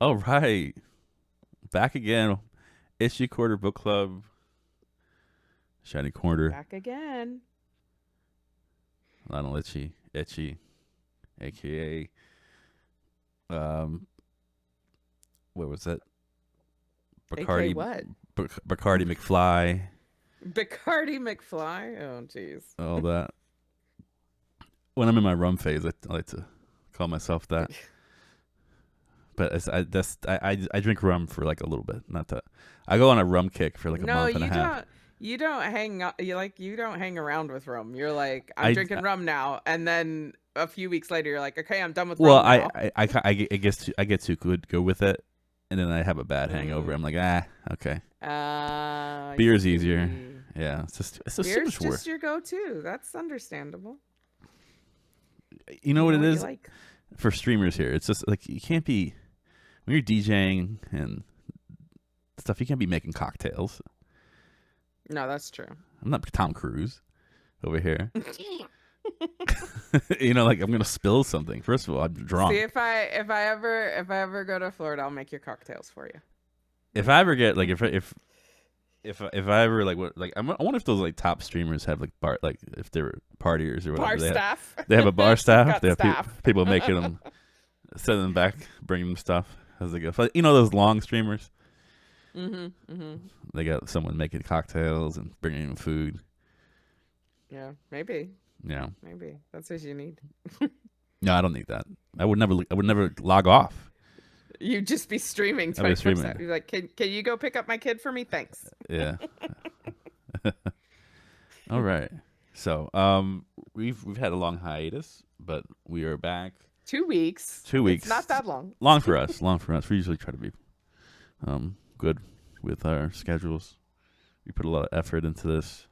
All right, back again. Issue Quarter Book Club, Shiny Corner, Back again. Lionel Itchy, aka um, what was that? AK Bacardi, what? Bacardi McFly, Bacardi McFly? Oh, jeez. all that. When I'm in my rum phase, I like to call myself that. But I drink rum for like a little bit, not that. I go on a rum kick for like a No, month and a you half. don't. You don't hang out. You don't hang around with rum. You're like, I'm I drinking rum now, and then a few weeks later, you're like, okay, I'm done with well, rum now. I get too go with it, and then I have a bad hangover. I'm Mm. like, okay. I Beer's easier. see. Yeah, it's just so Beer's much work. just your go-to. That's understandable. You know You what know it what you is like. for streamers here? It's just like you can't be when you're DJing and stuff. You can't be making cocktails. No, that's true. I'm not Tom Cruise over here. Like I'm gonna spill something. First of all, I'm See drunk. if I ever go to Florida, I'll make your cocktails for you. If I ever get like if I ever like what like I wonder if those like top streamers have like bar like if they're partiers or whatever Bar staff. they have a bar staff. Got They have staff. people making them, sending them back, bringing them stuff as they go. But, those long streamers. Mhm. Mhm. They got someone making cocktails and bringing them food. Yeah, maybe. Yeah. Maybe that's what you need. No, I don't need that. I would never log off. You just be streaming I'd be 24/7. streaming. You're like, can you go pick up my kid for me? Thanks. Yeah. All right. So, we've had a long hiatus, but we are back. 2 weeks. 2 weeks. It's not that long. Long for us. Long for us. We usually try to be good with our schedules. We put a lot of effort into this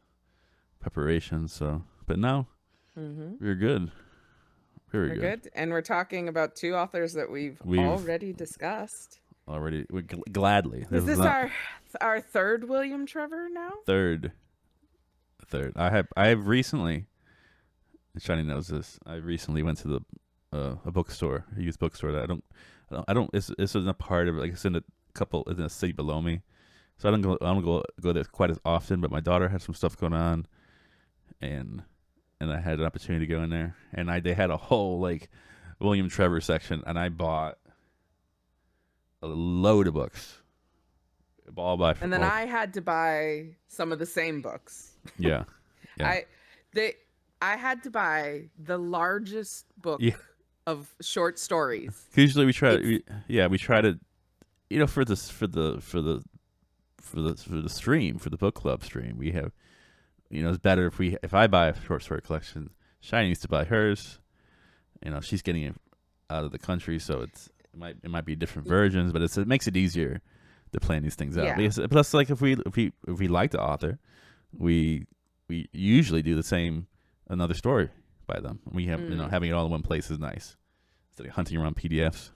preparation. So, but now Mm-hmm. we're good. Very We're good. good, and we're talking about two authors that we've We've already discussed. already gladly. Is this not our third William Trevor now? third. Third. I have recently. Shani knows this. I recently went to a bookstore, a used bookstore that I don't. It's in a part of it, like it's in a couple in a city below me, so I don't go there quite as often. But my daughter had some stuff going on, and I had an opportunity to go in there, and they had a whole like William Trevor section, and I bought a load of books, all by And then I had to buy some of the same books. yeah, yeah. I they I had to buy the largest book Yeah. of short stories. Usually we try. It's We try to, for this for the stream for the book club stream. We have, it's better if I buy a short story collection. Shiny needs to buy hers. She's getting it out of the country, so it might be different versions, but it makes it easier to plan these things out. Yeah. Because, plus, like if we like the author, we usually do the same another story by them. We have having it all in one place is nice instead of hunting around PDFs.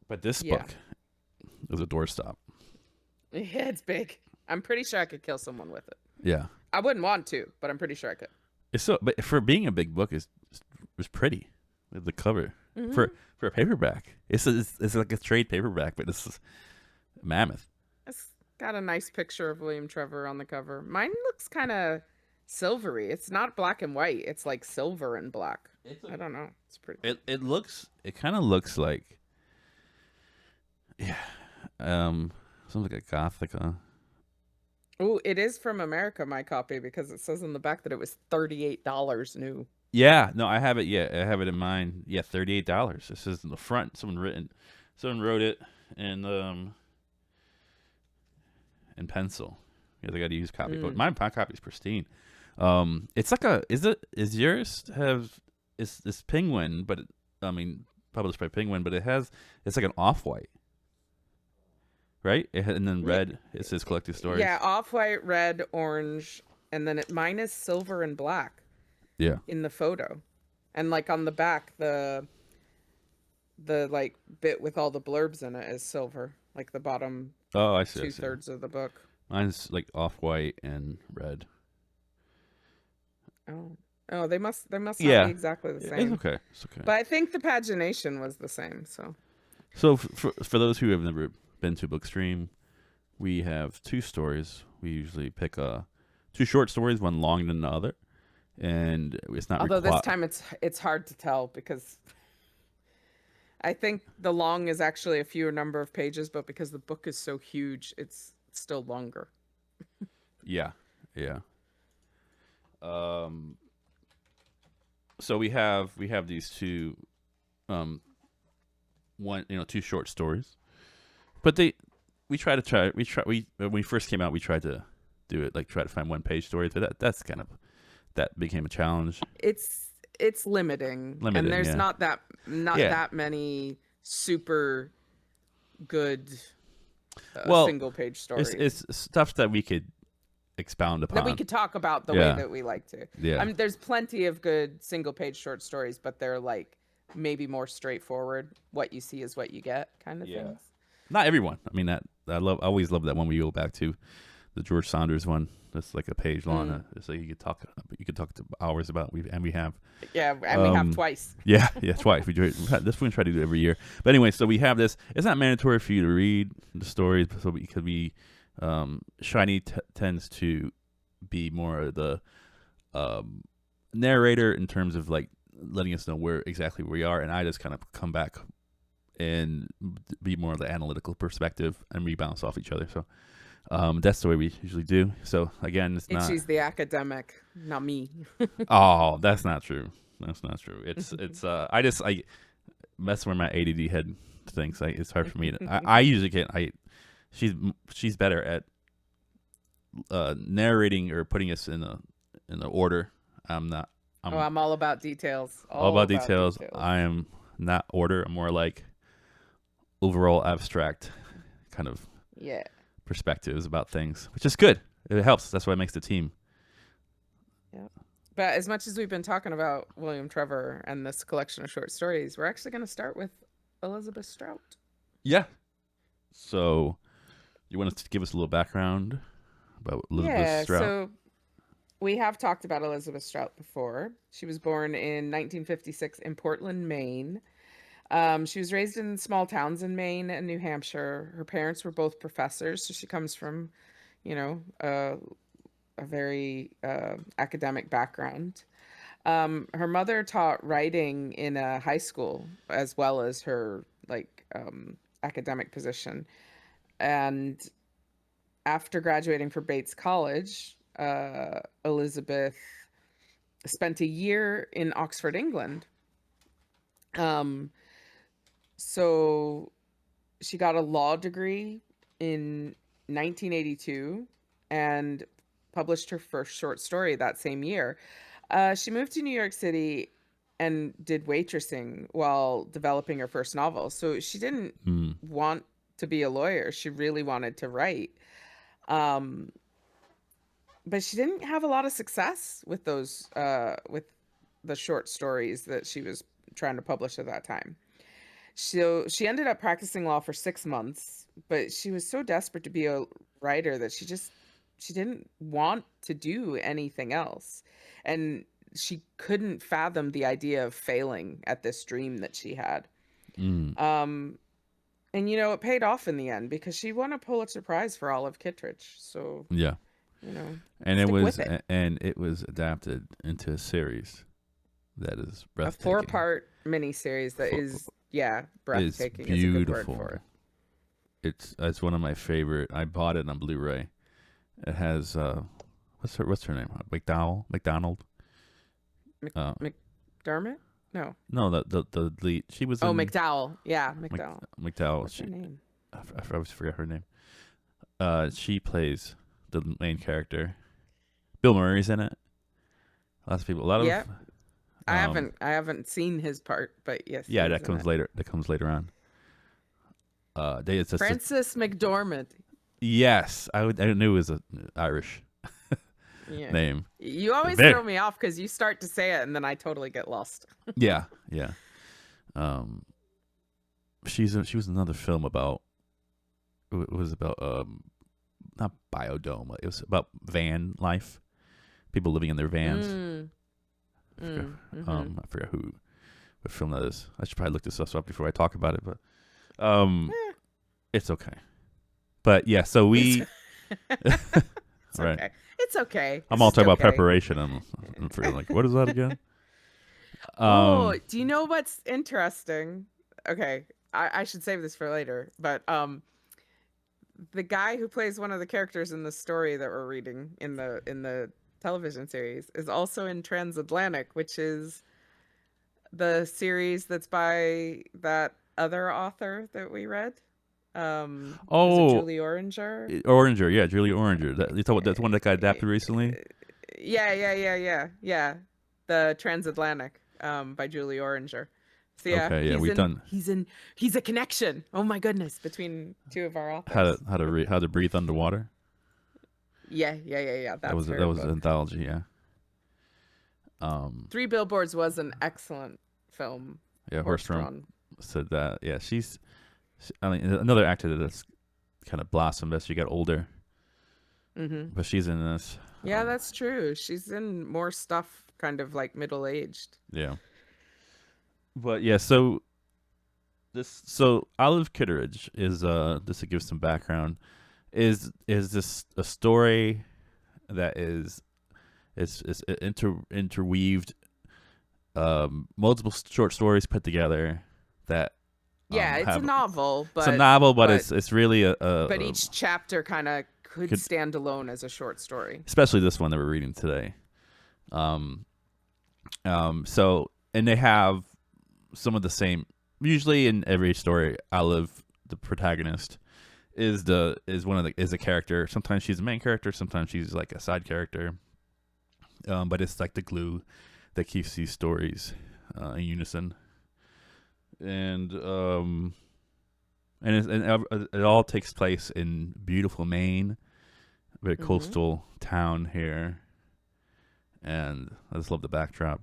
But this book is a doorstop. Yeah, it's big. I'm pretty sure I could kill someone with it. Yeah, I wouldn't want to, but I'm pretty sure I could. but for being a big book, it's pretty. The cover Mm-hmm. for a paperback, it's like a trade paperback, but it's mammoth. It's got a nice picture of William Trevor on the cover. Mine looks kind of silvery. It's not black and white. It's like silver and black. I don't know. It's pretty. It kind of looks like something like a gothic. Oh, it is from America, my copy, because it says in the back that it was $38 new. Yeah, no, I have it. Yeah, I have it in mind. Yeah, $38. This is in the front. Someone wrote it in pencil. Yeah, they got to use copy, but my copy's pristine. It's like is yours is this Penguin, but published by Penguin, but it's like an off-white, right? And then red. It says collected stories. Yeah, off-white, red, orange, and then mine is silver and black. Yeah. In the photo, and like on the back, the like bit with all the blurbs in it is silver, like the bottom Oh, I see. 2/3 of the book. Mine's like off-white and red. Oh, they must not Yeah. be exactly the It's same. okay. It's okay. But I think the pagination was the same. So So for those who have never been to Bookstream, we have two stories. We usually pick two short stories, one longer than the other, and it's not Although this required. time it's hard to tell because I think the long is actually a fewer number of pages, but because the book is so huge, it's still longer. Yeah, yeah. Um, so we have these two, um, two short stories, but we when we first came out, we tried to do it, like try to find one page stories, but that became a challenge. It's limiting, and Limiting, there's yeah, not yeah. that many super good Well, single page it's stories stuff that we could expound that we upon. could talk about the way Yeah, that we like to. I yeah. mean, there's plenty of good single page short stories, but they're like maybe more straightforward. What you see is what you get, kind of Yeah. things. Not everyone. I mean, that I always love that one we go back to, the George Saunders one. That's like a page long. Mm. It's like you could talk to hours about. We have. Yeah, and we have twice. Yeah, yeah, twice. This one try to do it every year. But anyway, so we have this. It's not mandatory for you to read the stories, so because Shiny tends to be more of the narrator in terms of like letting us know exactly where we are, and I just kind of come back and be more of the analytical perspective, and we bounce off each other. So that's the way we usually do. So again, it's And not. she's the academic, not me. Oh, that's not true. That's not true. I mess where my ADD head thinks. It's hard for me. I usually can't. She's better at narrating or putting us in the order. I'm not. I'm all about details. All about details. I am not order. I'm more like overall abstract kind of Yeah. perspectives about things, which is good. It helps. That's why it makes the team. Yeah. But as much as we've been talking about William Trevor and this collection of short stories, we're actually going to start with Elizabeth Strout. Yeah. So, you want to give us a little background about Elizabeth Strout? So we have talked about Elizabeth Strout before. She was born in 1956 in Portland, Maine. She was raised in small towns in Maine and New Hampshire. Her parents were both professors, so she comes from, a very academic background. Her mother taught writing in a high school as well as her academic position. And after graduating from Bates College, Elizabeth spent a year in Oxford, England. So she got a law degree in 1982 and published her first short story that same year. She moved to New York City and did waitressing while developing her first novel. So she didn't want to be a lawyer. She really wanted to write. But she didn't have a lot of success with with the short stories that she was trying to publish at that time. So she ended up practicing law for 6 months, but she was so desperate to be a writer that she didn't want to do anything else. And she couldn't fathom the idea of failing at this dream that she had. And it paid off in the end because she won a Pulitzer Prize for Olive Kitteridge. So yeah, and it was adapted into a series that is breathtaking. A 4-part miniseries that is breathtaking. It's beautiful. Is a good word for it. It's one of my favorite. I bought it on Blu-ray. It has what's her name? McDonald. McDermott? No, the lead. She was. McDowell. Yeah, McDowell. McDowell. What's her name? I always forget her name. She plays the main character. Bill Murray's in it. Lots of people. Yeah. I haven't seen his part, but yes. Yeah, that comes later. That comes later on. Frances McDormand. Yes, I knew it was an Irish name. You always throw me off because you start to say it and then I totally get lost. Yeah. She was in another film about. It was about not biodome. It was about van life, people living in their vans. I forgot what film that is. I should probably look this up before I talk about it, but Um, Eh, it's okay. But yeah, so it's we it's right. okay. It's okay. I'm It's all just talking about okay. preparation. I'm feeling like, what is that again? Oh, Um, do you know what's interesting? Okay, I should save this for later. But the guy who plays one of the characters in the story that we're reading in the television series is also in Transatlantic, which is the series that's by that other author that we read. Was it oh, Julie Oringer? Oranger, yeah, Julie Oranger. You talk about that's one that got Eh, adapted recently. yeah. The Transatlantic, by Julie Oringer. So yeah, Okay, yeah, we've done he's a connection. Oh my goodness, between two of our how authors. how to breathe underwater. Yeah. That's That her was an book. anthology, yeah. Three Billboards was an excellent film, Yeah, horse Horstrom drawn. said that. Yeah, I mean, another actor that's kind of blossomed as she got older, Mm-hmm. but she's in this. Yeah, that's true. She's in more stuff, kind of like middle aged. Yeah, but yeah, so Olive Kitteridge is just to give some background is this a story that is interweaved, multiple short stories put together that Yeah, it's a have novel, it's a novel, but it's really but each chapter kind of could could, stand alone as a short story. especially this one that we're reading today. Um, so and they have some of the same. Usually in every story, Olive, the protagonist, is a character. Sometimes she's a main character. Sometimes she's like a side character. But it's like the glue that keeps these stories in unison. And it all takes place in beautiful Maine, very Hmm. coastal town here, and I just love the backdrop.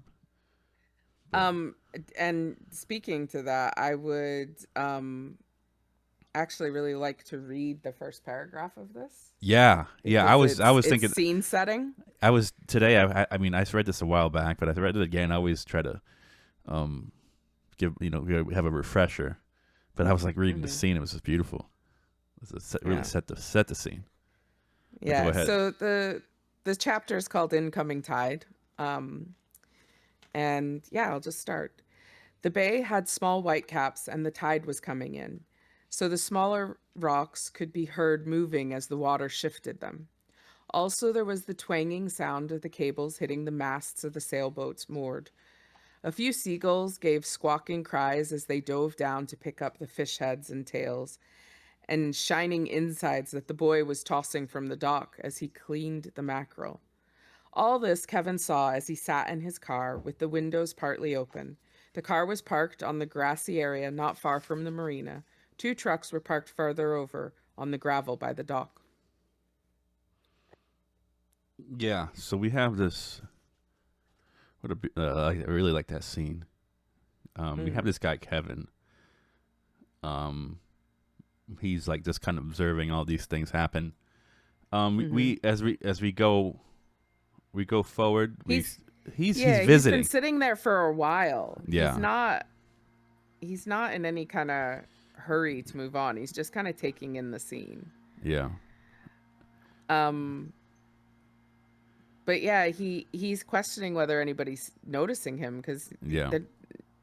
But Um, and speaking to that, I would actually really like to read the first paragraph of this yeah, because I was it's thinking scene setting. I was today. I mean, I read this a while back, but I read it again. I always try to um have a refresher. But I was like reading the Hmm. scene; it was just beautiful. Really Yeah, set the scene. But go yeah. ahead. So the chapter is called "Incoming Tide," um, and yeah, I'll just start. The bay had small whitecaps, and the tide was coming in, so the smaller rocks could be heard moving as the water shifted them. Also, there was the twanging sound of the cables hitting the masts of the sailboats moored. A few seagulls gave squawking cries as they dove down to pick up the fish heads and tails and shining insides that the boy was tossing from the dock as he cleaned the mackerel. All this Kevin saw as he sat in his car with the windows partly open. The car was parked on the grassy area not far from the marina. Two trucks were parked farther over on the gravel by the dock. Yeah. So we have this. I really like that scene. We have Mm, this guy Kevin. Um, he's like just kind of observing all these things happen. mm-hmm. As we go forward. He's He's Yeah, he's been visiting. sitting there for a while. Yeah, He's not in any kind of hurry to move on. He's just kind of taking in the scene. yeah, Um but yeah, he's questioning whether anybody's noticing him cuz yeah,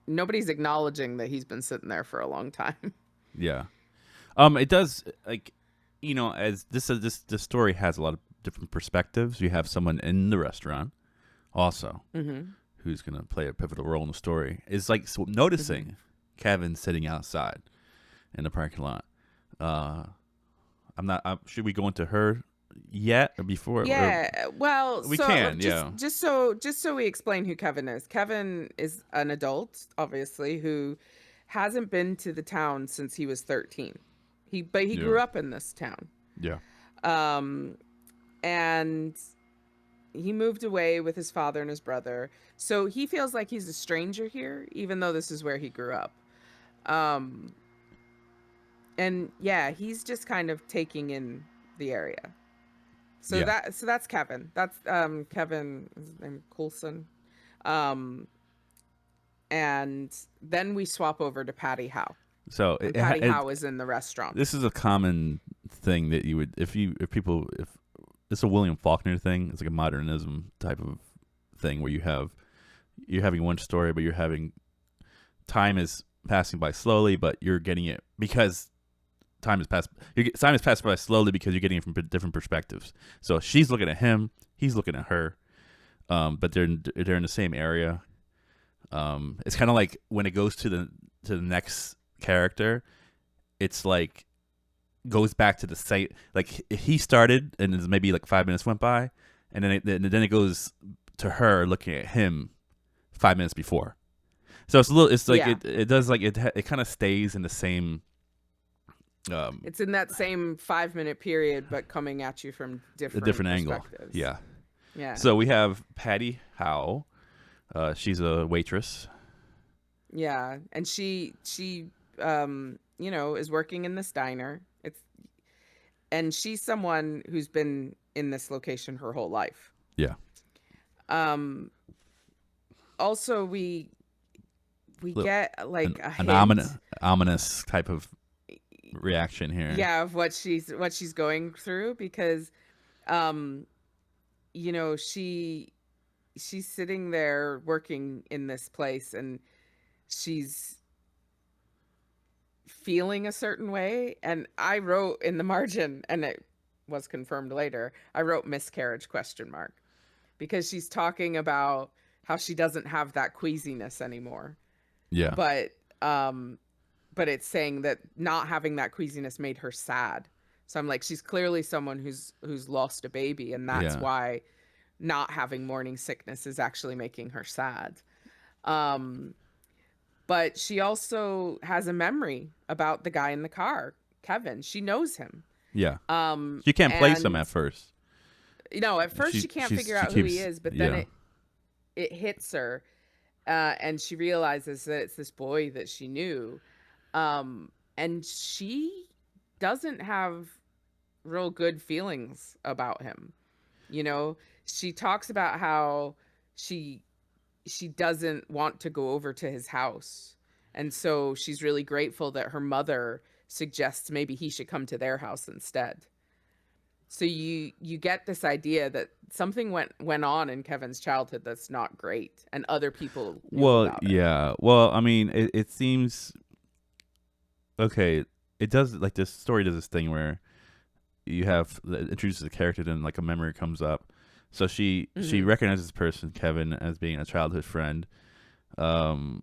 nobody's acknowledging that he's been sitting there for a long time. yeah. It does like, as this story has a lot of different perspectives. You have someone in the restaurant also Mhm. who's gonna play a pivotal role in the story. Is like Mhm. noticing Kevin sitting outside in the parking lot. Uh, I'm not. Should we go into her yet or before? Or Yeah, well, we so can. Yeah. just so we explain who Kevin is. Kevin is an adult, obviously, who hasn't been to the town since he was 13. He Yeah. grew up in this town. Yeah. Um and he moved away with his father and his brother. So he feels like he's a stranger here even though this is where he grew up. Um and yeah, he's just kind of taking in the area. Yeah. So that's Kevin. That's Kevin, his name Coulson. Um and then we swap over to Patty Howe. So And Patty Howe is in the restaurant. this is a common thing that you would if it's a William Faulkner thing. It's like a modernism type of thing where you're having one story, but you're having time is passing by slowly, but you're getting it because time is passing by slowly because you're getting it from different perspectives. So she's looking at him, he's looking at her, but they're in the same area. It's kind of like when it goes to the next character, it's like goes back to the site. Like he started, and it's maybe like 5 minutes went by, and then it goes to her looking at him 5 minutes before. So it's a little. It's like Yeah. it does like it kind of stays in the same. It's in that same 5-minute period, but coming at you from A different angle. perspectives. Yeah. Yeah. So we have Patty Howe. She's a waitress. Yeah, and she is working in this diner. And she's someone who's been in this location her whole life. Yeah. Also, we get like a an hint, ominous type of reaction here. yeah, of what she's going through because, she's sitting there working in this place and she's feeling a certain way. And I wrote in the margin, and it was confirmed later, I wrote miscarriage ? Because she's talking about how she doesn't have that queasiness anymore. Yeah. But it's saying that not having that queasiness made her sad. So I'm like, she's clearly someone who's lost a baby, and that's why not having morning sickness is actually making her sad. But she also has a memory about the guy in the car, Kevin. She knows him. Yeah. She can't place him at first. At first she can't figure out who he is, but then it hits her, and she realizes that it's this boy that she knew. And she doesn't have real good feelings about him. She talks about how she doesn't want to go over to his house. And so she's really grateful that her mother suggests maybe he should come to their house instead. So you get this idea that something went on in Kevin's childhood that's not great, and other people knew about it. Yeah. Well, I mean, it seems okay. It does, like, this story does this thing where you have introduces a character, then like a memory comes up. So she recognizes this person, Kevin, as being a childhood friend. I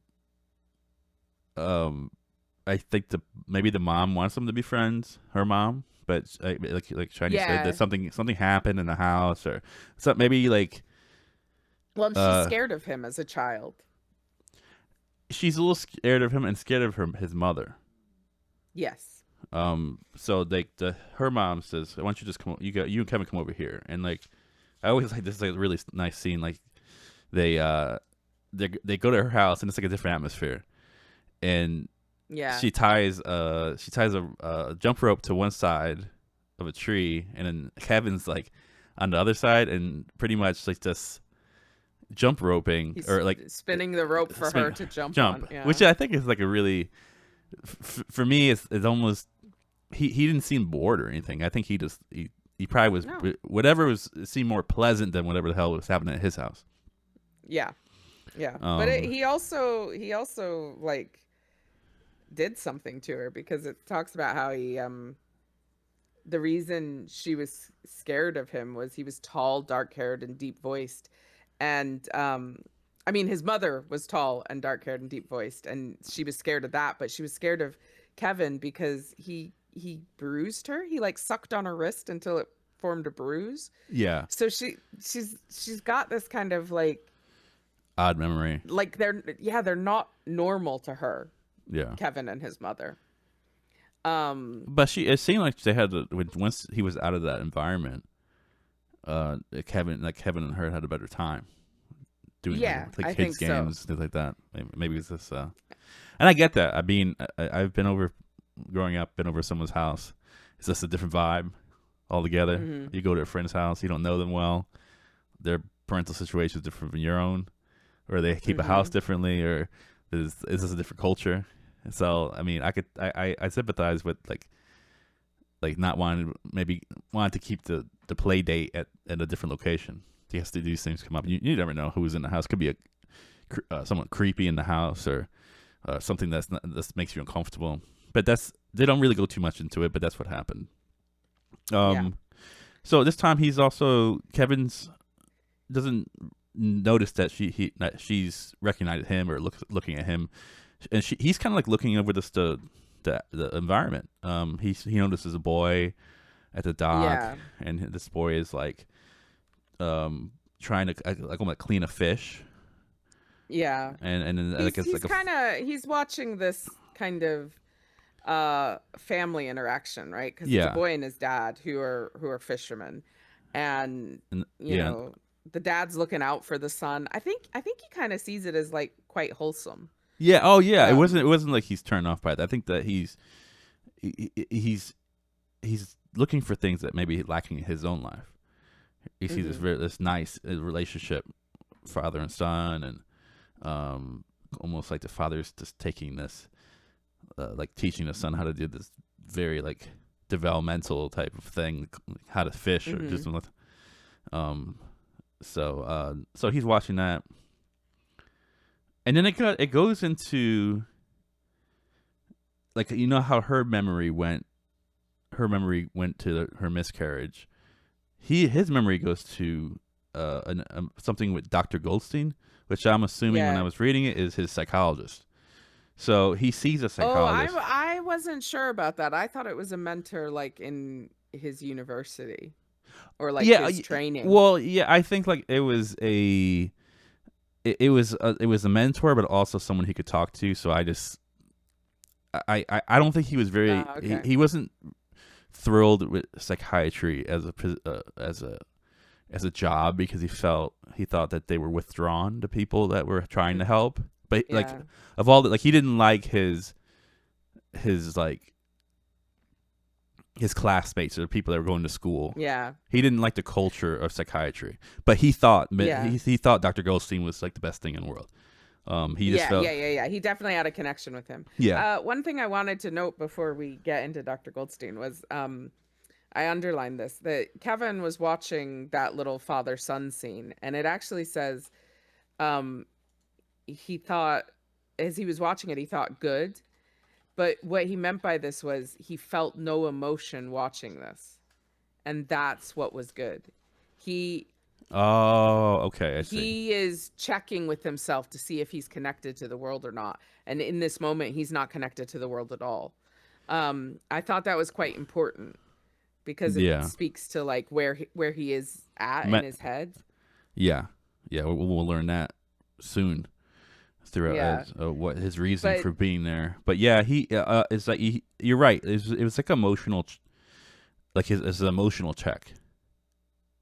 think maybe the mom wants them to be friends, her mom, but like Shiny said, that something happened in the house, or so maybe like. Well, she's scared of him as a child. She's a little scared of him and scared of his mother. Yes. So her mom says, "Why don't you just come? You and Kevin come over here." And like, I always like this is like a really nice scene. Like they go to her house and it's like a different atmosphere, and she ties a jump rope to one side of a tree, and then Kevin's like on the other side, and pretty much like just jump roping. He's or like spinning the rope for her to jump on, which I think is like a really for me it's almost he didn't seem bored or anything. I think he probably was whatever seemed more pleasant than whatever the hell was happening at his house. Yeah. But he also like did something to her, because it talks about how he the reason she was scared of him was he was tall, dark-haired, and deep-voiced. And I mean, his mother was tall and dark-haired and deep-voiced, and she was scared of that, but she was scared of Kevin because he bruised her. He like sucked on her wrist until it formed a bruise. Yeah. So she's got this kind of like odd memory. Like they're not normal to her. Yeah. Kevin and his mother. But it seemed like they had once he was out of that environment, Kevin and her had a better time doing like kids games, things like that. Maybe it's this and I get that. I mean, I've been over growing up, been over someone's house. It's just a different vibe altogether. Mm-hmm. You go to a friend's house, you don't know them well. Their parental situation is different from your own, or they keep a house differently, or it's just a different culture. So I mean, I sympathize with like not wanting maybe wanting to keep the play date at a different location. He has to do these things come up. You never know who's in the house. Could be someone creepy in the house or something that makes you uncomfortable. But they don't really go too much into it. But that's what happened. Yeah. So this time Kevin's doesn't notice that she's recognized him or looking at him, and he's kind of like looking over the environment. He notices a boy at the dock, Yeah. and this boy is like trying to like almost clean a fish, Yeah. and then like it's He's like kind of he's watching this kind of family interaction, right? Because it's a yeah, boy and his dad who are fishermen, and and you yeah, know the dad's looking out for the son. I think he kind of sees it as like quite wholesome. yeah. Oh yeah, it Um, wasn't like he's turned off by it. I think that he's looking for things that maybe lacking in his own life. You see mhm, this nice relationship, father and son, and almost like the father's just taking this, like teaching the son how to do this very like developmental type of thing, how to fish or just mhm, um. So he's watching that, and then it goes into like how her memory went to her miscarriage. His memory goes to something with Dr. Goldstein, which I'm assuming when I yeah. was reading it is his psychologist. So he sees a Oh, psychologist. I wasn't sure about that. I thought it was a mentor like in his university or like Yeah, his training. well, yeah, I think like it was a mentor, but also someone he could talk to. So I don't think he was Okay. he wasn't thrilled with psychiatry as a job because he thought that they were withdrawn to people that were trying to Mhm. help. But like Yeah. of all the, like he didn't like like his classmates or the people that were going to school. Yeah. He didn't like the culture of psychiatry, but Yeah. he thought Dr. Goldstein was like the best thing in the world. He just Yeah, felt yeah, yeah, yeah. He definitely had a connection with him. yeah. One thing I wanted to note before we get into Dr. Goldstein was I underlined this that Kevin was watching that little father son scene, and it actually says um, he thought, as he was watching it, he thought good. But what he meant by this was he felt no emotion watching this. And that's what was good. He Oh, okay, I see. he is checking with himself to see if he's connected to the world or not. And in this moment, he's not connected to the world at all. I thought that was quite important because it Yeah. speaks to like where he is at in Me- his head. yeah. Yeah, we'll learn that soon throughout Yeah, as what his reason but for being there. But yeah, he it's like you're right. It was like emotional like his emotional check.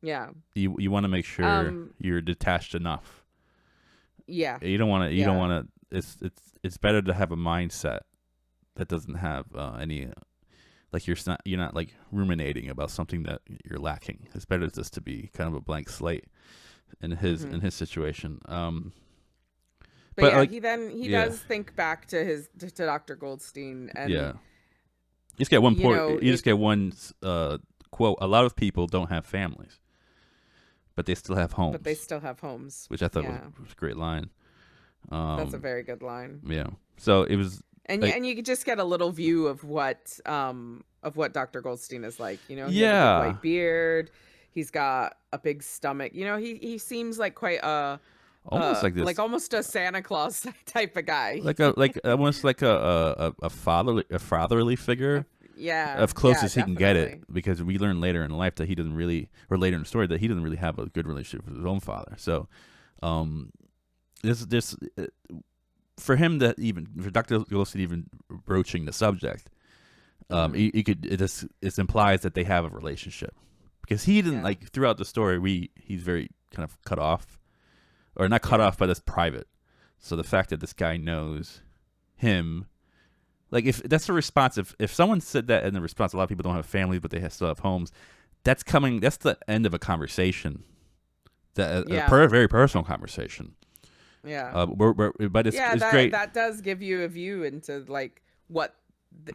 yeah, You want to make sure um, you're detached enough. yeah, You don't yeah, want to it's better to have a mindset that doesn't have any like you're not like ruminating about something that you're lacking. It's better just to be kind of a blank slate hmm in his situation. but But yeah, like he yeah, does think back to to Dr. Goldstein, yeah. and You just it, get one quote. A lot of people don't have families, but they still have but they homes, still have homes. which I thought Yeah, was a great line. that's a Um, very good line. yeah. So it was like, And you could just get a little view of what Dr. Goldstein is like. He has a big yeah, white beard. He's got a big stomach. He seems like quite almost like like this, almost a Santa Claus type of guy. like almost like a fatherly Uh, figure, yeah, as close yeah, as he can get it. definitely. Because we learn later in life that he doesn't really, or later in the story that he doesn't really have a good relationship with his own father. So, um, this for him that even for Dr. Goldstein even broaching the subject, Hmm. he could it implies that they have a relationship because he didn't Yeah, like throughout the story he's very kind of cut off or not cut yeah, off but it's private. So the fact that this guy knows him, like if that's a response, if someone said that in the response, a lot of people don't have families but they still have homes. That's the end of a conversation, that yeah, very personal conversation. Yeah. But Yeah, it's that great. that does give you a view into like what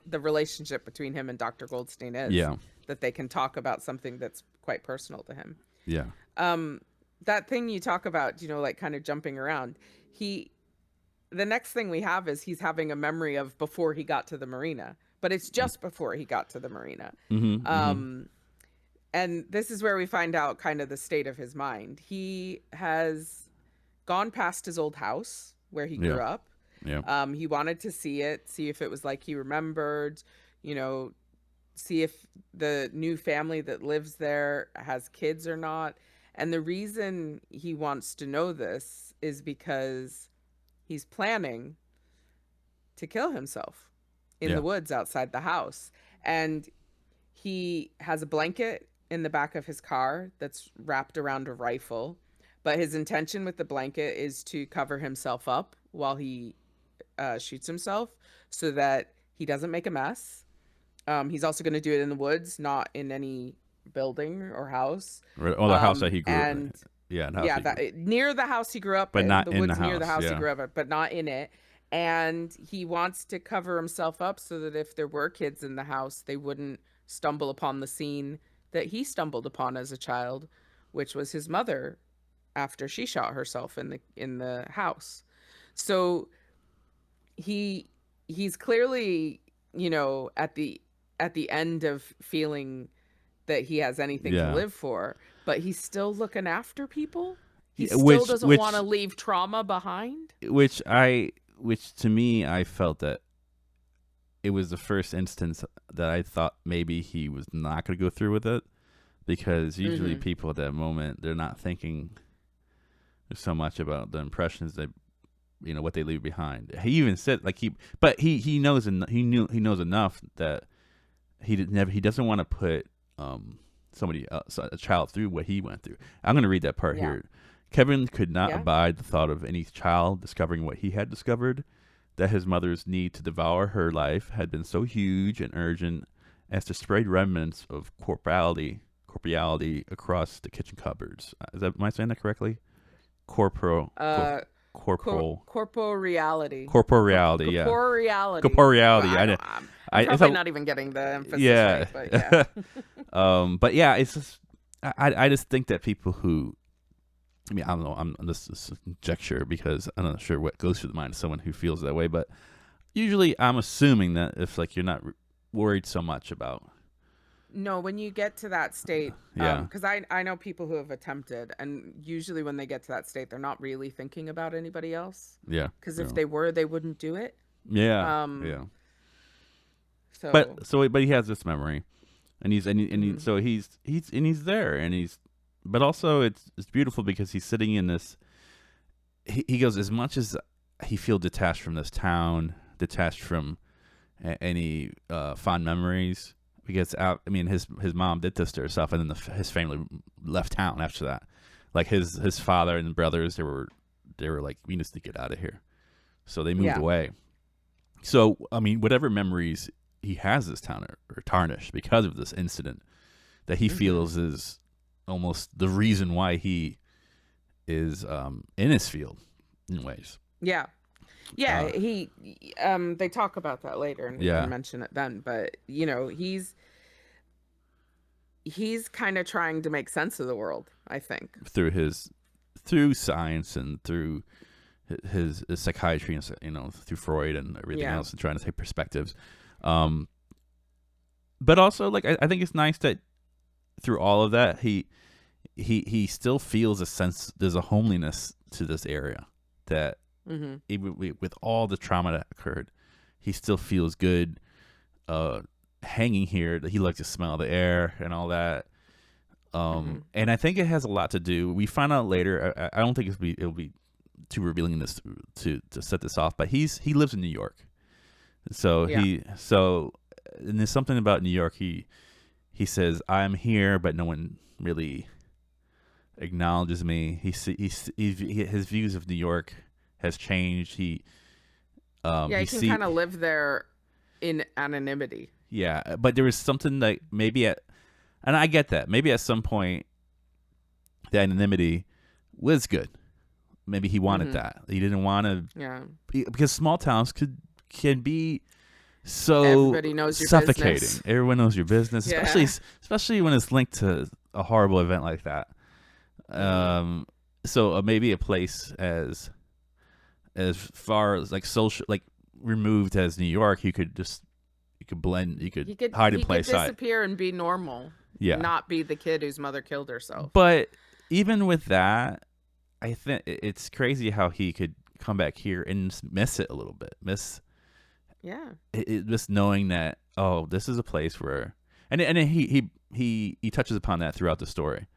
the relationship between him and Dr. Goldstein is, Yeah, that they can talk about something that's quite personal to him. yeah, Um that thing you talk about, like kind of jumping around. He The next thing we have is he's having a memory of before he got to the marina, but it's just before he got to the marina. mm-hmm. Um and this is where we find out kind of the state of his mind. He has gone past his old house where he Yeah, grew up. yeah, He wanted to see if it was like he remembered, you know, see if the new family that lives there has kids or not. And the reason he wants to know this is because he's planning to kill himself in yeah, the woods outside the house. And he has a blanket in the back of his car that's wrapped around a rifle. But his intention with the blanket is to cover himself up while he shoots himself so that he doesn't make a mess. He's also going to do it in the woods, not in any building or house. or the house that he grew. And Yeah, the house yeah, he grew, that near the house he grew up but in, not the in the woods near the house. house he Yeah, grew up in, but not in it. And he wants to cover himself up so that if there were kids in the house, they wouldn't stumble upon the scene that he stumbled upon as a child, which was his mother after she shot herself in the house. So he he's clearly, at the end of feeling that he has anything to yeah. live for, but he's still looking after people. He Yeah, still doesn't want to leave trauma behind. which to me, I felt that it was the first instance that I thought maybe he was not going to go through with it, because usually Mhm. people at that moment, they're not thinking so much about the impressions that, what they leave behind. He even said like he knows he knows enough that he doesn't want to put somebody else, a child, through what he went through. I'm going to read that part Yeah. here. Kevin could not Yeah. abide the thought of any child discovering what he had discovered, that his mother's need to devour her life had been so huge and urgent as to spread remnants of corporeality across the kitchen cupboards. Am I saying that correctly? Corporal, Uh corporal, corporeality. corporeality. Yeah, Corporeality. Well, corporeality. I don't I'm It's probably a, not even getting the emphasis yeah. right, but yeah. But yeah, it's just I just think that people who, I don't know, this is conjecture because I'm not sure what goes through the mind of someone who feels that way, but usually I'm assuming that if like you're not worried so much about, No, when you get to that state, yeah, because I know people who have attempted, and usually when they get to that state, they're not really thinking about anybody else. yeah, Because yeah, if they were, they wouldn't do it. yeah, Um, yeah. so, But he has this memory, and mhm. so he's there, and but also it's beautiful because he's sitting in this. He goes, as much as he feels detached from this town, detached from any fond memories, because his mom did this to herself, and then his family left town after that. Like his father and brothers, they were like, we just need to get out of here, so they moved Yeah. away. So whatever memories he has this town are tarnished because of this incident that he Hmm. feels is almost the reason why he is in his field in ways. Yeah. Yeah. Uh, They talk about that later and yeah, mention it then, but, he's kind of trying to make sense of the world, I think. through science and through his psychiatry, and through Freud and everything Yeah. else, and trying to take perspectives. Um, but also, like I think it's nice that through all of that, he still feels a sense. There's a homeliness to this area that Hmm. even with all the trauma that occurred, he still feels good hanging here. That he likes to smell the air and all that. Hmm. And I think it has a lot to do. We find out later. I don't think it'll be too revealing in this to set this off. But he lives in New York, so Yeah. and there's something about New York. He says, I'm here, but no one really acknowledges me. His views of New York has changed. Yeah. He He can see kind of live there in anonymity. Yeah, but there was something like and I get that maybe at some point the anonymity was good. maybe he wanted Mhm. that. He didn't want to, Yeah. because small towns can be so Everybody knows your suffocating. business. Everyone knows your business, Yeah. especially when it's linked to a horrible event like that. Mm. Um, so maybe a place as far as like social, like removed as New York, you could blend, you could hide and He play could side. disappear and be normal, Yeah, not be the kid whose mother killed herself. but even with that, I think it's crazy how he could come back here and miss it a little bit, Yeah. just knowing that, oh, this is a place where, and he touches upon that throughout the story,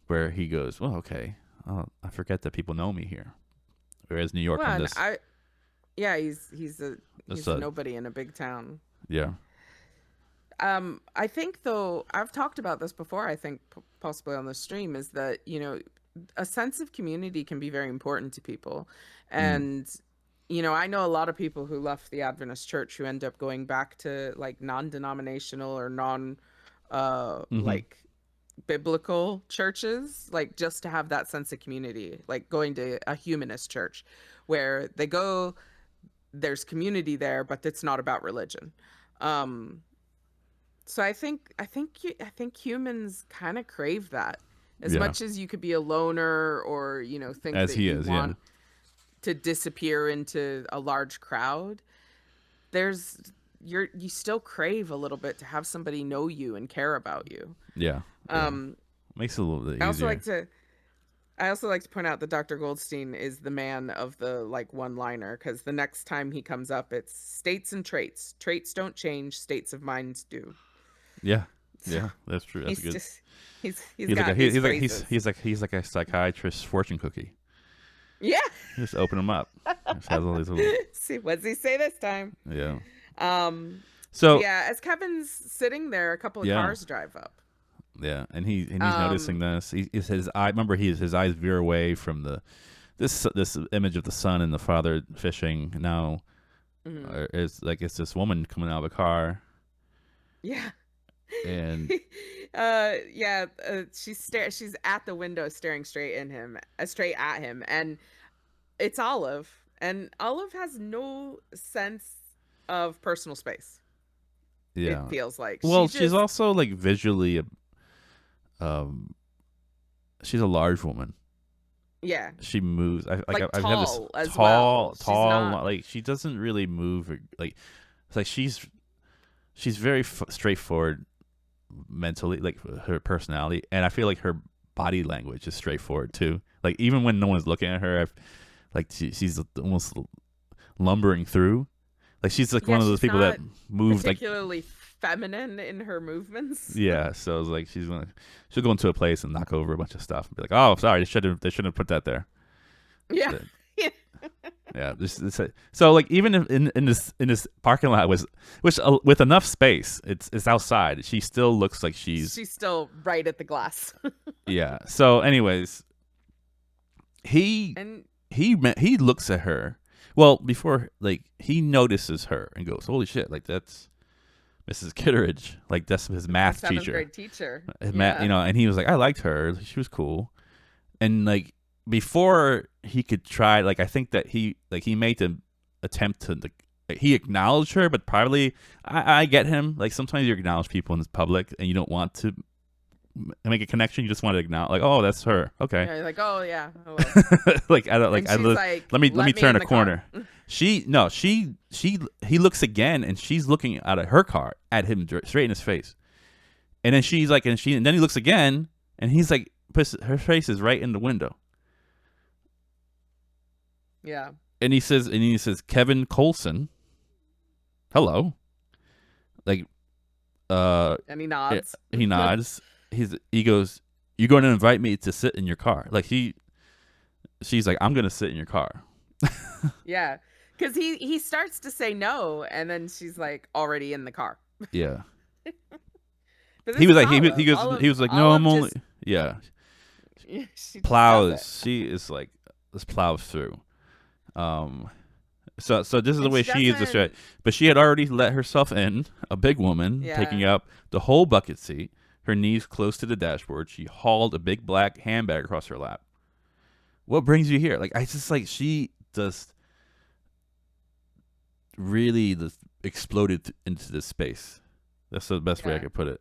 where he goes, well, okay, oh, I forget that people know me here, whereas New York, Well, I'm and this, yeah, this he's a nobody in a big town. yeah, I think though I've talked about this before. I think possibly on the stream is that a sense of community can be very important to people, mm, and I know a lot of people who left the Adventist church who end up going back to like non-denominational or non, mm-hmm, like biblical churches, like just to have that sense of community, like going to a humanist church where they go, there's community there, but it's not about religion. Um, so I think humans kind of crave that. As yeah, much as you could be a loner or, think as that he you is, yeah, want to disappear into a large crowd, there's you still crave a little bit to have somebody know you and care about you. yeah, yeah, Um makes it a little bit I also easier. like to I also like to point out that Dr. Goldstein is the man of the like one-liner, because the next time he comes up, it's states and traits. Traits don't change, states of minds do. Yeah, So yeah, that's true. That's a he's good. just he's got his phrases. He's like a psychiatrist fortune cookie. Yeah. Just open them up. Just has all these little, See, what's he say this time? yeah. So So yeah, as Kevin's sitting there, a couple of yeah, cars drive up. yeah, and he's noticing Um, this. He's his eye. Remember, his eyes veer away from this image of the son and the father fishing. Now mhm. is like it's this woman coming out of a car, Yeah. and Yeah, she's at the window staring straight at him, and it's Olive, and Olive has no sense of personal space. It yeah. feels like she Well, she's just also like visually, um, she's a large woman. yeah, She moves. like I have this tall as well. She's not like she doesn't really move. Like it's like she's very straightforward mentally, like her personality, and I feel like her body language is straightforward too. Like even when no one's looking at her, like she's almost lumbering through. Like she's like yeah, one of those she's people that not moves like, particularly feminine in her movements. yeah. So it's like she'll go into a place and knock over a bunch of stuff and be like, oh, sorry, they shouldn't have put that there. Yeah. But, yeah, so like even if in this parking lot which with enough space, it's outside. She still looks like She's still right at the glass. yeah. So, anyways, he And he looks at her. Well, before like he notices her and goes, "Holy shit! Like that's Mrs. Kitteridge. Like that's his her math seventh teacher. grade teacher. His math, Yeah. and he was like, I liked her. She was cool. And like before he could try, like I think that he made the attempt to like, he acknowledged her, but probably I get him. Like sometimes you acknowledge people in public and you don't want to make a connection. You just want to acknowledge, like, oh, that's her. Okay. Yeah, you're like, oh yeah, hello. Like I don't like And I she's like, let me let me turn in a the car. corner. She he looks again and she's looking out of her car at him straight in his face. And then she's like and then he looks again and he's like her face is right in the window. Yeah. And he says Kevin Colson. Hello. Like And he nods. he nods. He goes, "You're going to invite me to sit in your car." Like she's like, "I'm going to sit in your car." Yeah. Because he starts to say no, and then she's like already in the car. Yeah. But this He was is like Olive. he was like, "No, Olive I'm only." just Yeah. she just does it. Plows. She is like this plows through. So this is the And way she she is doesn't. described. But she had already let herself in, a big woman, taking Yeah. up the whole bucket seat, her knees close to the dashboard. She hauled a big black handbag across her lap. what brings you here? Like, I just like she just really just exploded into this space. That's the best way I Yeah. could put it.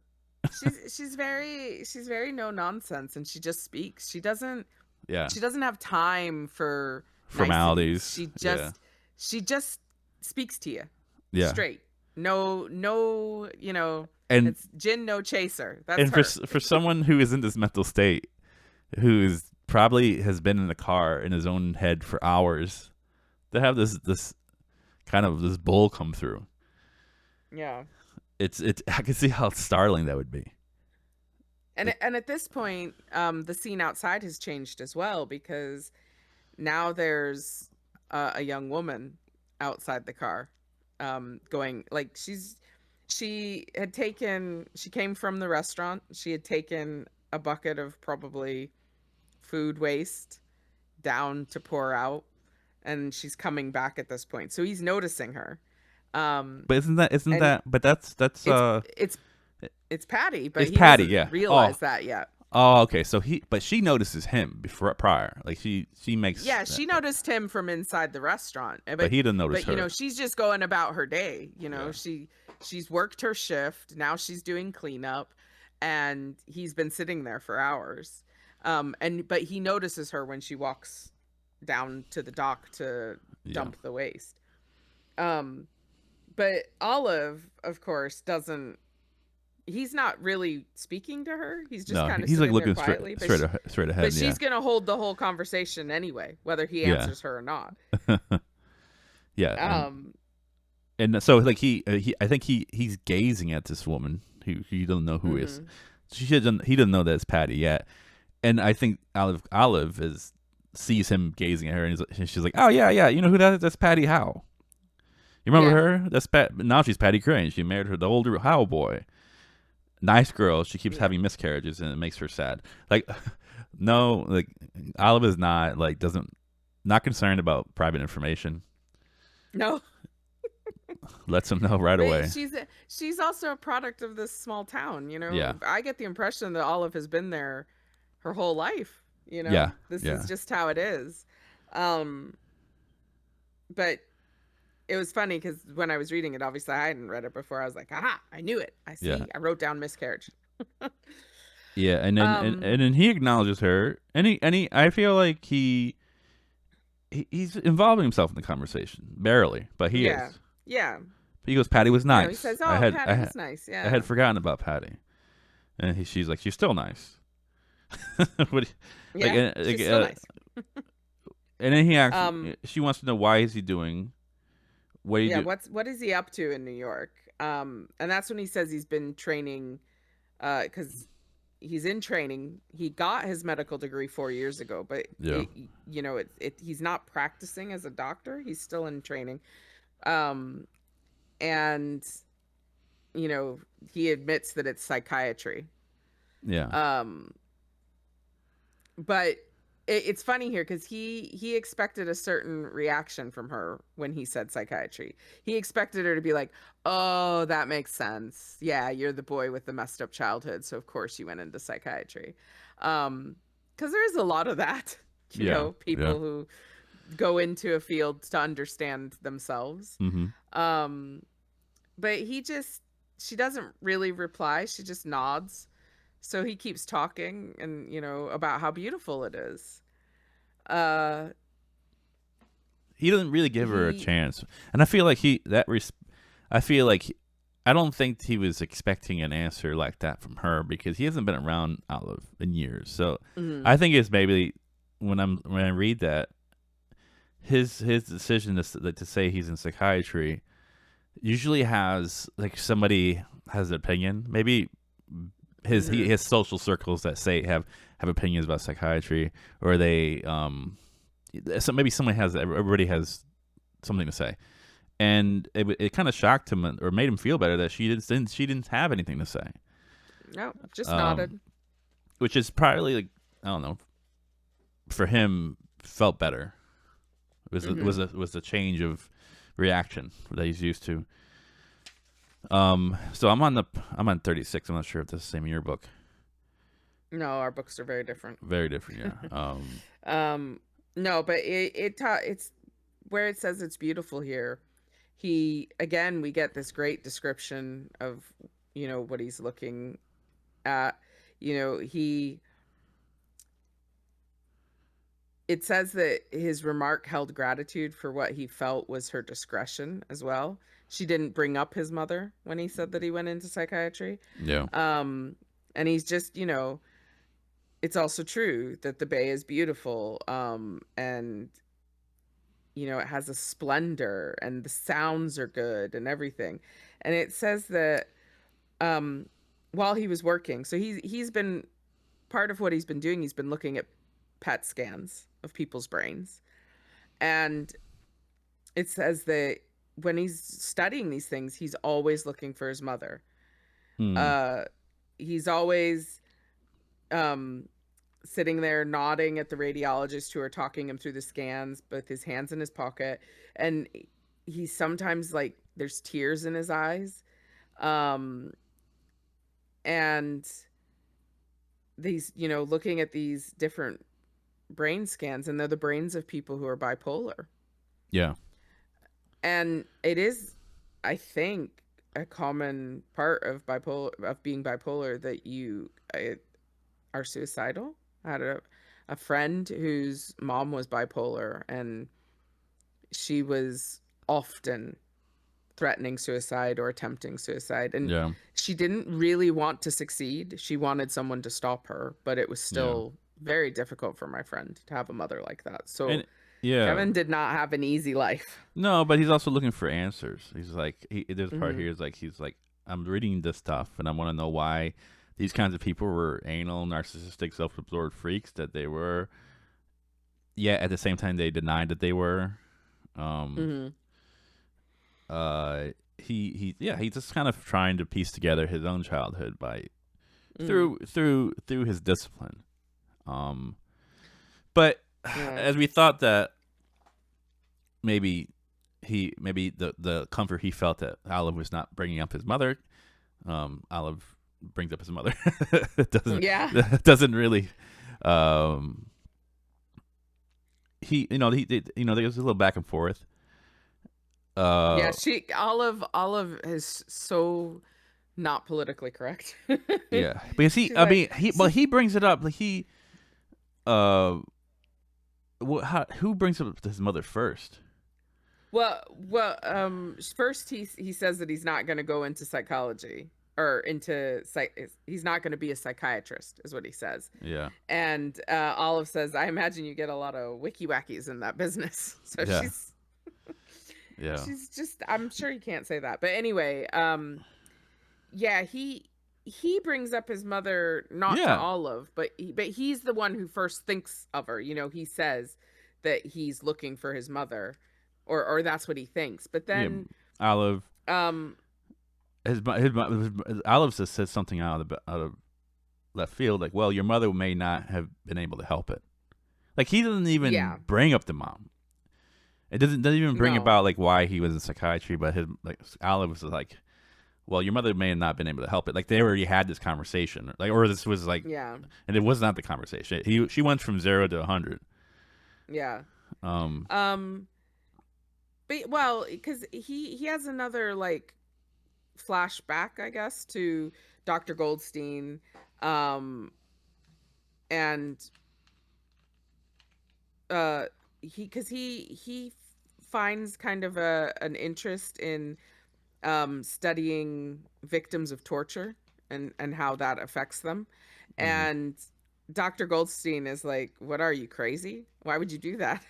She's very no nonsense, and she just speaks. Yeah, She doesn't have time for niceties. formalities. Yeah, She just speaks to you yeah, straight. No, no, and it's gin no chaser. That's and for her. for someone who is in this mental state, who's probably has been in the car in his own head for hours, to have this kind of this bull come through. Yeah. It's I can see how startling that would be. And at this point, the scene outside has changed as well, because now there's a young woman outside the car, going like she came from the restaurant. She had taken a bucket of probably food waste down to pour out, and she's coming back at this point. So he's noticing her. Um, But isn't and that? But that's it's it's it's Patty, but it's he Patty. doesn't Yeah. realize that yet. Oh, okay. So but she notices him before prior. Like she makes. Yeah, she noticed him from inside the restaurant, But he didn't notice but her. she's just going about her day. Yeah. She's worked her shift. Now she's doing cleanup, and he's been sitting there for hours. But he notices her when she walks down to the dock to Yeah. dump the waste. Um, but Olive, of course, doesn't. He's not really speaking to her. He's just No, kind of he's like sitting there looking quietly. straight ahead. But Yeah. she's gonna hold the whole conversation anyway, whether he Yeah. answers her or not. Yeah. Um, And so like he I think he's gazing at this woman who you don't know who is. mhm. He doesn't know that it's Patty yet. And I think Olive is sees him gazing at her, and she's like, "Oh yeah, yeah, you know who that is? That's Patty Howe. You remember Yeah, her? That's Now she's Patty Crane. She married the older Howe boy. Nice girl. She keeps yeah. having miscarriages, and it makes her sad. Like, no, like Olive is not like doesn't not concerned about private information. No, Lets him know right but away. she's also a product of this small town. Yeah, I get the impression that Olive has been there her whole life. yeah, This is yeah, just how it is. Um, but it was funny because when I was reading it, obviously I hadn't read it before. I was like, aha, I knew it. I yeah. see. I wrote down miscarriage. Yeah, and then Um, and then he acknowledges her, and he I feel like he's involving himself in the conversation barely, but he yeah, is. yeah. He goes, Patty was He nice. says, "Oh, Patty was nice." I had Yeah, forgotten about Patty, and she's like, she's still nice. What like, yeah. She's still nice. and then he asks, Um, she wants to know why is he doing what he yeah. do? What is he up to in New York? And that's when he says he's been training, because he's in training. He got his medical degree 4 years ago, but Yeah, he's not practicing as a doctor. He's still in training. Um, and he admits that it's psychiatry. yeah, Um, but it's funny here because he expected a certain reaction from her when he said psychiatry. He expected her to be like, "Oh, that makes sense. Yeah, you're the boy with the messed up childhood, so of course you went into psychiatry." Because there is a lot of that, yeah, yeah. people who go into a field to understand themselves. Mm-hmm. Um, but she doesn't really reply. She just nods. So he keeps talking and, about how beautiful it is. Uh, He doesn't really give her a he, chance, and I feel like I feel like I don't think he was expecting an answer like that from her because he hasn't been around Olive in years. So mhm, I think it's maybe when I read that his decision to say he's in psychiatry usually has like somebody has an opinion. Maybe mhm, his social circles that say have opinions about psychiatry, or they so maybe someone has everybody has something to say, and it kind of shocked him or made him feel better that she didn't have anything to say, no, just um, nodded. which is probably like I don't know for him felt better. Hmm. Was a change of reaction that he's used to. So I'm on 36. I'm not sure if this is the same in your book. No, our books are very different. Very different, yeah. um, No, but it's where it says it's beautiful here. He again, we get this great description of what he's looking at. He it says that his remark held gratitude for what he felt was her discretion as well. She didn't bring up his mother when he said that he went into psychiatry. Yeah. Um, and he's just, it's also true that the Bay is beautiful. And, it has a splendor and the sounds are good and everything. And it says that um, while he was working, so he's been part of what he's been doing, he's been looking at PET scans of people's brains. And it says that when he's studying these things, he's always looking for his mother. Hmm. Uh, he's always um, sitting there nodding at the radiologist who are talking him through the scans, with his hands in his pocket. And he's sometimes like, there's tears in his eyes. And these, looking at these different brain scans, and they're the brains of people who are bipolar. Yeah. And it is, I think, a common part of being bipolar that you are suicidal. I had a friend whose mom was bipolar, and she was often threatening suicide or attempting suicide, and Yeah. she didn't really want to succeed. She wanted someone to stop her, but it was Yeah. still very difficult for my friend to have a mother like that. So And yeah. Kevin did not have an easy life. No, but he's also looking for answers. He's like, there's a part Hmm. here is like, he's like, I'm reading this stuff and I want to know why these kinds of people were anal, narcissistic, self-absorbed freaks that they were. Yet at the same time, they denied that they were. Um. Hmm. He's just kind of trying to piece together his own childhood by Hmm. through his discipline. Um. But Yeah. as we thought that maybe the comfort he felt that Olive was not bringing up his mother. Olive brings up his mother. It doesn't Yeah. doesn't really. Um, there's a little back and forth. Yeah. Uh, Olive is so not politically correct. yeah, because She's like, he brings it up like uh, who brings up his mother first? first he says that he's not going to go into psychology or into he's not going to be a psychiatrist, is what he says. Yeah, And Olive says, I imagine you get a lot of wiki wackies in that business. So yeah, yeah, she's just, I'm sure you can't say that. But anyway, yeah, he brings up his mother not to yeah, Olive, but he's the one who first thinks of her. He says that he's looking for his mother, or that's what he thinks. But yeah. then Olive, um his Olive just says something out of left field, like, well, your mother may not have been able to help it. Like, he doesn't yeah, even bring up the mom. It doesn't even bring no, about like why he was in psychiatry, but his like Olive was like, well, your mother may have not been able to help it. Like, they already had this conversation, like, or this was like, yeah, and it was not the conversation. She went from 0 to 100. yeah. Um, um but well, because he has another like flashback, I guess, to Dr. Goldstein. um and uh he finds kind of an interest in studying victims of torture and how that affects them. mhm. And Dr. Goldstein is like, what, are you crazy? Why would you do that?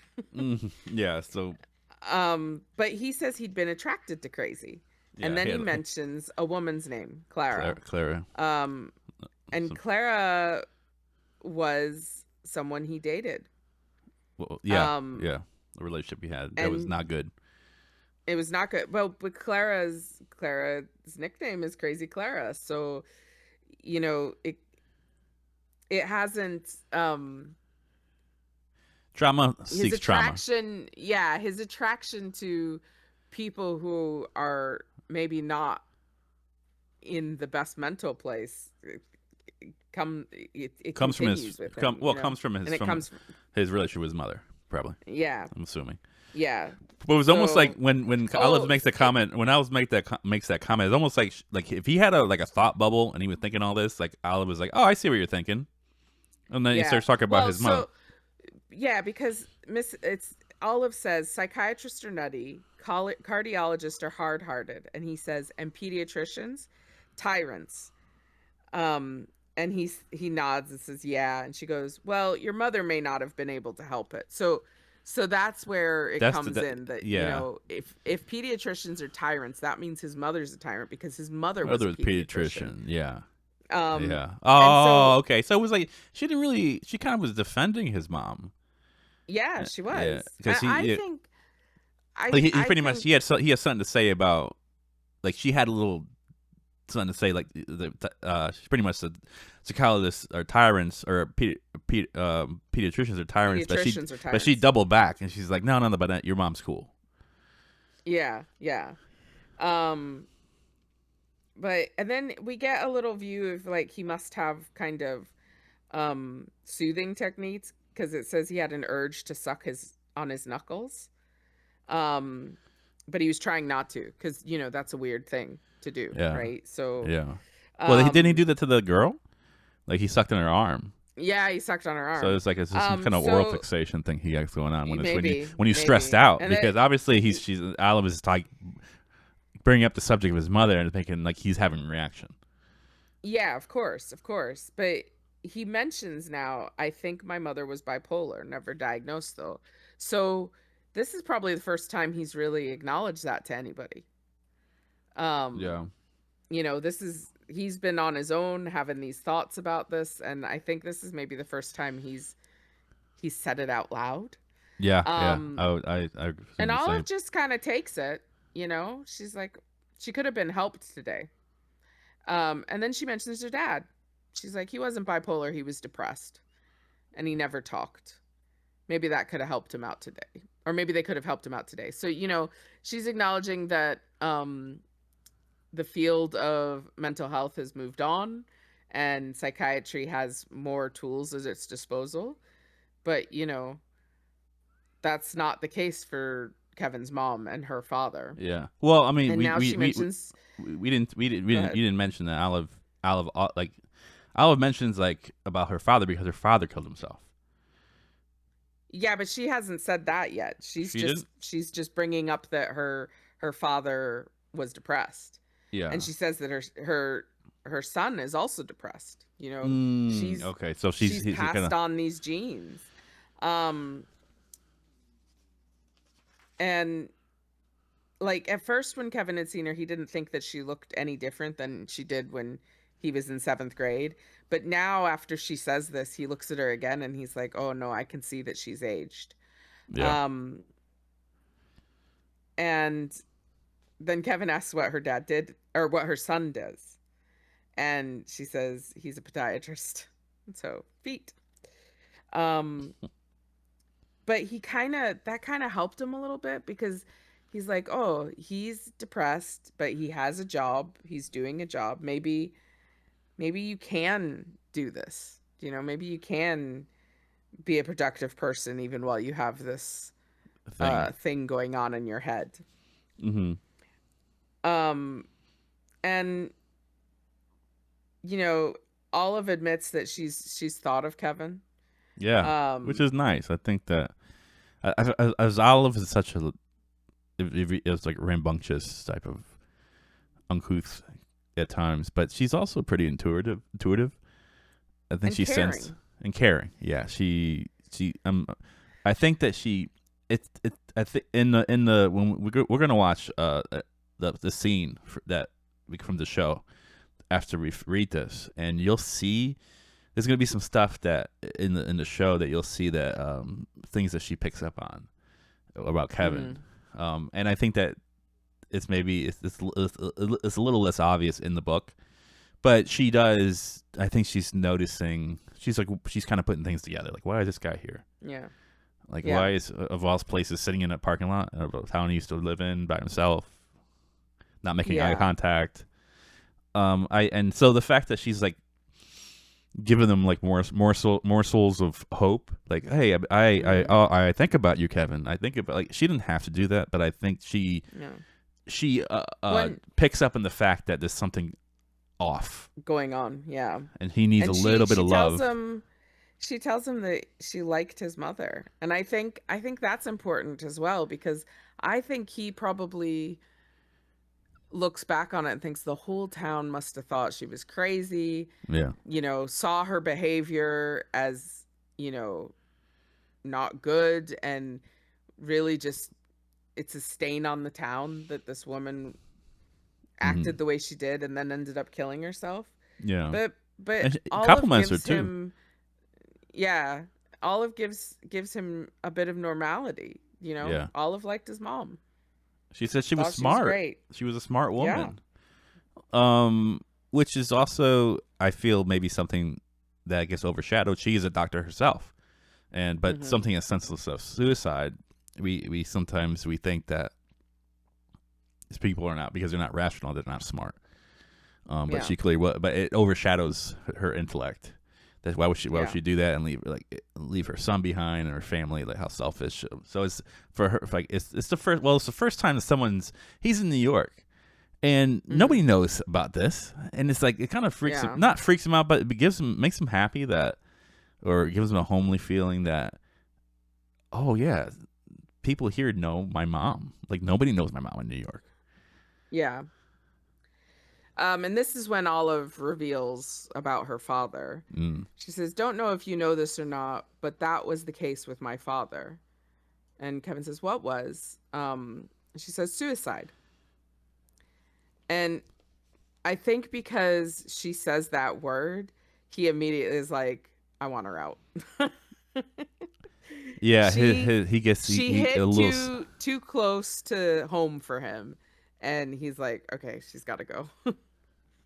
Yeah. So But he says he'd been attracted to crazy. And yeah, then he mentions a woman's name, Clara. Clara. Um and So, Clara was someone he dated. well, yeah, Um yeah. The relationship we had that was and not good. it was not good. Well, but Clara's nickname is Crazy Clara. So, it hasn't Trauma his seeks trauma. attraction, yeah, his attraction to people who are maybe not in the best mental place it Comes from his continues with him, comes from and it comes his relationship with his mother. probably. Yeah. I'm assuming. Yeah. But it was almost like So, when Olive oh, makes that comment. When Olive makes that comment, it's almost like if he had a thought bubble and he was thinking all this, like Olive was like, "Oh, I see what you're thinking," and then he yeah. starts talking about Well, his mother. so yeah, because Miss it's Olive says psychiatrists are nutty, cardiologists are hard-hearted, and he says, and pediatricians, tyrants. Um, and he nods and says, "Yeah." And she goes, "Well, your mother may not have been able to help it." So that's where it That's the comes in that, yeah. if pediatricians are tyrants, that means his mother's a tyrant because his mother was Mother a was pediatrician. pediatrician. Yeah. Um, Yeah. and Oh, so okay. So it was like she didn't really. She kind of was defending his mom. yeah, she Yeah, was. because I think like he I pretty much think he had something to say about like she had a little something to say like she pretty much said psychologists are tyrants or pediatricians are tyrants, pediatricians are but she tyrants. doubled back and she's like, no, but your mom's cool. Yeah, yeah. Um, but and then we get a little view of like he must have kind of soothing techniques because it says he had an urge to suck his on his knuckles. Um, but he was trying not to because that's a weird thing to do, Yeah, right? So, yeah. Well, didn't he um, do that to the girl? Like he sucked in her arm. yeah, he sucked on her So arm. it's just some kind of oral So fixation thing he has going on maybe, when you stressed maybe, out and because it, obviously she's Olive is like bringing up the subject of his mother and thinking like he's having a reaction. yeah, of course. But he mentions now, I think my mother was bipolar, never diagnosed though. So this is probably the first time he's really acknowledged that to anybody. Um, Yeah. this is he's been on his own having these thoughts about this, and I think this is maybe the first time he's said it out loud. Yeah, yeah. Um, I and assume the Olive same. just kind of takes it, she's like, she could have been helped today. And then she mentions her dad. She's like, he wasn't bipolar, he was depressed, and he never talked. Maybe that could have helped him out today, or maybe they could have helped him out today. So she's acknowledging that the field of mental health has moved on and psychiatry has more tools at its disposal, but that's not the case for Kevin's mom and her father. Yeah. Well, I mean, And now she mentions, go you ahead. didn't mention that Olive like Olive mentions like about her father because her father killed himself. Yeah, but she hasn't said that yet. She didn't. She's just bringing up that her father was depressed, Yeah. and she says that her son is also depressed. Okay. So She's he's passed gonna. on these genes. Um, and like at first when Kevin had seen her, he didn't think that she looked any different than she did when he was in 7th grade. But now after she says this, he looks at her again and he's like, "Oh no, I can see that she's aged." Yeah. Um, and then Kevin asks what her dad did or what her son does. And she says he's a podiatrist. So feet. Um, but that kind of helped him a little bit because he's like, oh, he's depressed, but he has a job. He's doing a job. Maybe you can do this. Maybe you can be a productive person even while you have this Thing. thing going on in your head. Mm-hmm. Um, and Olive admits that she's thought of Kevin. Yeah. Which Um, is nice. I think that as Olive is such a it's like rambunctious type of uncouth at times, but she's also pretty intuitive. I think and she sensed caring. and caring. Yeah, she I think that she it I think in the when we're gonna watch the scene that from the show after we read this, and you'll see there's gonna be some stuff that in the show that you'll see that things that she picks up on about Kevin, Mhm. and I think that it's a little less obvious in the book, but she does. I think she's noticing. She's kind of putting things together. Like, why is this guy here? Yeah. Like, Yeah. why is of all places sitting in a parking lot of a town he used to live in by himself, not making eye Yeah. contact. And so the fact that she's like, giving them like morsels of hope. Like, hey, I think about you, Kevin. I think about, like, she didn't have to do that, but I think No. she When picks up on the fact that there's something off, going on, yeah. and he needs a And little bit she of tells love. him she tells him that she liked his mother. And I think that's important as well, because I think he probably looks back on it and thinks the whole town must have thought she was crazy, Yeah. saw her behavior as, not good, and really just it's a stain on the town that this woman Hmm. acted the way she did and then ended up killing herself. Yeah. But And Olive compliments her gives too. him, yeah, Olive gives him a bit of normality. Yeah. Olive liked his mom, She said she was thought she was smart. great. She was a smart Yeah. woman. Which is also, I feel, maybe something that gets overshadowed. She is a doctor herself, but Hmm. something as senseless as suicide, we sometimes we think that these people are not, because they're not rational, they're not smart. But Yeah. she clearly was. But it overshadows her intellect. That why would Yeah. she do that and leave her son behind and her family? Like, how selfish. So it's for her. Like, it's the first. Well, it's the first time that he's in New York, and Hmm. nobody knows about this, and it's like it kind of Yeah. not freaks him out, but it makes him happy that, or gives him a homely feeling that, oh yeah, people here know my mom. Like, nobody knows my mom in New York. Yeah. And this is when Olive reveals about her father. Mm. She says, "Don't know if you know this or not, but that was the case with my father." And Kevin says, "What was?" She says, "Suicide." And I think because she says that word, he immediately is like, "I want her out." Yeah, she he gets she he a hit little. too close to home for him, and he's like, "Okay, she's got to go."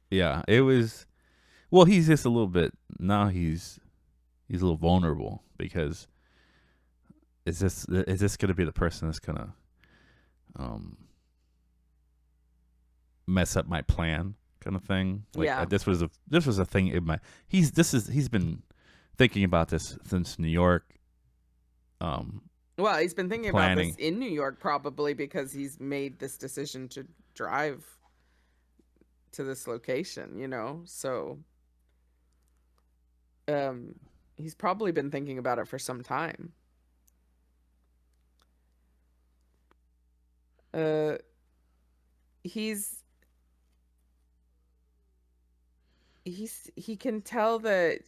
Yeah, it was. Well, he's just a little bit now. He's a little vulnerable because is this going to be the person that's gonna um mess up my plan, kind of thing? Like, Yeah. this was a thing in my. He's been thinking about this since New York. Um, Well, he's been thinking about this Planning. in New York, probably because he's made this decision to drive to this location. So um he's probably been thinking about it for some time. Uh he's he can tell that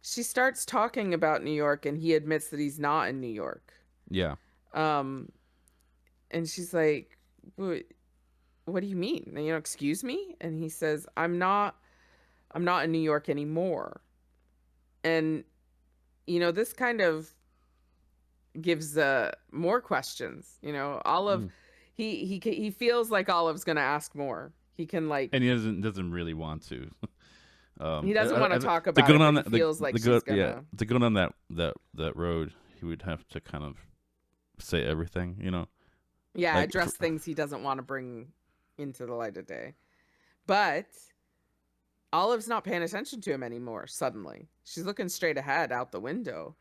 she starts talking about New York, and he admits that he's not in New York. Yeah, Um and she's like, what do you mean? Excuse me? And he says, I'm not in New York anymore. And this kind of gives more questions. Olive, mm. he feels like Olive's going to ask more. He can, like, And he doesn't really want to. he doesn't want to talk To about go it, but on he that feels like the she's go going yeah to. to go on that road, he would have to kind of say everything, Yeah, like address things he doesn't want to bring into the light of day. But Olive's not paying attention to him anymore. Suddenly she's looking straight ahead out the window,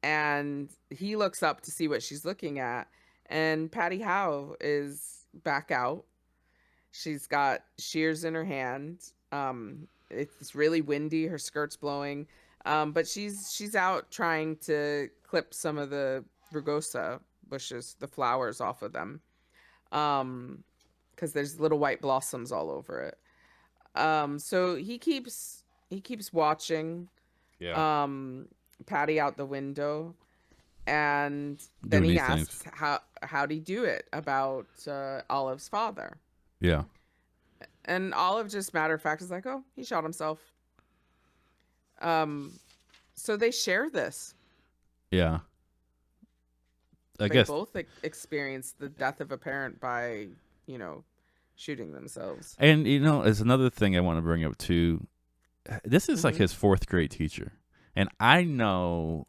and he looks up to see what she's looking at, and Patty Howe is back out. She's got shears in her hand. It's really windy, her skirt's blowing, but she's out trying to clip some of the rugosa bushes, the flowers off of them, because there's little white blossoms all over it. So he keeps watching yeah, um Patty out the window, and then doing he these things. asks how'd he do it about Olive's father. Yeah, And Olive, just matter of fact, is like, "Oh, he shot himself." Um, so they share this. yeah. I They guess, both experienced the death of a parent by, you know, shooting themselves. and there's another thing I want to bring up too. This is like Hmm. his fourth grade teacher, and I know.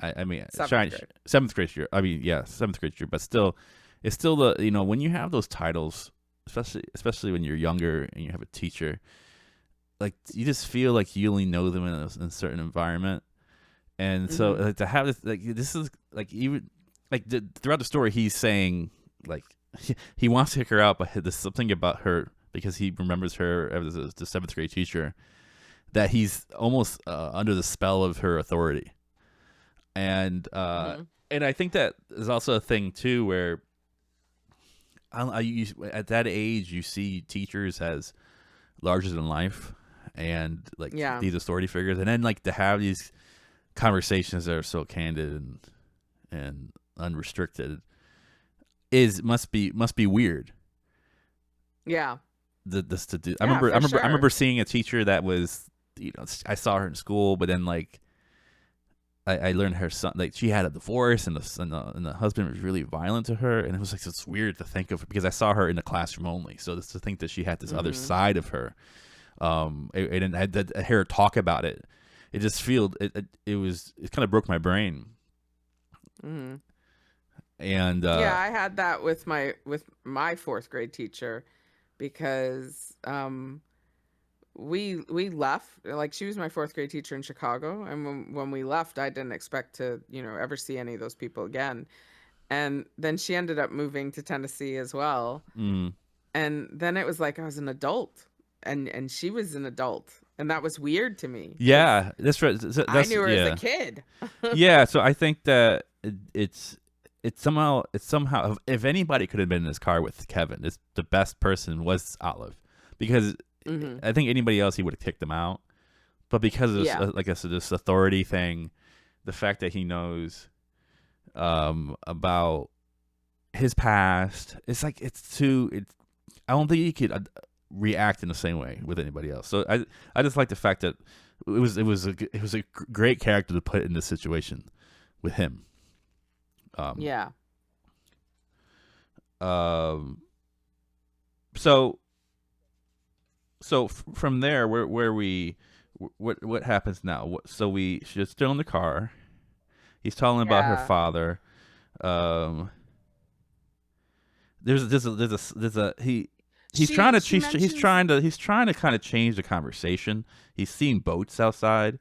I mean, Seventh grade. seventh grade year. I mean, yeah, seventh grade year, but still, it's still the when you have those titles, especially when you're younger and you have a teacher. like you just feel like you only know them in a certain environment. And so Mhm. like, to have this, like this is like even like throughout the story, he's saying like he wants to kick her out, but there's something about her because he remembers her as the seventh grade teacher that he's almost under the spell of her authority. And Mhm. and I think that is also a thing too where at that age you see teachers as larger than life and like Yeah. these authority figures, and then like to have these conversations that are so candid and unrestricted is must be weird. Yeah. This to do. Yeah, I for remember sure. seeing a teacher that was I saw her in school, but then like I learned her son like she had a divorce and the husband was really violent to her, and it was like it's weird to think of because I saw her in the classroom only, so to think that she had this other Mhm. side of her, and I had to hear her talk about it. It just feel it kind of broke my brain, Mhm. and Yeah, I had that with my 4th grade teacher because we left, like she was my 4th grade teacher in Chicago, and when we left I didn't expect to, ever see any of those people again. And then she ended up moving to Tennessee as well. mm, And then it was like I was an adult and she was an adult. And that was weird to me cuz yeah, that's right. I That's knew her as a yeah, kid. yeah. So I think that it's somehow if anybody could have been in this car with Kevin, it's the best person was Olive because Mhm. I think anybody else he would have kicked him out. But because of this, Yeah. like I said, this authority thing, the fact that he knows about his past, it's like it's too. I don't think he could react in the same way with anybody else. So I just like the fact that it was a great character to put in this situation with him. Um, Yeah. um, so from there, where we what happens now? So she's still in the car. He's telling about her Yeah. father. Um, there's a he's trying She to she mentions he's trying to kind of change the conversation. He's seeing boats outside.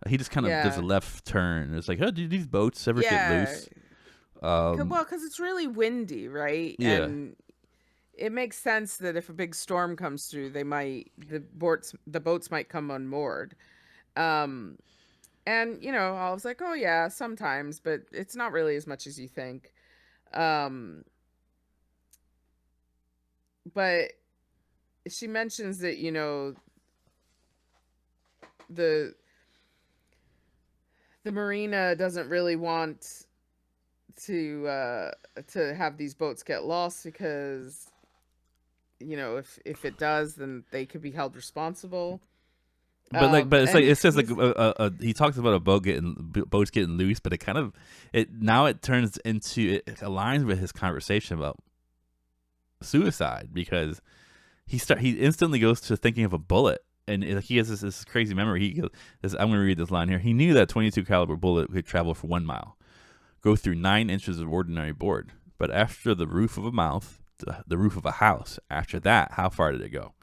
He just kind of does a yeah. left turn. It's like, oh, do these boats ever get Yeah. loose? Um, Well, cuz it's really windy, right? yeah, And it makes sense that if a big storm comes through, the boats might come unmoored. Um And, I was like, "Oh yeah, sometimes, but it's not really as much as you think." Um, but she mentions that, the the marina doesn't really want to have these boats get lost because, if it does, then they could be held responsible. but it's like And it says like he's he talks about boats getting loose, but it kind of it turns into it aligns with his conversation about suicide because he instantly goes to thinking of a bullet. And he has this crazy memory. He goes, I'm going to read this line here. He knew that 22 caliber bullet could travel for 1 mile, go through 9 inches of ordinary board. But after the roof of a mouth, the roof of a house, after that, how far did it go?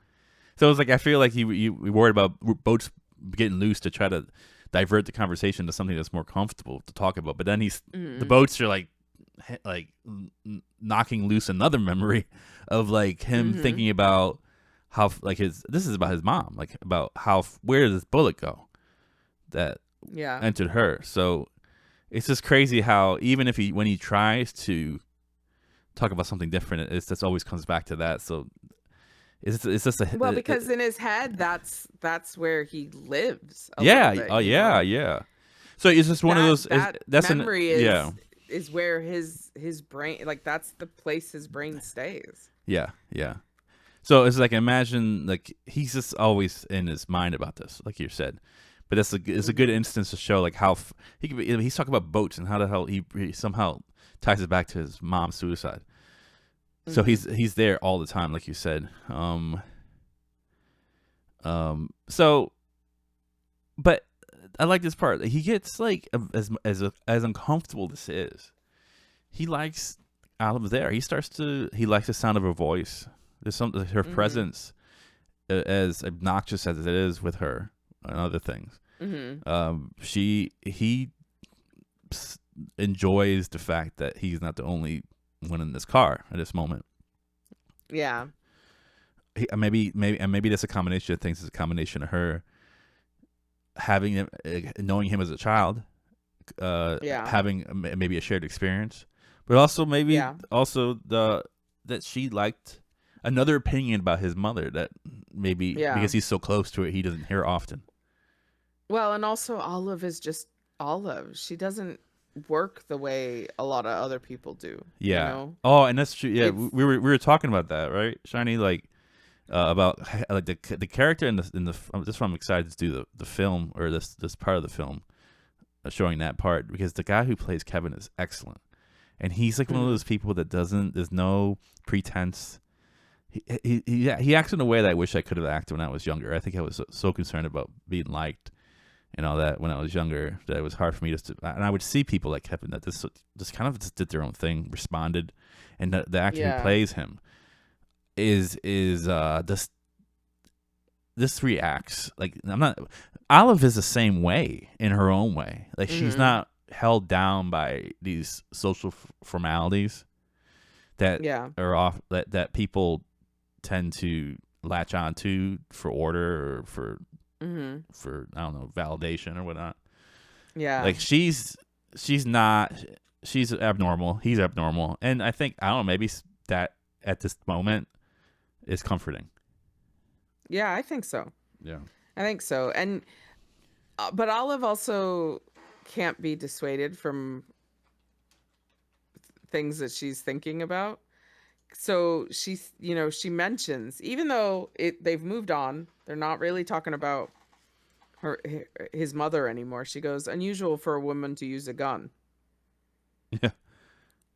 So it's like I feel like he worried about boats getting loose to try to divert the conversation to something that's more comfortable to talk about. But then the mhm, boats are like knocking loose another memory of like him mhm, thinking about how like this is about his mom, like about how where did this bullet go that yeah. entered her. So it's just crazy how even if when he tries to talk about something different, it just always comes back to that. So it's just Well, because in his head, that's where he lives a little yeah, bit, oh yeah, yeah. So it's just one of That those. that That's an memory yeah, is where his brain, like, that's the place his brain stays. yeah, yeah. So it's like imagine like he's just always in his mind about this, like you said. But it's a good Mhm. instance to show like how he could be, he's talking about boats and how the hell he somehow ties it back to his mom's suicide. So Mhm. he's there all the time, like you said. So but I like this part. He gets like as uncomfortable this is. He likes Olive there. He likes the sound of her voice. There's some her Mhm. presence as obnoxious as it is with her and other things, Mhm. he enjoys the fact that he's not the only one in this car at this moment. Yeah. Maybe that's a combination of things. It's a combination of her having him, knowing him as a child, Yeah. having maybe a shared experience, but also maybe Yeah. also that she liked another opinion about his mother that maybe Yeah. because he's so close to it, he doesn't hear often. Well, and also Olive is just Olive. She doesn't work the way a lot of other people do, you Yeah. know? Oh, and that's true. Yeah, It's we were talking about that, right, Shiny? Like about like the character in the this one I'm excited to do the film or this part of the film showing that part because the guy who plays Kevin is excellent, and he's like one of mhm. those people that doesn't there's no pretense. He acts in a way that I wish I could have acted when I was younger. I think I was so concerned about being liked and all that when I was younger that it was hard for me just to. And I would see people like Kevin that just kind of just did their own thing, responded, and the actor who Yeah. plays him is this reacts like I'm not. Olive is the same way in her own way. Like she's Mhm. not held down by these social formalities that Yeah. are off that people tend to latch onto for order or Mhm. for I don't know validation or whatnot. Yeah. Like she's not she's abnormal. He's abnormal, and I think I don't know maybe that at this moment is comforting. Yeah, I think so. Yeah. I think so. And but Olive also can't be dissuaded from things that she's thinking about. So she's, she mentions even though they've moved on, they're not really talking about his mother anymore. She goes, unusual for a woman to use a gun. Yeah.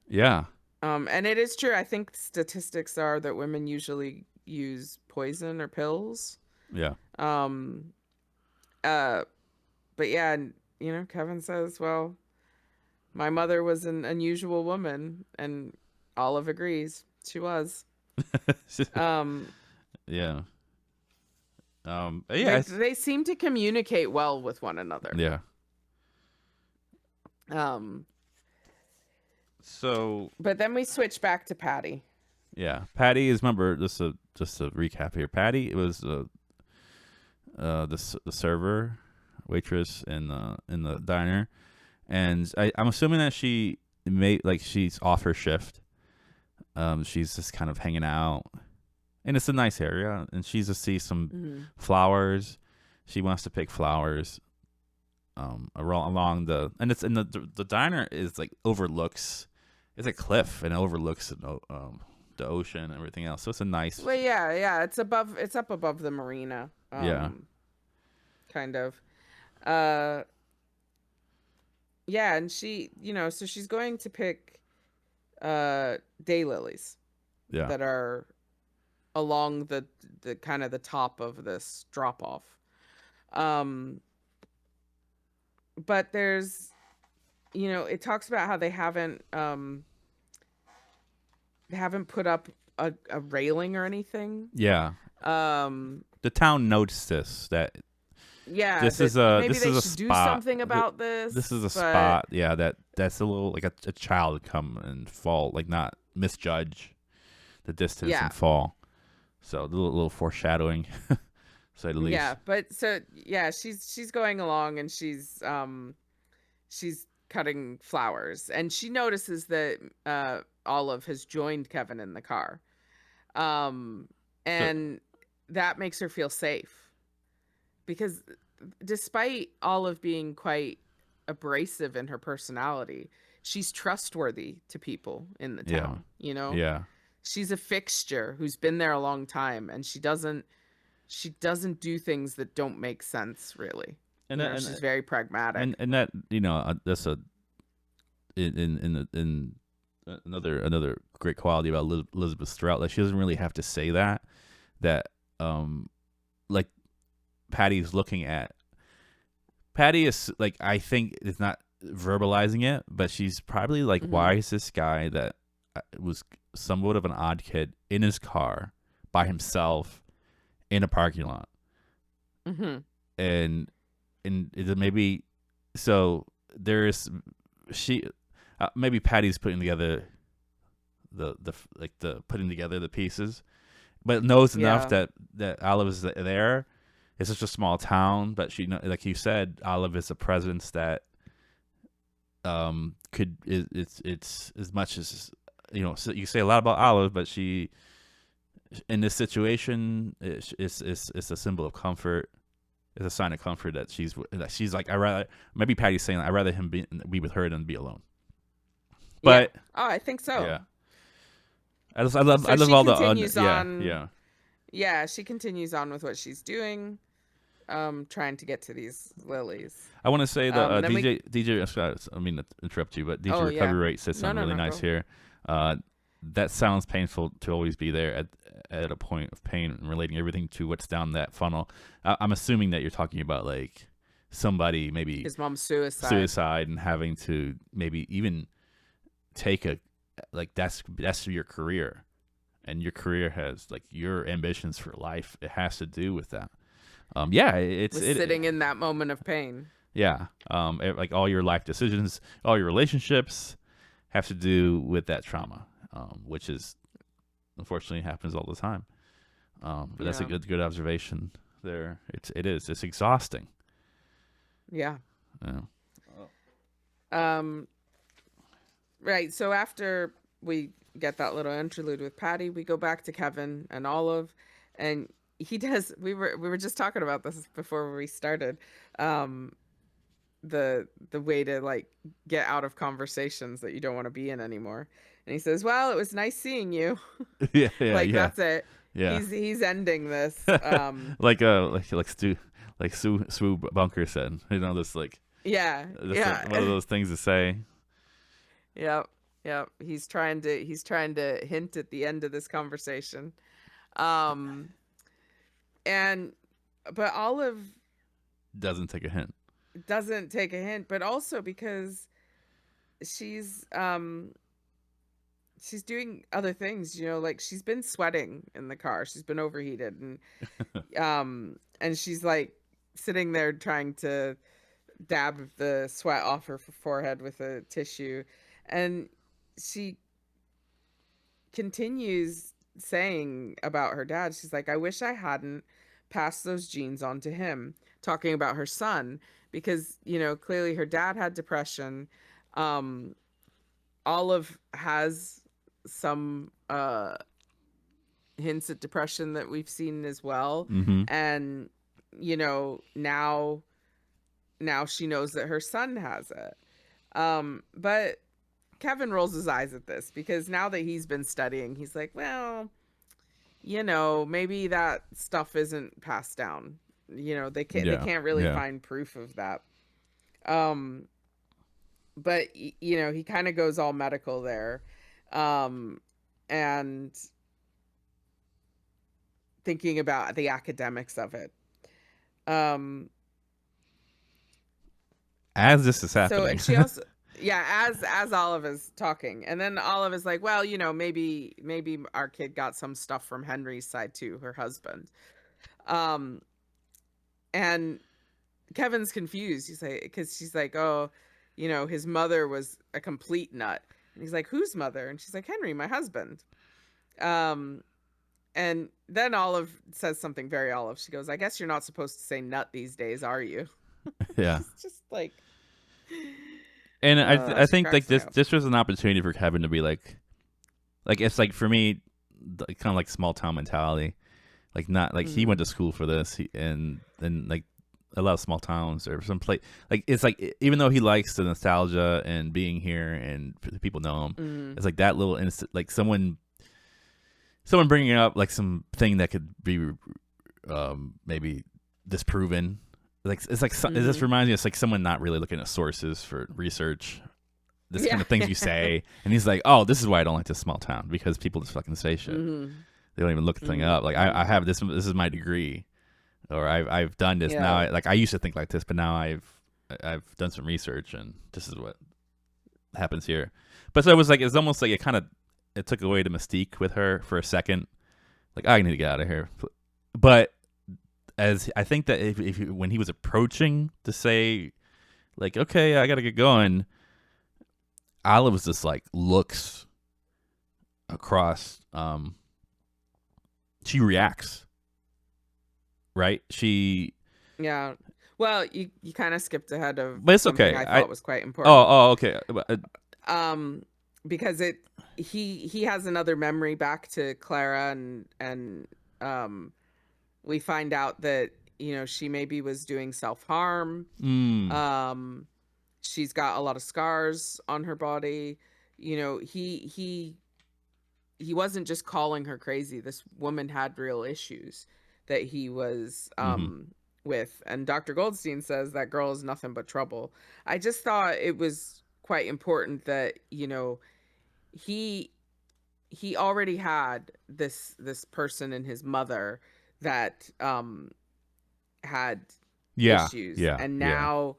Yeah. And it is true. I think statistics are that women usually use poison or pills. Yeah. Um, uh, but yeah, Kevin says, well, my mother was an unusual woman, and Olive agrees. She was. Um, Yeah. Yeah. they seem to communicate well with one another. Yeah. Um, So but then we switch back to Patty. yeah, Patty is remember just a recap here. Patty it was the server waitress in the diner, and I'm assuming that she made like she's off her shift. She's just kind of hanging out, and it's a nice area, and she's to see some Hmm. flowers. She wants to pick flowers. Along the diner is like overlooks. It's a cliff and it overlooks the ocean and everything else. So it's a nice. Well, yeah, it's up above the marina, Yeah. kind of. Uh, yeah, and she, so she's going to pick daylilies Yeah. that are along the kind of the top of this drop off. Um, but there's, it talks about how they haven't put up a railing or anything. Yeah. Um, The town notes this that yeah, that maybe this they is a should do spot. something about this, This is a but spot. Yeah, that's a little like a child come and fall, like not misjudge the distance yeah, and fall. So a little foreshadowing, to say the least. yeah, but so yeah, she's going along and she's cutting flowers and she notices that Olive has joined Kevin in the car. Um, So and that makes her feel safe because despite Olive being quite abrasive in her personality, she's trustworthy to people in the yeah, town. yeah, She's a fixture who's been there a long time and she doesn't do things that don't make sense really. and that, She's very pragmatic. and that that's a in another great quality about Elizabeth Strout. Like she doesn't really have to say that like Patty's looking at Patty is like I think is not verbalizing it, but she's probably like, Hmm. why is this guy that was somewhat of an odd kid in his car by himself in a parking lot, Mm-hmm. and maybe so there's she maybe Patty's putting together the putting together the pieces, but knows enough Yeah. that Olive is there. It's such a small town, but she like you said, Olive is a presence that could it's as much as so you say a lot about Olive, but she in this situation it's a symbol of comfort. It's a sign of comfort that she's like I rather maybe Patty's saying I'd rather him be with her than be alone. Yeah. But Oh, I think so. yeah, I So love she all continues yeah, on. yeah. Yeah, she continues on with what she's doing, trying to get to these lilies. I want to say the And then we. DJ. I mean to interrupt you, but DJ Oh yeah. recovery rate said No, something no, really no. nice Go. here. Uh, that sounds painful to always be there at a point of pain and relating everything to what's down that funnel. I'm assuming that you're talking about like somebody maybe His mom's suicide. suicide and having to maybe even take a like that's your career, and your career has like your ambitions for life. It has to do with that. Yeah, Was sitting in that moment of pain. yeah. Like all your life decisions, all your relationships have to do with that trauma, which is unfortunately happens all the time. But that's a Yeah. good observation there. It's exhausting. Yeah. Yeah. Um. Right. So after we get that little interlude with Patty, we go back to Kevin and Olive, and he does. We were just talking about this before we started. Um, the way to like get out of conversations that you don't want to be in anymore. And he says, "Well, it was nice seeing you." Yeah, yeah, Like yeah, that's it. yeah. He's ending this. like Stu, like Sue Bunker said, this like Yeah. just Yeah. one of those things to say. Yep. Yep. He's trying to hint at the end of this conversation. Um and but Olive Doesn't take a hint. doesn't take a hint, but also because she's um she's doing other things, like she's been sweating in the car. She's been overheated and she's like sitting there trying to dab the sweat off her forehead with a tissue, and she continues saying about her dad. She's like, I wish I hadn't passed those genes on to him, talking about her son, because, clearly her dad had depression. Um, Olive has some hints at depression that we've seen as well. Mm-hmm. And, now she knows that her son has it. But Kevin rolls his eyes at this because now that he's been studying, he's like, well, maybe that stuff isn't passed down. They can't really Yeah. find proof of that. But he kind of goes all medical there, and thinking about the academics of it. As this is So, happening. and she also, yeah, as Olive is talking, and then Olive is like, well, maybe our kid got some stuff from Henry's side too, her husband. Um, and Kevin's confused. He's like, because she's like, oh, his mother was a complete nut, and he's like, whose mother? And she's like, Henry, my husband. And then Olive says something very Olive. She goes, I guess you're not supposed to say nut these days, are you? Yeah. It's just like. And I She think like cracks me this up. this was an opportunity for Kevin to be like it's like for me kind of like small town mentality, like not like he went to school for this and like a lot of small towns or some place like it's like even though he likes the nostalgia and being here and people know him, it's like that little instant like someone bringing up like something that could be maybe disproven. Like it's like it just reminds me of like someone not really looking at sources for research. This kind of things you say, and he's like, "Oh, this is why I don't like this small town because people just fucking say shit. They don't even look the thing up. Like I have this. This is my degree, or I've done this now. I used to think like this, but now I've done some research, and this is what happens here. But so it's almost like it took away the mystique with her for a second. Like I need to get out of here, but as I think that if when he was approaching to say like, okay, I gotta get going, Olive just like looks across. She reacts, right? Yeah. Well, you kind of skipped ahead of But it's something okay. I I thought was quite important. oh okay. Um, because he has another memory back to Clara, and um we find out that, she maybe was doing self-harm. Mm, Um, she's got a lot of scars on her body. He wasn't just calling her crazy. This woman had real issues that he was mm-hmm. with. And Dr. Goldstein says that girl is nothing but trouble. I just thought it was quite important that, he he already had this person in his mother that had Yeah, issues, yeah, and yeah, now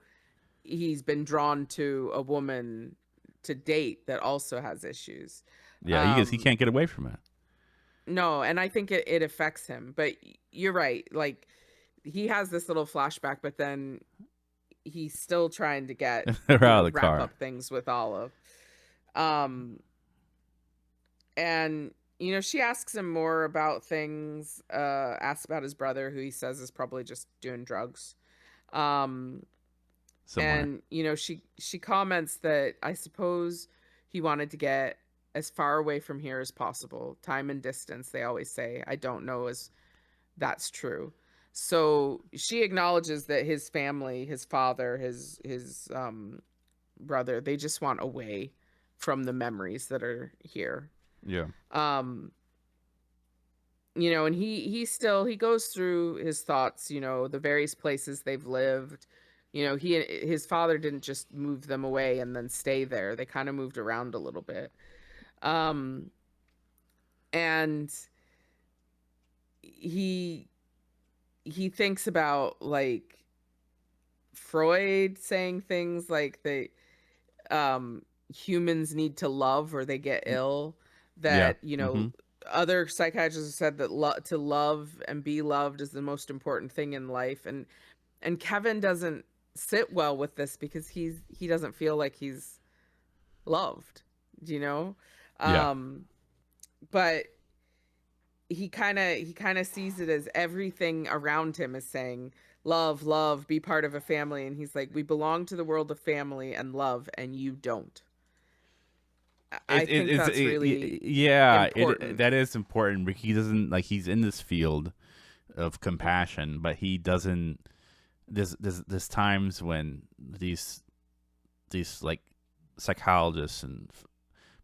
he's been drawn to a woman to date that also has issues. yeah. He um can't get away from it. no, and I think it affects him, but you're right, like, he has this little flashback, but then he's still trying to get, They're out of the wrap car. up things with Olive. um and she asks him more about things, asks about his brother, who he says is probably just doing drugs. um Somewhere. and she comments that, I suppose he wanted to get as far away from here as possible. Time and distance, they always say. I don't know as that's true. So she acknowledges that his family, his father, his brother, they just want away from the memories that are here. Yeah, um and he goes through his thoughts, the various places they've lived. His father didn't just move them away and then stay there. They kind of moved around a little bit. um and he he thinks about, like, Freud saying things like they humans need to love or they get ill. yeah. That, Mm-hmm. other psychiatrists have said that to love and be loved is the most important thing in life. And Kevin doesn't sit well with this because he doesn't feel like he's loved, you know. Yeah. um but he kind of sees it as everything around him is saying, love, love, be part of a family. And he's like, we belong to the world of family and love, and you don't. I think that's really Yeah. important. That is important, but he doesn't like. He's in this field of compassion, but he doesn't. There's times when these like psychologists and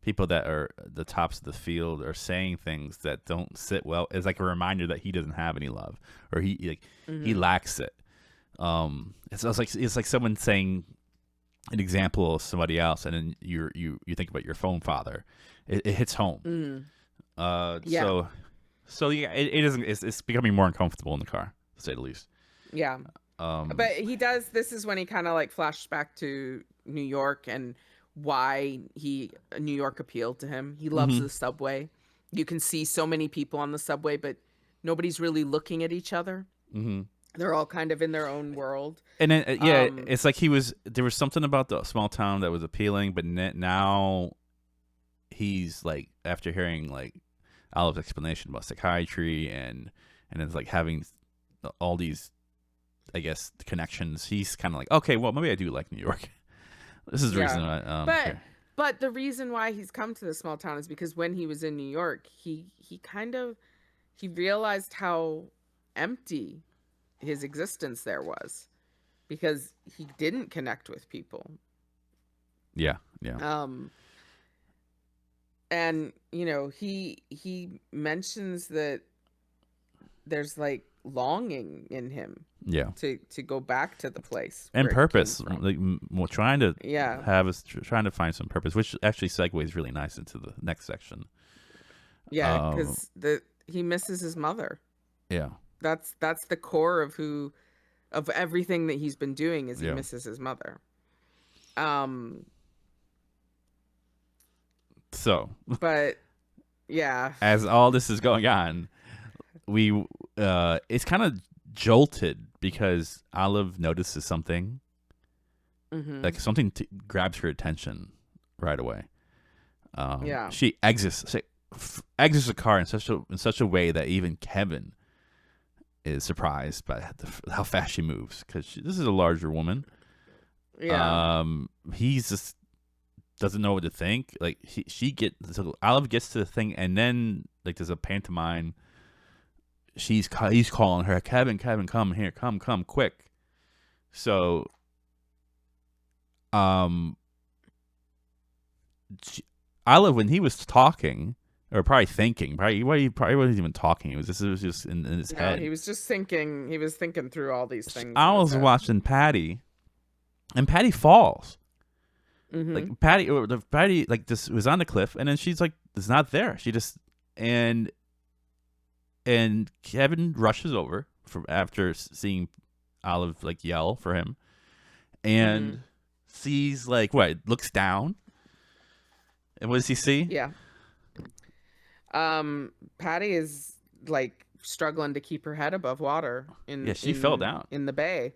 people that are the tops of the field are saying things that don't sit well. It's like a reminder that he doesn't have any love, or he Hmm. lacks it. It's like someone saying an example of somebody else, and then you think about your phone father. It hits home. Hmm. Uh, Yeah. so so yeah, it isn't. It's becoming more uncomfortable in the car, to say the least. Yeah. Um, But he does, this is when he kind of like flashed back to New York and why New York appealed to him. He loves mm-hmm, the subway. You can see so many people on the subway, but nobody's really looking at each other. mm-hmm. They're all kind of in their own world. And then yeah, Um, it's like there was something about the small town that was appealing, but now he's like after hearing like Olive's explanation about psychiatry and it's like having all these I guess connections. He's kind of like, okay, well maybe I do like New York. This is the reason yeah. I But here. but the reason why he's come to this small town is because when he was in New York, he realized how empty his existence there was, because he didn't connect with people. Yeah, yeah, Um and he mentions that there's like longing in him yeah. to go back to the place And where he came purpose, from. like trying to Yeah. trying to find some purpose, which actually segues really nice into the next section. Yeah, Um, cuz he misses his mother. yeah, That's the core of everything that he's been doing, is he yeah. misses his mother. Um So but yeah. as all this is going on, we it's kind of jolted because Olive notices something, Mhm. like something grabs her attention right away. Yeah. She exits the car in such a way that even Kevin is surprised by how fast she moves, because this is a larger woman. Yeah. He's just doesn't know what to think. Like so Olive gets to the thing, and then like there's a pantomime. He's calling her, Kevin, come here, come, quick. So, um, she, Olive, when he was talking, or probably thinking, he probably wasn't even talking. It was just in his No, head. he was just thinking. He was thinking through all these things in his Olive's head. watching Patty, and Patty falls. Mhm. Like Patty, like this was on the cliff, and then she's like, it's not there. She just and Kevin rushes over from after seeing Olive like yell for him, and Mhm. sees like what looks down, and what does he see? Yeah. Patty is like struggling to keep her head above water Yeah, she fell down. in the bay.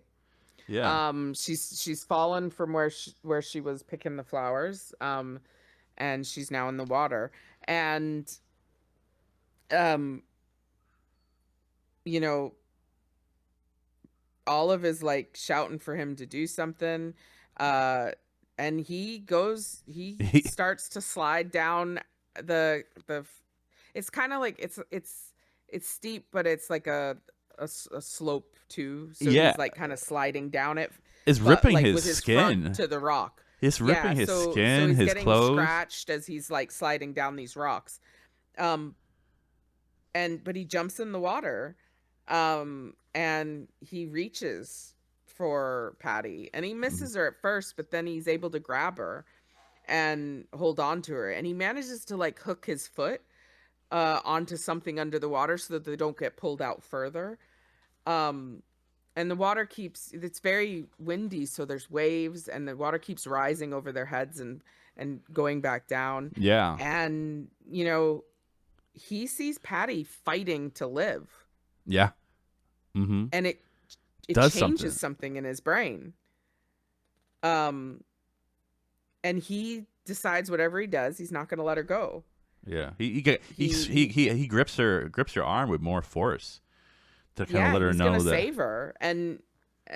Yeah, She's fallen from where she was picking the flowers. And she's now in the water. And um, you know, Olive is like shouting for him to do something. Uh, and he he, starts to slide down the it's kind of like it's steep, but it's like a slope too. So yeah, he's like kind of sliding down it, is but ripping like his with his front skin. to the rock. It's Yeah, ripping his so skin, he's his getting clothes. scratched as he's like sliding down these rocks. Um, but he jumps in the water, and he reaches for Patty, and he Mm. misses her at first, but then he's able to grab her and hold on to her, and he manages to like hook his foot onto something under the water so that they don't get pulled out further. um and the water keeps, it's very windy, so there's waves, and the water keeps rising over their heads and going back down. Yeah, And he sees Patty fighting to live, yeah. Mm-hmm. and it Does changes something. something in his brain. um and he decides whatever he does, he's not going to let her go. Yeah, he grips her arm with more force to kind of Yeah, let her he's going to know that save her, and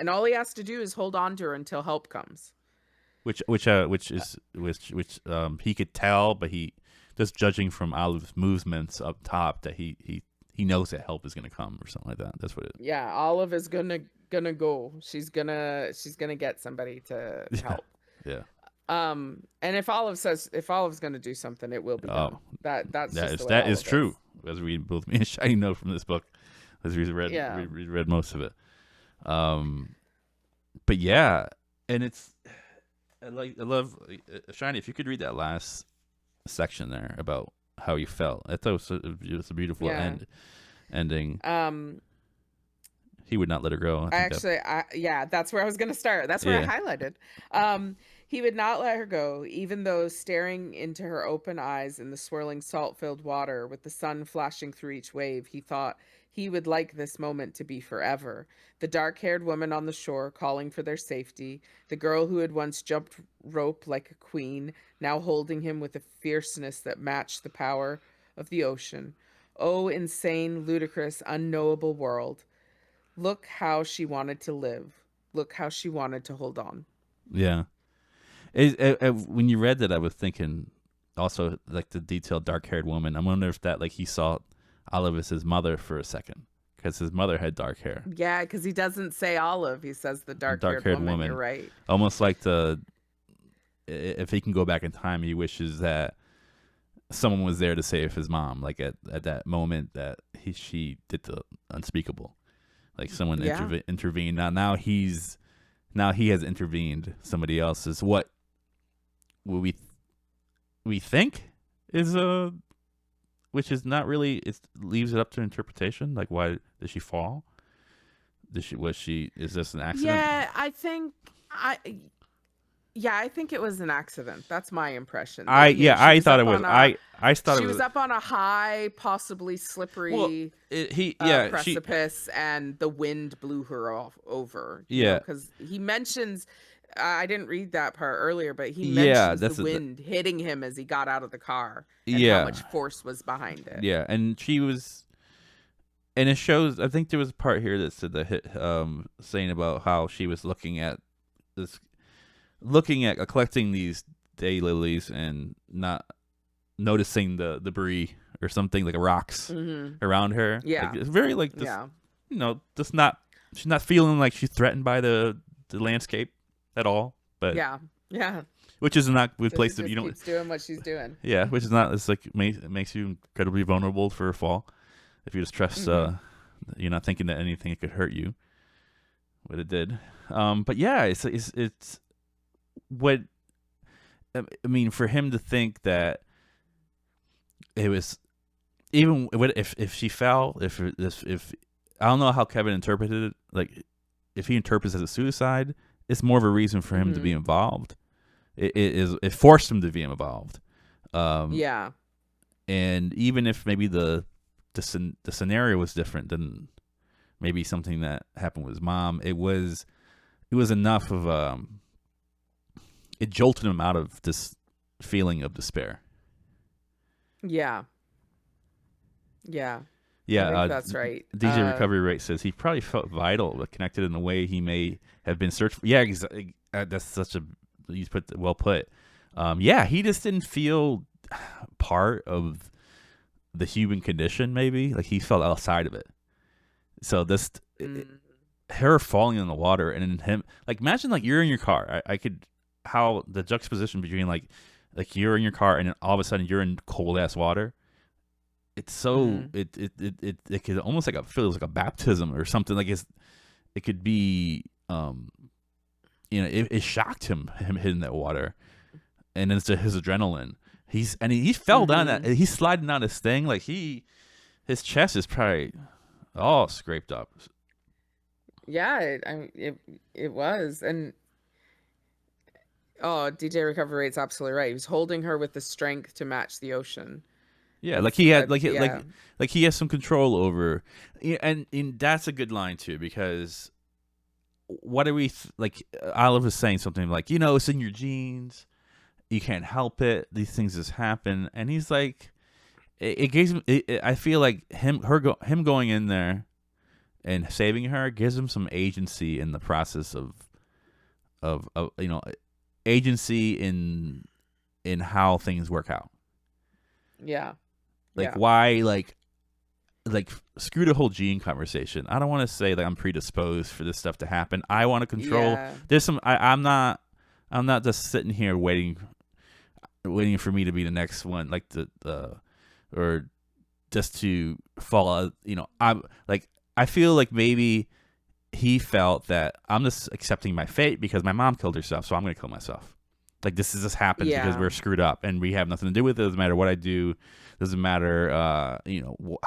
all he has to do is hold on to her until help comes. which he could tell, but he just judging from Olive's movements up top that he knows that help is gonna come or something like that. That's what it. Yeah, Olive is gonna go. She's gonna get somebody to Yeah, help. yeah. And if Olive's gonna do something, it will be Oh, done. That's just the way that is Olive true. is. As we both me and Shiny know from this book, as we Yeah. read most of it. But yeah, and it's I love Shiny. If you could read that last section there about how you felt, I thought it was a beautiful Yeah. ending. Um He would not let her go. I I think that. actually, yeah, that's where I was going to start. That's where I Yeah, highlighted. He would not let her go, even though staring into her open eyes in the swirling salt-filled water with the sun flashing through each wave, he thought he would like this moment to be forever. The dark-haired woman on the shore calling for their safety, the girl who had once jumped rope like a queen, now holding him with a fierceness that matched the power of the ocean. Oh, insane, ludicrous, unknowable world. Look how she wanted to live. Look how she wanted to hold on. yeah. When you read that, I was thinking also like the detailed dark-haired woman. I wonder if that like he saw Olive as his mother for a second because his mother had dark hair. Yeah, because he doesn't say Olive. He says the dark-haired Dark-haired woman. You're woman, right. almost like if he can go back in time, he wishes that someone was there to save his mom. Like at that moment that she did the unspeakable. Like someone Yeah. intervened. Now he has intervened. Somebody else is what we think is which is not really. It leaves it up to interpretation. Like why did she fall? Is this an accident? Yeah, I think I Yeah, I think it was an accident. That's my impression. I You know, yeah, she I was thought it up was. on a I thought it she was. was up on a high, possibly Well, slippery he yeah she precipice, and the wind blew her off over, you know, yeah because he mentions, I didn't read that part earlier, but he yeah mentions the that's a, wind hitting him as he got out of the car and how yeah much force was behind it. yeah, and she was, and it shows. I think there was a part here that said saying about how she was this looking at collecting these daylilies and not noticing the debris or something like rocks Hmm. around her. Like Yeah, it's very like this, yeah, just not, she's not feeling like she's threatened by the landscape at all. But yeah, yeah. which is not a good So she place to be. You just don't. keeps doing what she's doing. Yeah, which is not. It's like it makes you incredibly vulnerable for a fall if you just trust. Hmm. You're not thinking that anything could hurt you, but it did. But yeah, it's what I mean for him to think that it was, even if she fell, if I don't know how Kevin interpreted it, like if he interprets it as a suicide, it's more of a reason for him to be Hmm. involved. It forced him to be involved. Um, Yeah, and even if maybe the scenario was different than maybe something that happened with his mom, it was enough of it jolted him out of this feeling of despair. yeah, yeah. I Yeah, think that's right. DJ Recovery Rate says he probably felt vital, but connected in a way he may have been searched for. Yeah, that's such a, you put well put. Yeah, he just didn't feel part of the human condition. Maybe like he felt outside of it. So this, Mm, her falling in the water and then him, like imagine like you're in your car. I could, how the juxtaposition between like you're in your car and then all of a sudden you're in cold ass water. It's so mhm, it could almost like feels like a baptism or something. Like it could be it shocked him hitting that water, and it's his adrenaline. He fell down that, mhm. he's sliding down this thing like his chest is probably all scraped up. Yeah, it was, and oh, DJ Recovery Rate's absolutely right. He was holding her with the strength to match the ocean. Yeah, like That's he had like yeah, like he has some control over, yeah, and that's a good line too, because what are we like? Olive was saying something like, it's in your genes, you can't help it, these things just happen, and he's like, it gives him. I feel like him going in there and saving her gives him some agency in the process of agency in how things work out. yeah, Like yeah, why like screw the whole gene conversation. I don't want to say that I'm predisposed for this stuff to happen. I want to control. yeah, There's some. I'm not just sitting here waiting for me to be the next one, like or just to fall out. I'm like, I feel like maybe he felt that I'm just accepting my fate because my mom killed herself, so I'm gonna kill myself. Like this has just happened because yeah, we're screwed up and we have nothing to do with it. Doesn't matter what I do. Doesn't matter,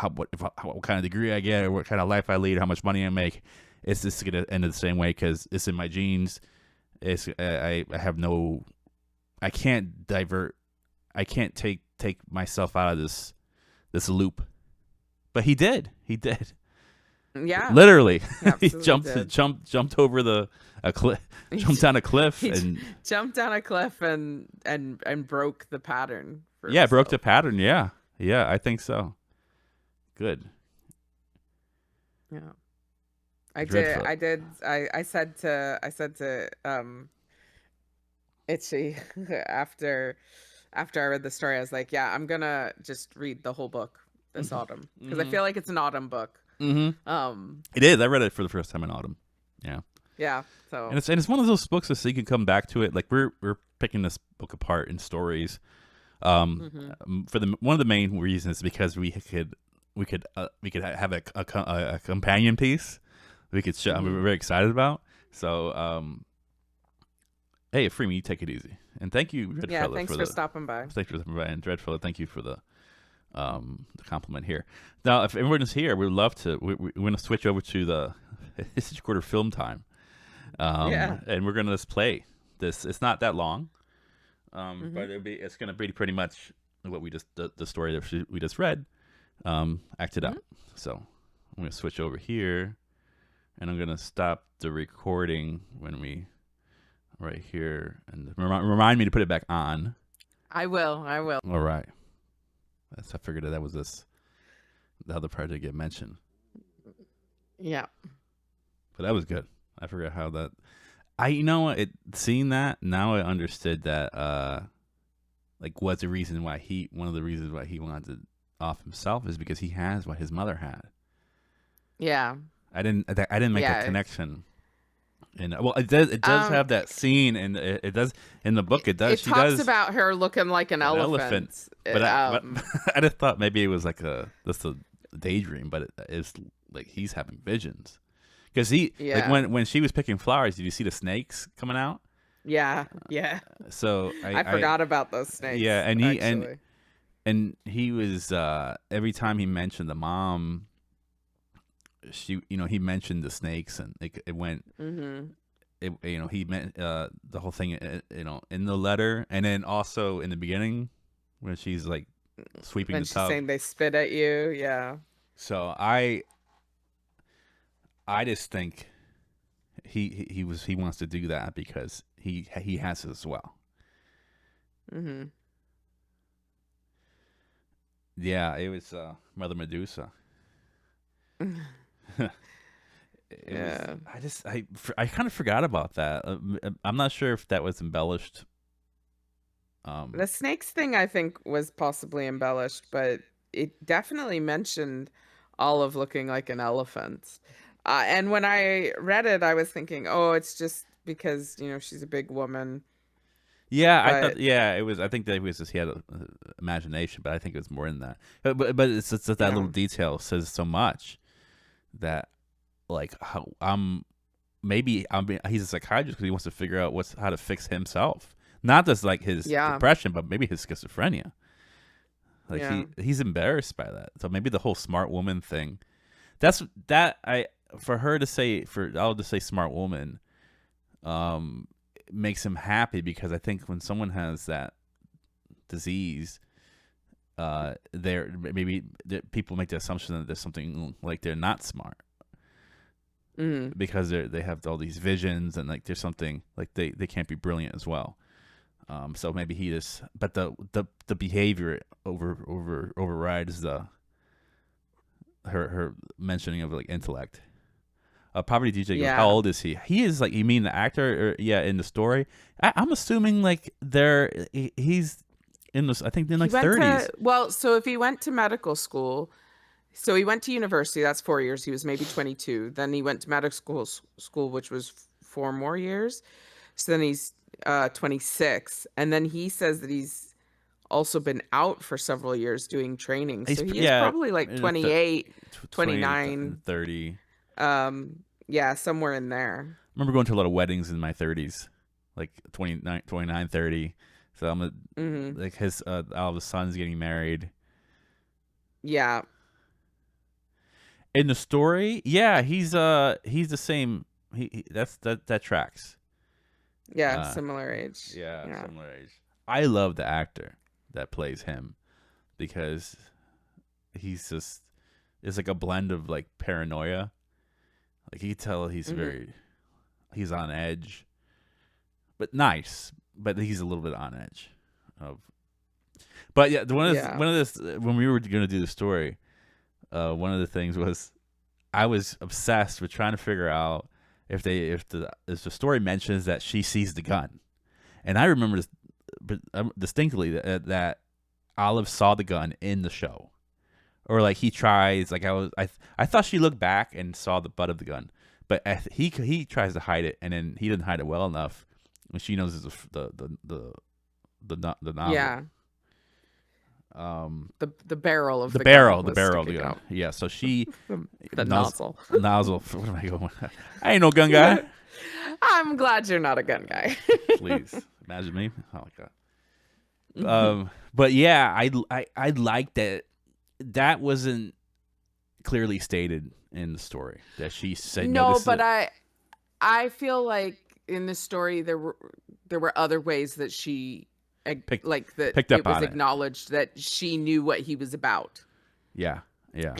what kind of degree I get or what kind of life I lead, how much money I make. It's just gonna end the same way because it's in my genes. It's I have no, I can't divert. I can't take myself out of this loop. But he did. He did. yeah. Literally, He he absolutely did. jumped over a cliff, He, jumped down a cliff, he and jumped down a cliff and broke the pattern for yeah, broke the himself. pattern. Yeah, yeah, I think so. Good. Yeah. I did. Dreadful. I did. I said to Itchy after I read the story, I was like, yeah, I'm gonna just read the whole book this autumn because I Mm-hmm. feel like it's an autumn book. Mm-hmm. Um, It is. I read it for the first time in autumn. Yeah, yeah. So, and it's one of those books that so you can come back to it. Like we're picking this book apart in stories. hmm For one of the main reasons is because we could have a companion piece we could show. We're hmm very excited about. So hey, Freeman, you take it easy, and thank you, yeah. Dreadfella, Thanks for for the stopping by. thank you for the and Dreadfella, thank you for the compliment here. Now, if everyone is here, we'd love to. We're going to switch over to the History Quarter film time, Yeah. and we're going to just play this. It's not that long, Mm-hmm. but it's gonna be pretty much what we just the story that we just read, acted Mm-hmm. out. So I'm gonna switch over here, and I'm gonna stop the recording when we right here, and remind me to put it back on. I will. I will. All right. I figured that was the other part to get mentioned, Yeah. but that was good. I forgot how that. You know what, seeing that now I understood that like what's the reason why one of the reasons why he wanted to off himself is because he has what his mother had. Yeah. I didn't make that Yeah. connection. And well, it does Um, have that scene, and it does in the book. It does. it She talks does about her looking like an an elephant, elephant. but I just thought maybe it was like just a daydream, but it's like he's having visions because he like Yeah. when she was picking flowers. Did you see the snakes coming out? Yeah. Yeah. So I forgot about those yeah, snakes, actually. and he was every time he mentioned the mom, he mentioned the snakes, and it went Mm-hmm. he meant the whole thing in the letter, and then also in the beginning when she's like sweeping When the she's tub. saying they spit at you. Yeah. So I just think he wants to do that because he has it as well. Mm-hmm. Yeah, it was Mother Medusa. It was. Yeah. I kind of forgot about that. I'm not sure if that was embellished. The snakes thing, I think, was possibly embellished, but it definitely mentioned Olive looking like an elephant. And when I read it, I was thinking, oh, it's just because, she's a big woman. Yeah, I thought. But Yeah, it was. I think that he had a imagination, but I think it was more than that. But it's just that yeah, little detail says so much that like how maybe he's a psychiatrist because he wants to figure out how to fix himself, not just like his yeah, depression, but maybe his schizophrenia. Like yeah, he's embarrassed by that. So maybe the whole smart woman thing. That's that I for her to say for I'll just say smart woman um makes him happy because I think when someone has that disease, they're maybe people make the assumption that there's something like they're not smart mm, because they have all these visions and like there's something like they can't be brilliant as well. So maybe he just but the behavior overrides the her mentioning of like intellect. Poverty DJ goes, how yeah. old is he? He is like, you mean the actor? Or, yeah, in the story. I'm assuming like he's in this. I think in He like went to, 30s. well, so if he went to medical school, so he went to university, that's 4 years. He was maybe 22. Then he went to medical school, which was 4 more years. So then he's 26. And then he says that he's also been out for several years doing training. He's So he is yeah, probably like in the 28, 20 29. and 30. Yeah, somewhere in there. I remember going to a lot of weddings in my 30s, like 29, 29, 30. So Hmm. like all of his sons getting married. Yeah. In the story, yeah, he's the same. That tracks. Yeah, Uh, similar age. yeah, Yeah. similar age. I love the actor that plays him because he's just it's like a blend of like paranoia. Like you can tell Hmm. he's on edge, but nice. But he's a little bit on edge. Of but yeah, Yeah. one of this when we were gonna do the story, one of the things was I was obsessed with trying to figure out if the story mentions that she sees the gun, and I remember this, distinctly that Olive saw the gun in the show, or like he tries like I thought she looked back and saw the butt of the gun, but he tries to hide it and then he didn't hide it well enough, and she knows it's the nozzle. Yeah. Um, The barrel of the gun the was barrel of the sticking gun. out. Yeah, so she The nozzle. nozzle. What am I going? I ain't no gun guy. I'm glad you're not a gun guy. Please imagine me. Oh my god. But yeah, I like that. That wasn't clearly stated in the story that she said no. No, This is but it. I feel like in this story there were other ways that she Pick, like that picked up it was on it. acknowledged that she knew what he was about. Yeah, yeah,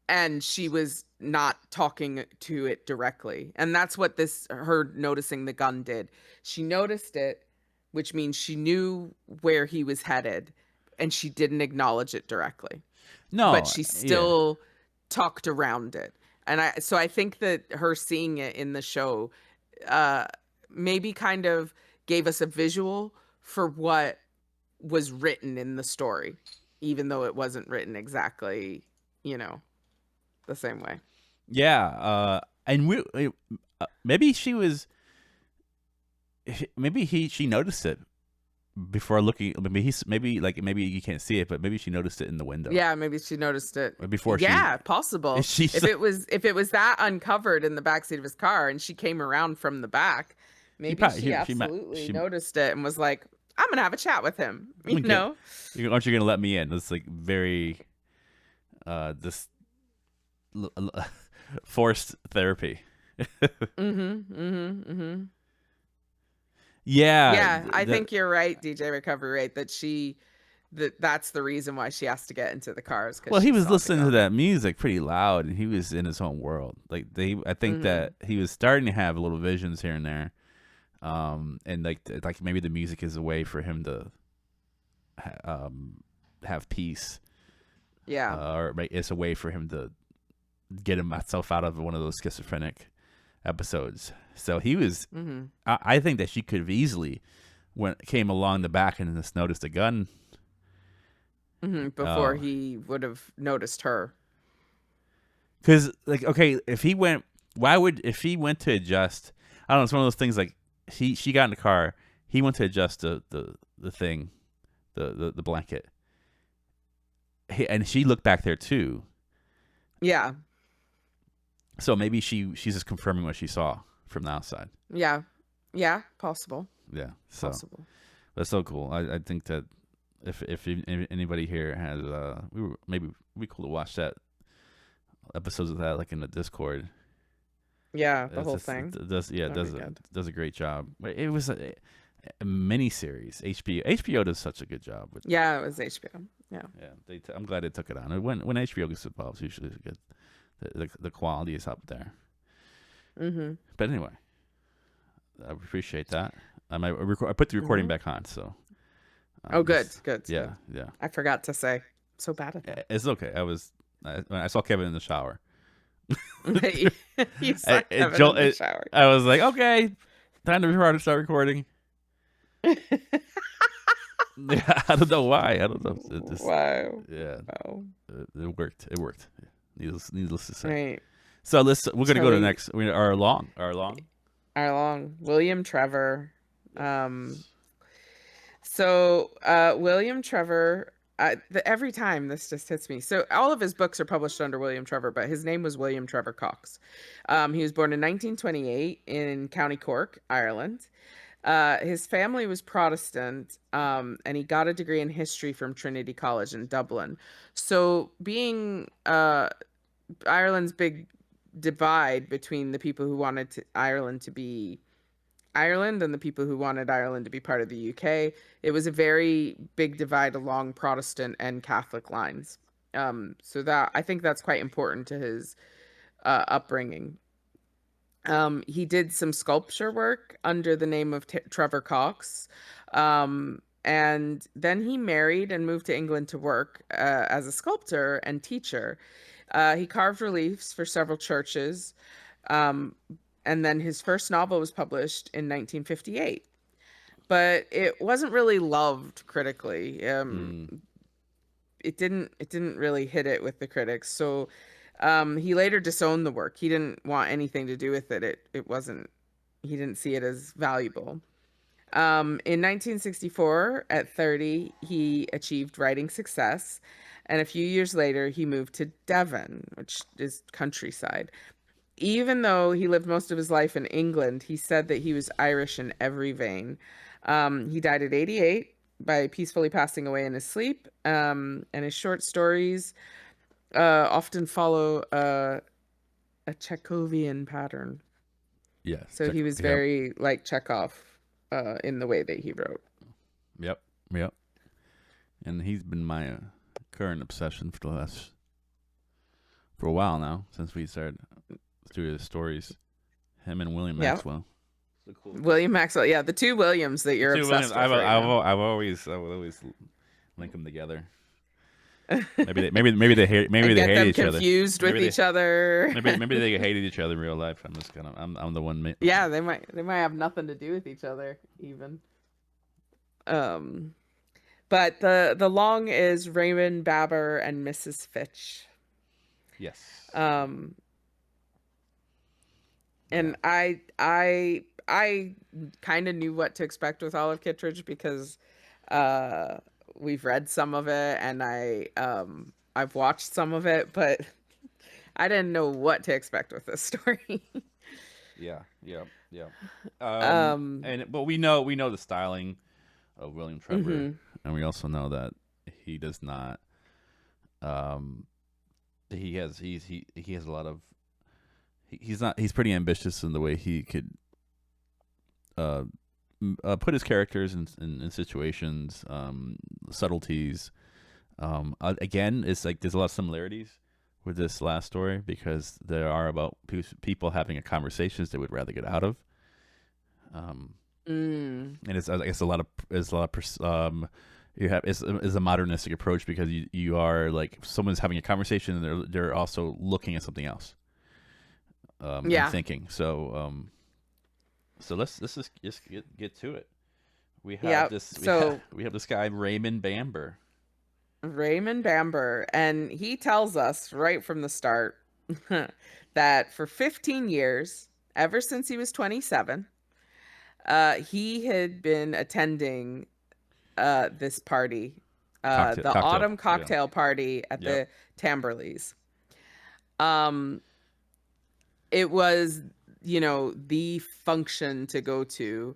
And she was not talking to it directly. And that's what this her noticing the gun did. She noticed it, which means she knew where he was headed, and she didn't acknowledge it directly. But no, she yeah, still talked around it. And I think that her seeing it in the show uh maybe kind of gave us a visual for what was written in the story, even though it wasn't written exactly, you know, the same way. yeah. And maybe she was, maybe she noticed it before looking. Maybe you can't see it, but maybe she noticed it in the window Yeah, maybe she noticed it. before Yeah, possible. she. If it was that uncovered in the backseat of his car and she came around from the back, She maybe probably she she might absolutely she. noticed it and was like, "I'm gonna have a chat with him," I'm you gonna get. know? Aren't you gonna let me in? It's like very this forced therapy. Mm-hmm. Mm-hmm. Mm-hmm. Yeah, Yeah, I think you're right, DJ Recovery Rate, that that's the reason why she has to get into the cars because well, he she was saw the listening to that gun. music pretty loud, and he was in his own world. I think Mm-hmm. that he was starting to have little visions here and there, and like maybe the music is a way for him to have peace, Yeah. or it's a way for him to get himself out of one of those schizophrenic episodes. So he was. Mm-hmm. I think that she could have easily came along the back and just noticed a gun. Mm-hmm. Before Uh, he would have noticed her. Because like, okay, if he went, why would if he went to adjust? I don't know. It's one of those things like she got in the car. He went to adjust the thing, the blanket, and she looked back there too. Yeah. So maybe she's just confirming what she saw from the outside. Yeah. Yeah. Possible. Yeah. So Possible. that's so cool. I think that if anybody here has maybe we could watch that episodes of that like in the Discord. Yeah. The It's whole just, thing. it That'd be good. does a great job. It was a mini series. HBO does such a good job with. Yeah, it was HBO. Yeah. Yeah, I'm glad they took it on. When HBO gets involved, usually it's good. The quality is up there. Mm-hmm. But anyway, I appreciate that. I put the recording Mm-hmm. back on, so Oh, good. this, Good. yeah, Good. yeah. I forgot to say. So bad at It's okay. When I saw Kevin in the shower. that. You saw I, it, Kevin Joel, in the it, shower. I was like, okay, time to start recording. Yeah, I don't know why. I don't know. It just, Wow. yeah, Wow. it worked. It worked. Needless to say. Right. So we're gonna Shall go to the we next. Our long. our long William Trevor. Yes. William Trevor, every time this just hits me. So all of his books are published under William Trevor, but his name was William Trevor Cox. He was born in 1928 in County Cork, Ireland. His family was Protestant, and he got a degree in history from Trinity College in Dublin. So being Ireland's big divide between the people who wanted Ireland to be Ireland and the people who wanted Ireland to be part of the UK. It was a very big divide along Protestant and Catholic lines. So that I think that's quite important to his upbringing. He did some sculpture work under the name of Trevor Cox. And then he married and moved to England to work as a sculptor and teacher. He carved reliefs for several churches. Um, and then his first novel was published in 1958. But it wasn't really loved critically. Mm, It didn't really hit it with the critics. So he later disowned the work. He didn't want anything to do with it. It wasn't. He didn't see it as valuable. In 1964, at 30, he achieved writing success, and a few years later, he moved to Devon, which is countryside. Even though he lived most of his life in England, he said that he was Irish in every vein. He died at 88 by peacefully passing away in his sleep, and his short stories often follow a Chekhovian pattern. yes. So Check. he was Yep. very like Chekhov. in the way that he wrote. Yep. Yep. And he's been my current obsession for a while now, since we started doing his stories. Him and William Yeah. Maxwell. So cool. William Maxwell. Yeah, the two Williams that The you're two Williams. obsessed with right now. I would always link them together. Maybe they hate And get them each other. confused with each other. Maybe they hated each other in real life. I'm the one. Yeah, they might have nothing to do with each other even. But the long is Raymond Bamber and Mrs. Fitch. Yes. And I kind of knew what to expect with Olive Kittredge because we've read some of it and I've watched some of it, but I didn't know what to expect with this story. Yeah. But we know the styling of William Trevor, and we also know that he does not. He has a lot of. He's pretty ambitious in the way he could put his characters in situations, subtleties. Again, it's like there's a lot of similarities with this last story because there are about people having a conversations they would rather get out of. And it's I guess it's a modernistic approach because you are like if someone's having a conversation and they're also looking at something else. And thinking. So let's just get to it. We have we have this guy Raymond Bamber. Raymond Bamber, and he tells us right from the start that for 15 years, ever since he was 27, he had been attending this party, the autumn cocktail party at the Tamberleys. It was, the function to go to.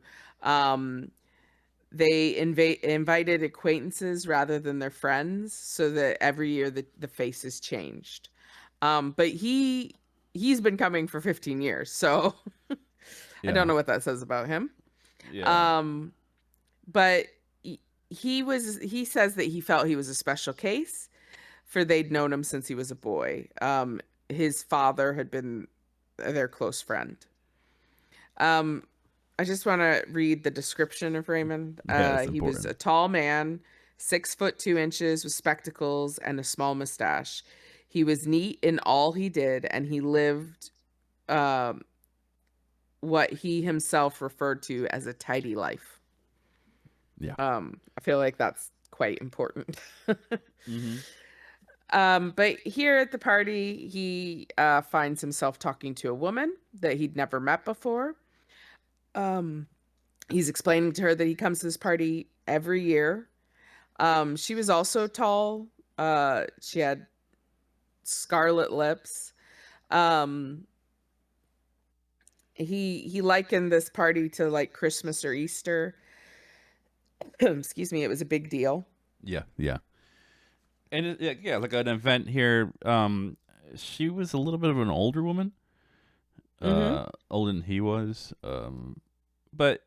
They invited acquaintances rather than their friends so that every year the faces changed. But he's been coming for 15 years, so I don't know what that says about him. Yeah. But he says that he felt he was a special case for they'd known him since he was a boy. His father had been their close friend. I just want to read the description of Raymond. He was a tall man, 6'2" with spectacles and a small mustache. He was neat in all he did, and he lived what he himself referred to as a tidy life. Yeah. I feel like that's quite important. But here at the party, he finds himself talking to a woman that he'd never met before. He's explaining to her that he comes to this party every year. She was also tall. She had scarlet lips. He likened this party to like Christmas or Easter. Excuse me, it was a big deal. Yeah. And like an event here. She was a little bit of an older woman. Older than he was. But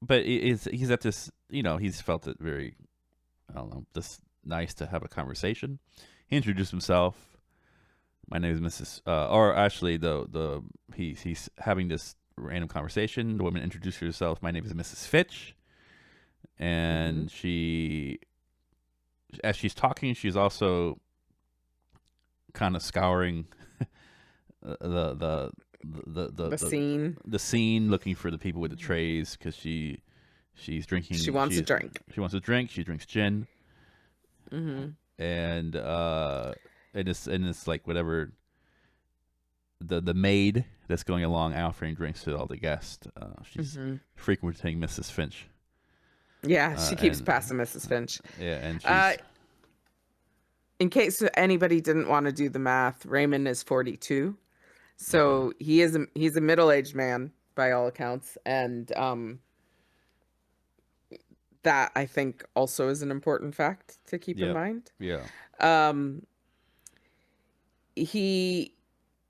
he's at this. He's felt it very. I don't know. Just nice to have a conversation. He introduced himself. My name is Mrs. Or actually, he's having this random conversation. The woman introduced herself. My name is Mrs. Fitch, and as she's talking, she's also kind of scouring the scene, looking for the people with the trays because she's drinking. She wants a drink. She wants a drink. She drinks gin. And it's like whatever the maid that's going along offering drinks to all the guests. She's frequenting Mrs. Finch. Yeah, she keeps passing Mrs. Finch. Yeah, and she's... in case anybody didn't want to do the math, Raymond is 42. So he's a middle-aged man by all accounts, and that I think also is an important fact to keep in mind. Yeah.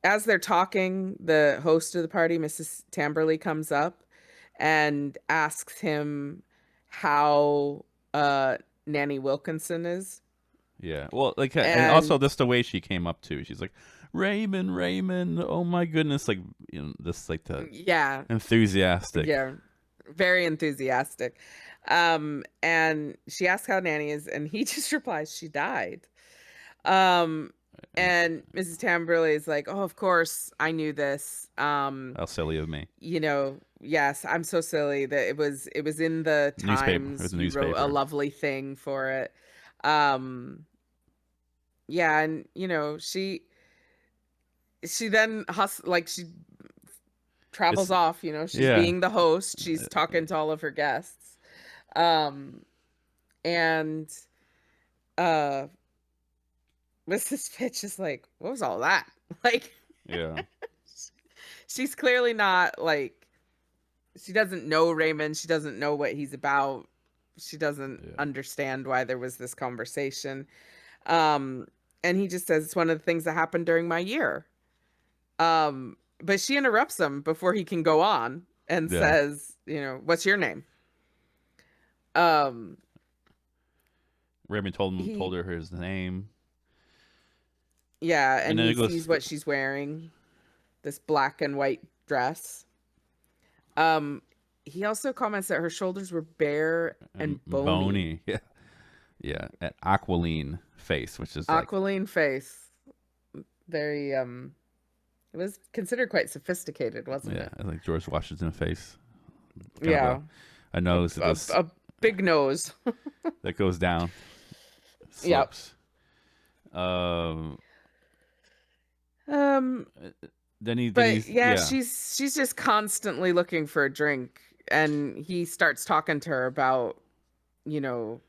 As they're talking, the host of the party, Mrs. Tamberley, comes up and asks him how Nanny Wilkinson is. Yeah. Well, like, and also And just the way she came up to. She's like, Raymond, Raymond. Oh my goodness. Like, this like the yeah, enthusiastic. yeah, very enthusiastic. And she asks how Nanny is, and he just replies, she died. Um, and Mrs. Tamberley is like, oh, of course, I knew this. How silly of me. Yes, I'm so silly that it was in the Newspaper. It was Times. a You wrote a newspaper. lovely thing for it. Um, yeah, and she then she travels It's off, she's yeah. being the host, she's talking to all of her guests. And uh Mrs. Fitch is like, what was all that? Like, Yeah. she's clearly not like, she doesn't know Raymond, she doesn't know what he's about, she doesn't Yeah. understand why there was this conversation. um and he just says it's one of the things that happened during my year. But she interrupts him before he can go on and Yeah. says, what's your name? um Raymond told he her his name, Yeah, and and then he it goes sees what she's wearing, this black and white dress. Um, he also comments that her shoulders were bare and bony. bony. Yeah. Yeah. An aquiline face, which is like Aquiline face. Very it was considered quite sophisticated, wasn't yeah, it? like George Washington face. Kind of Yeah. a A, nose that a, goes a big nose. down, Yep. slopes. Um. Um Then he's but yeah, yeah. she's just constantly looking for a drink, and he starts talking to her about, you know,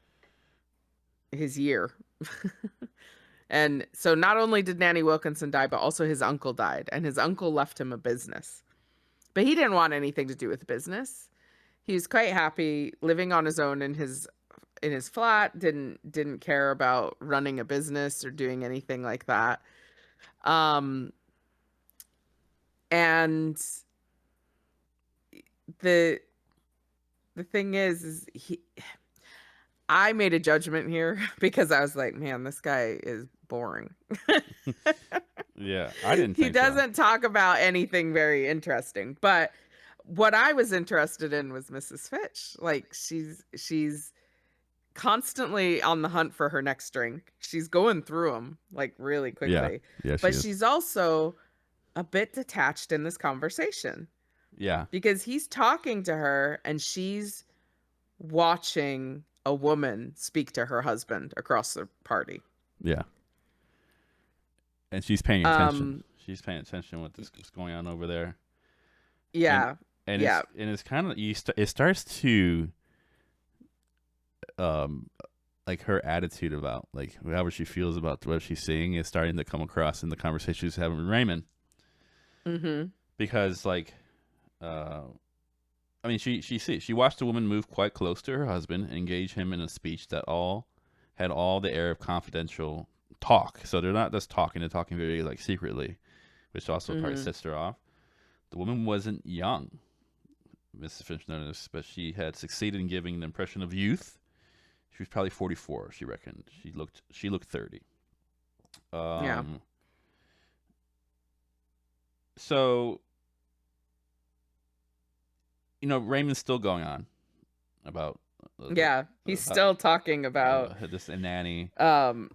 his year. And so not only did Nanny Wilkinson die, but also his uncle died, and his uncle left him a business. But he didn't want anything to do with the business. He was quite happy living on his own in his flat, didn't care about running a business or doing anything like that. Um and the the thing is I made a judgment here because I was like, man, this guy is boring. Yeah, I didn't He think so. doesn't talk about anything very interesting. But what I was interested in was Mrs. Fitch. Like, she's constantly on the hunt for her next drink. She's going through them like really Yeah, quickly. yeah, she But is. she's also a bit detached in this conversation Yeah, because he's talking to her and she's watching a woman speak to her husband across the party. yeah, and she's paying attention. Um, She's paying attention what this is going on over there, and yeah, and yeah, it's kind of it starts to um like her attitude about like however she feels about what she's seeing is starting to come across in the conversation she's having with Raymond mm-hmm, because like uh I mean she watched the woman move quite close to her husband, engage him in a speech that all had all the air of confidential talk. So they're not just talking; they're talking very like secretly, which also part mm-hmm, sets her off. The woman wasn't young, Mrs. Finch noticed, but she had succeeded in giving the impression of youth. She was probably 44. She reckoned she looked 30. yeah, Um, so Raymond's still going on about yeah. He's about still talking about this nanny. um,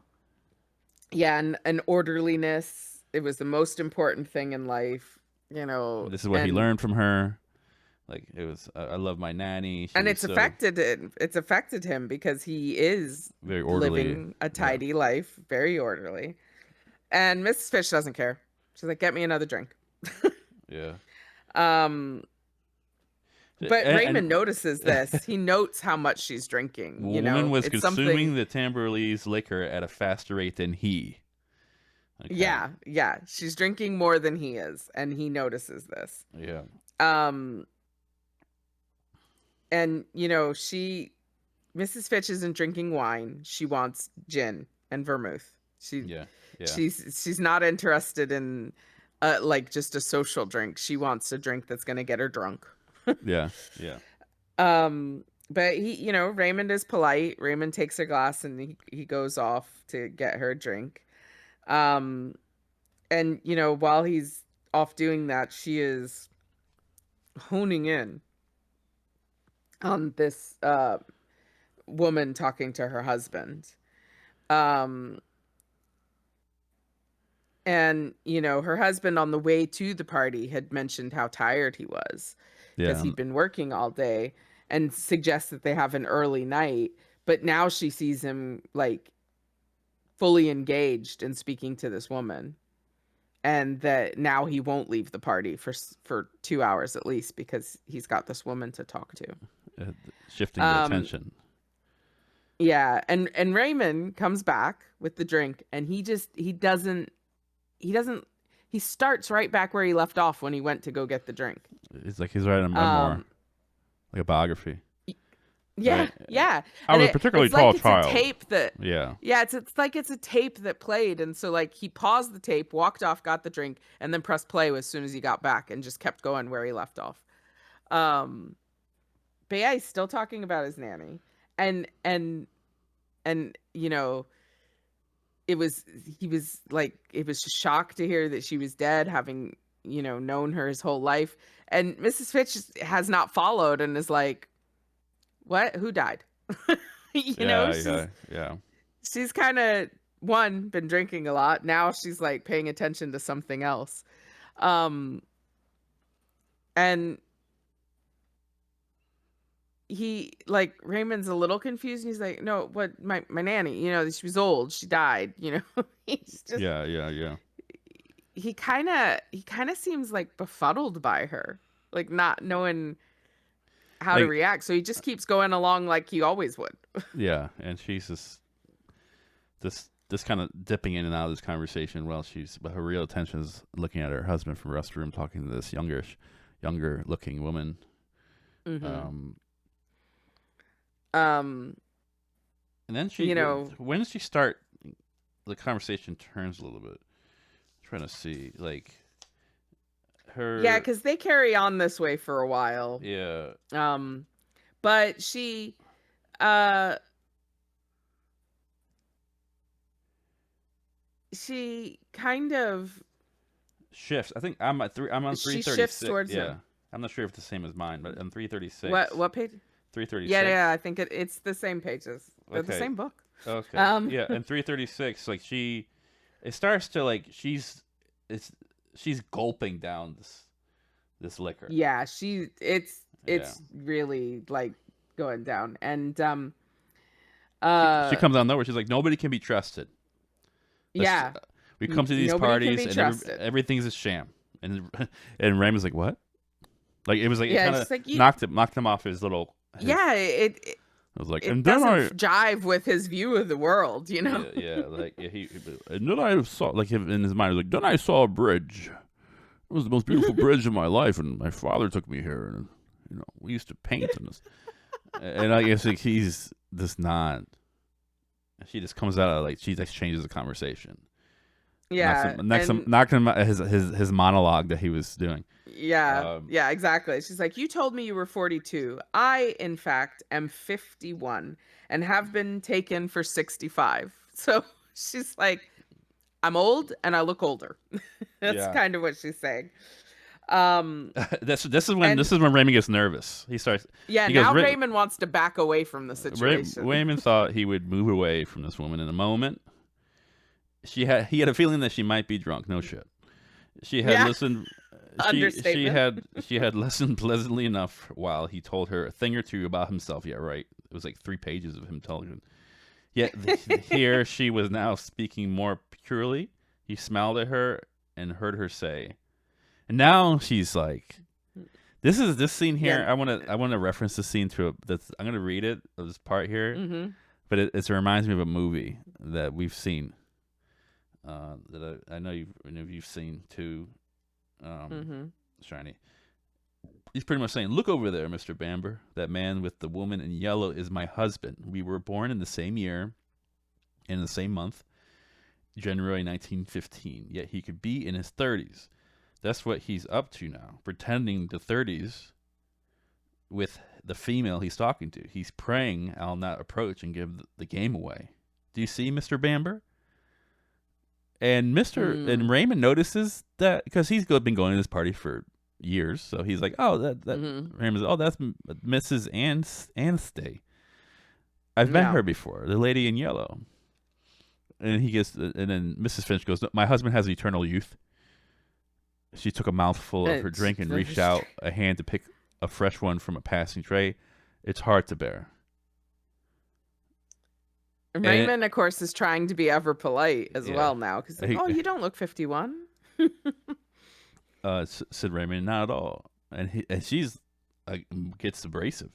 yeah, and orderliness. It was the most important thing in life, This is what he and learned from her. Like it was, I love my nanny. She was so it's affected him because he is very orderly. living a Yeah, tidy life, very orderly. And Mrs. Fish doesn't care. She's like, get me another drink. yeah. Um, but And Raymond notices this. He notes how much she's the drinking. woman was It's consuming something. the Tamberleys liquor at a faster rate than he. Okay. Yeah, yeah. She's drinking more than he is, and he notices this. Yeah. Um, and Mrs. Fitch isn't drinking wine. She wants gin and vermouth. She Yeah. Yeah. she's not interested in like just a social drink. She wants a drink that's gonna get her drunk. Yeah. Yeah. But Raymond is polite. Raymond takes a glass and he goes off to get her a drink. Um, and while he's off doing that, she is honing in on this woman talking to her husband. Um, and her husband on the way to the party had mentioned how tired he was because Yeah. he'd been working all day, and suggests that they have an early night. But now she sees him like fully engaged in speaking to this woman, and that now he won't leave the party for 2 hours at least because he's got this woman to talk to. Uh, Shifting the Um, attention. yeah, and Raymond comes back with the drink, and he doesn't he starts right back where he left off when he went to go get the drink. It's like he's writing a memoir, Um, like a biography, yeah, right? yeah, I and was a particularly it's like tall it's a child. tape that Yeah. yeah, it's like it's a tape that played, and so like he paused the tape, walked off, got the drink, and then pressed play as soon as he got back, and just kept going where he left off. Um, but yeah, he's still talking about his nanny, and it was he was like it was shocked to hear that she was dead, having known her his whole life. And Mrs. Fitch has not followed and is like, what, who died? Yeah. She's Yeah. Yeah. kind of been drinking a lot. Now she's like paying attention to something else. um and he like Raymond's a little confused, and he's like, no, what, my nanny, she was old, she died. He's just Yeah. Yeah. Yeah. he kind of seems like befuddled by her, like not knowing how to Like, react. So he just keeps going along like he always would. yeah, and she's just kind of dipping in and out of this conversation while but her real attention is looking at her husband from the restroom talking to this younger looking woman. hmm Um, Um, and then you know, when does she start? The conversation turns a little bit. Trying to see, like, yeah, her. because they carry on this way for a while. Yeah, Um, but uh, she kind of shifts. I think I'm at three. I'm on three she thirty shifts six. towards Yeah, him. I'm not sure if it's the same as mine, but on 336. What page? Three thirty Yeah, six. yeah, I think it's the same pages. They're the Okay. same book. Okay. Um, Yeah, and 336, like it starts to like it's she's gulping down this liquor. yeah, Yeah. it's really like going down. And She uh comes out of nowhere. She's like, nobody can be trusted. Let's yeah, we come to these nobody can parties be and trusted. everything's a sham. And and Raymond's like, what? Like it was like it Yeah, kind it's of just like knocked him off his little. yeah, it I was like, it and then doesn't jive with his view of the world, yeah, like yeah, and then I saw like in his mind, he was like, then I saw a bridge. It was the most beautiful bridge in my life, and my father took me here, and we used to paint and this. And I guess like he's just not. She just comes out of like she just changes the conversation. Yeah, and Knocked him out his monologue that he was doing. yeah, Um, yeah, exactly. She's like, you told me you were 42. I, in fact, am 51 and have been taken for 65. So she's like, I'm old and I look older. That's yeah, kind of what she's saying. Um, this is and when Raymond gets nervous. He starts. yeah, He goes. now Raymond wants to back away from the situation. Raymond thought he would move away from this woman in a moment. He had a feeling that she might be drunk. No shit. She had Yeah, listened. understatement. She had listened pleasantly enough while he told her a thing or two about himself. Yeah, right. It was like 3 pages of him telling her. Yet here she was now speaking more purely. He smiled at her and heard her say, and now she's like, this scene here. Yeah. I want to reference the scene to I'm gonna read it. This part here, Mm-hmm. but it reminds me of a movie that we've seen. That I know you've seen too. Mm-hmm. Shiny. He's pretty much saying, "Look over there, Mr. Bamber. That man with the woman in yellow is my husband. We were born in the same year, in the same month, January 1915. Yet he could be in his 30s. That's what he's up to now, pretending the 30s with the female he's talking to. He's preying on that approach and give the game away. Do you see, Mr. Bamber? And Raymond notices that because he's been going to this party for years, so he's like, "Oh, that Raymond's, oh, that's Mrs. Anstey. I've met her before, the lady in yellow." And then Mrs. Finch goes, "My husband has eternal youth." She took a mouthful of her drink and reached out a hand to pick a fresh one from a passing tray. It's hard to bear. Raymond, of course, is trying to be ever polite as well now because, oh, you don't look 51. Said Raymond, not at all. And she's gets abrasive.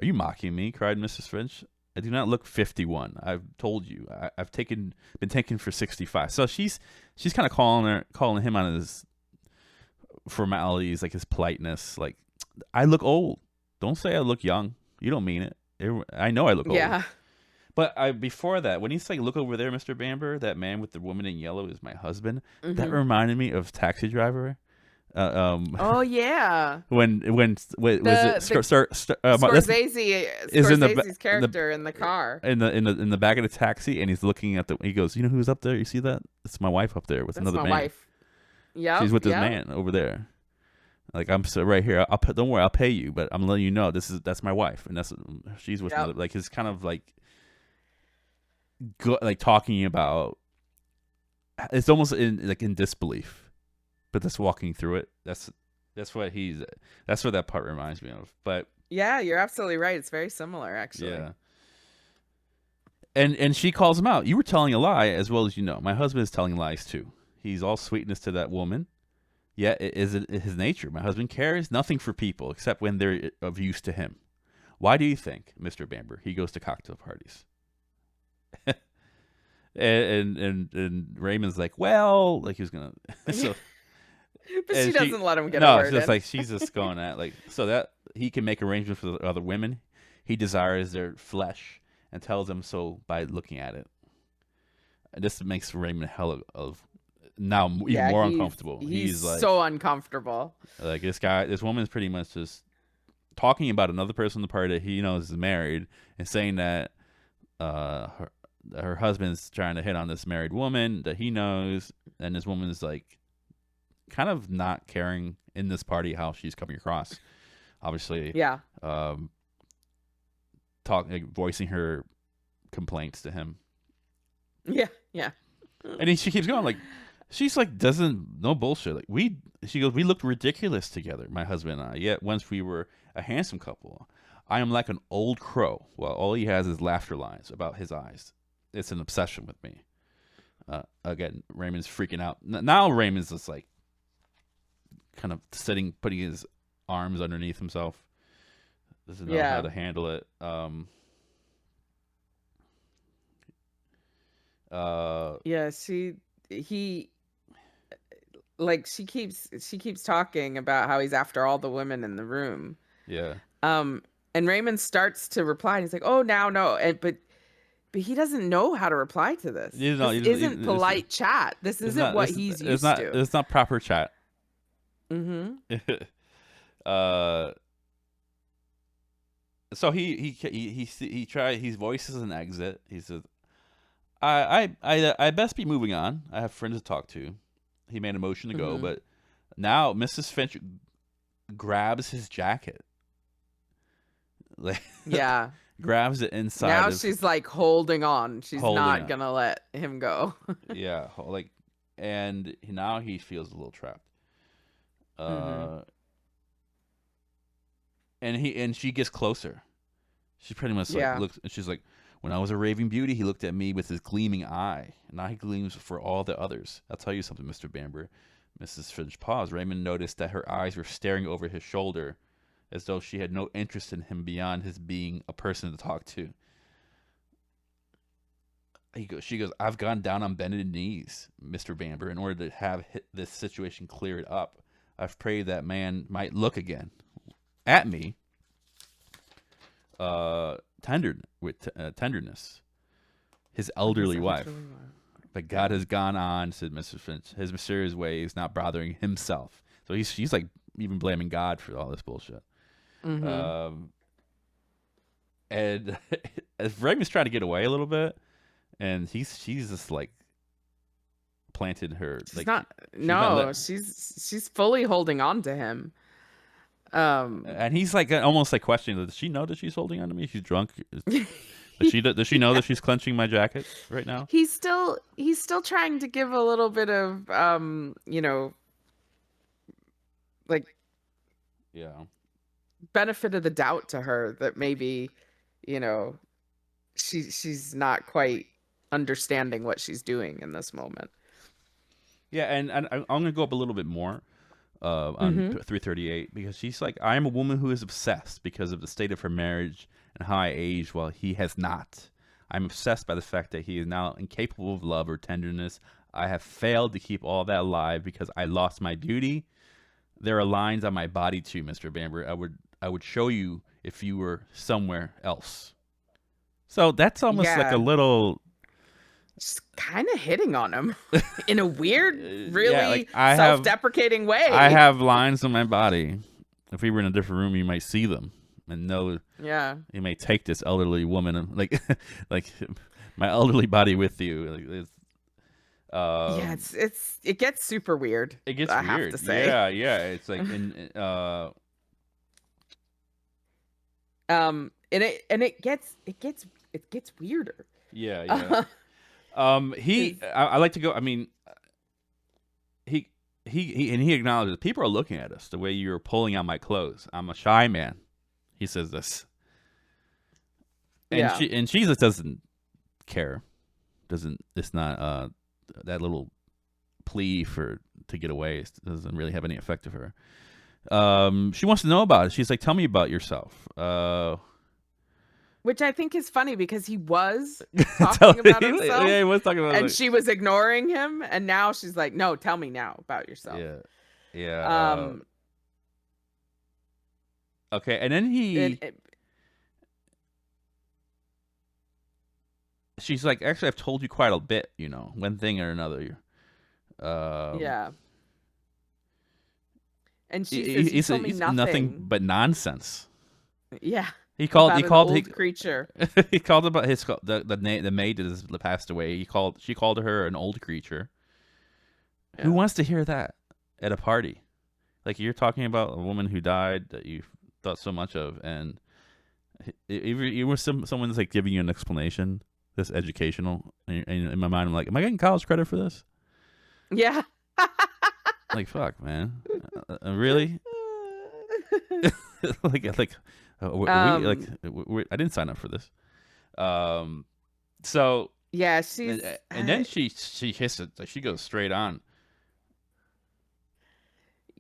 Are you mocking me? Cried Mrs. Finch. I do not look 51. I've told you. I've been taken for 65. So she's kind of calling him on his formalities, like his politeness. Like, I look old. Don't say I look young. You don't mean it. I know I look old. Yeah. But before that, when he's like, "Look over there, Mr. Bamber, that man with the woman in yellow is my husband," that reminded me of Taxi Driver. Oh yeah. When was it? Scorsese's character in the car in the back of the taxi, and he's looking at he goes, "You know who's up there? You see that? It's my wife up there with another man. Wife. Yeah. She's with this man over there. Like, I'm so right here. Don't worry, I'll pay you, but I'm letting you know that's my wife, and she's with another." Like, his kind of like talking about, it's almost in disbelief, but that's walking through it. That's what that part reminds me of. But yeah, you're absolutely right. It's very similar, actually. Yeah. And she calls him out. "You were telling a lie, as well as you know. My husband is telling lies too. He's all sweetness to that woman. Yet it is his nature. My husband cares nothing for people except when they're of use to him. Why do you think, Mr. Bamber, he goes to cocktail parties?" and Raymond's like, "Well," like he was gonna. So, but she doesn't let him get a word in. Just like she's just going at so that he can make arrangements for the other women. He desires their flesh and tells them so by looking at it. And this makes Raymond now even more uncomfortable. He's like, so uncomfortable. Like, this woman's pretty much just talking about another person in the party that he knows is married and saying that her husband's trying to hit on this married woman that he knows, and this woman's like kind of not caring in this party how she's coming across. Obviously, yeah. Voicing her complaints to him. Yeah, yeah. And she keeps going, like, she's like, no bullshit. Like, she goes, "We looked ridiculous together, my husband and I. Yet once we were a handsome couple. I am like an old crow. Well, all he has is laughter lines about his eyes. It's an obsession with me." Again, Raymond's freaking out. Now Raymond's just like kind of putting his arms underneath himself. Doesn't know how to handle it. She keeps talking about how he's after all the women in the room. Yeah. And Raymond starts to reply, and he's like, "Oh, now no," but he doesn't know how to reply to this. This isn't polite chat. This isn't what he's used to. It's not proper chat. Mm-hmm. So he voices an exit. He says, I best be moving on. I have friends to talk to." He made a motion to go, but now Mrs. Finch grabs his jacket. Yeah. Grabs it inside. Now she's like holding on. She's not gonna let him go. Yeah, and now he feels a little trapped. And she gets closer. She pretty much looks, and she's like, "When I was a raving beauty, he looked at me with his gleaming eye. Now he gleams for all the others. I'll tell you something, Mr. Bamber." Mrs. Finch paused. Raymond noticed that her eyes were staring over his shoulder, as though she had no interest in him beyond his being a person to talk to. She goes, "I've gone down on bended knees, Mr. Bamber, in order to have this situation cleared up. I've prayed that man might look again at me, tenderness, his elderly wife. But God has gone on," said Mrs. Finch, "his mysterious ways, not bothering himself." So she's like even blaming God for all this bullshit. Mm-hmm. Um, and Raymond's trying to get away a little bit, and she's just like planted her She's like not. she's not let, No, she's fully holding on to him. Um, and he's like almost like questioning. Does she know that she's holding on to me? She's drunk. Does she know that she's clenching my jacket right now? he's still trying to give a little bit of like Yeah. benefit of the doubt to her that maybe, you know, she's not quite understanding what she's doing in this moment. Yeah, and I'm gonna go up a little bit more on Mm-hmm. 338 because she's like, I am a woman who is obsessed because of the state of her marriage and how I aged while he has not. I'm obsessed by the fact that he is now incapable of love or tenderness. I have failed to keep all that alive because I lost my beauty. There are lines on my body too, Mr. Bamber. I would show you if you were somewhere else. So that's almost like a Yeah, little just kind of hitting on him in a weird, yeah, like really self-deprecating I way. have lines on my body. If we were in a different room, you might see them and know Yeah. you may take this elderly woman and like my elderly body with you. Like Yeah, um, it gets super weird, it gets I have to weird. say. Yeah, yeah. It's like And it gets weirder. yeah, yeah. Uh, He 'Cause I like to go. I mean, he and he acknowledges people are looking at us the way you're pulling on my clothes. I'm a shy man. He says this, and yeah. she just doesn't care. Doesn't it's not that little plea for to get away doesn't really have any effect of her. She wants to know about it. She's like, "Tell me about yourself." Which I think is funny because he was tell talking me, about himself yeah, he was talking about and like, she was ignoring him, and now she's like, "No, tell me now about yourself." yeah, yeah. Um Okay, and then and it, she's like, "Actually, I've told you quite a bit. You know, one thing or another." Um, yeah. And she says, "You told me he's nothing nothing." but nonsense. Yeah. He called. About an old creature. He called about his the maid that has passed away. She called her an old creature. Who Yeah. wants to hear that at a party? Like you're talking about a woman who died that you thought so much of, and even someone's like giving you an explanation, this educational. And in my mind, I'm like, am I getting college credit for this? Yeah. Like fuck, man, really? like um I didn't sign up for this. Um, so yeah, she's and then she hits it. Like, she goes straight on.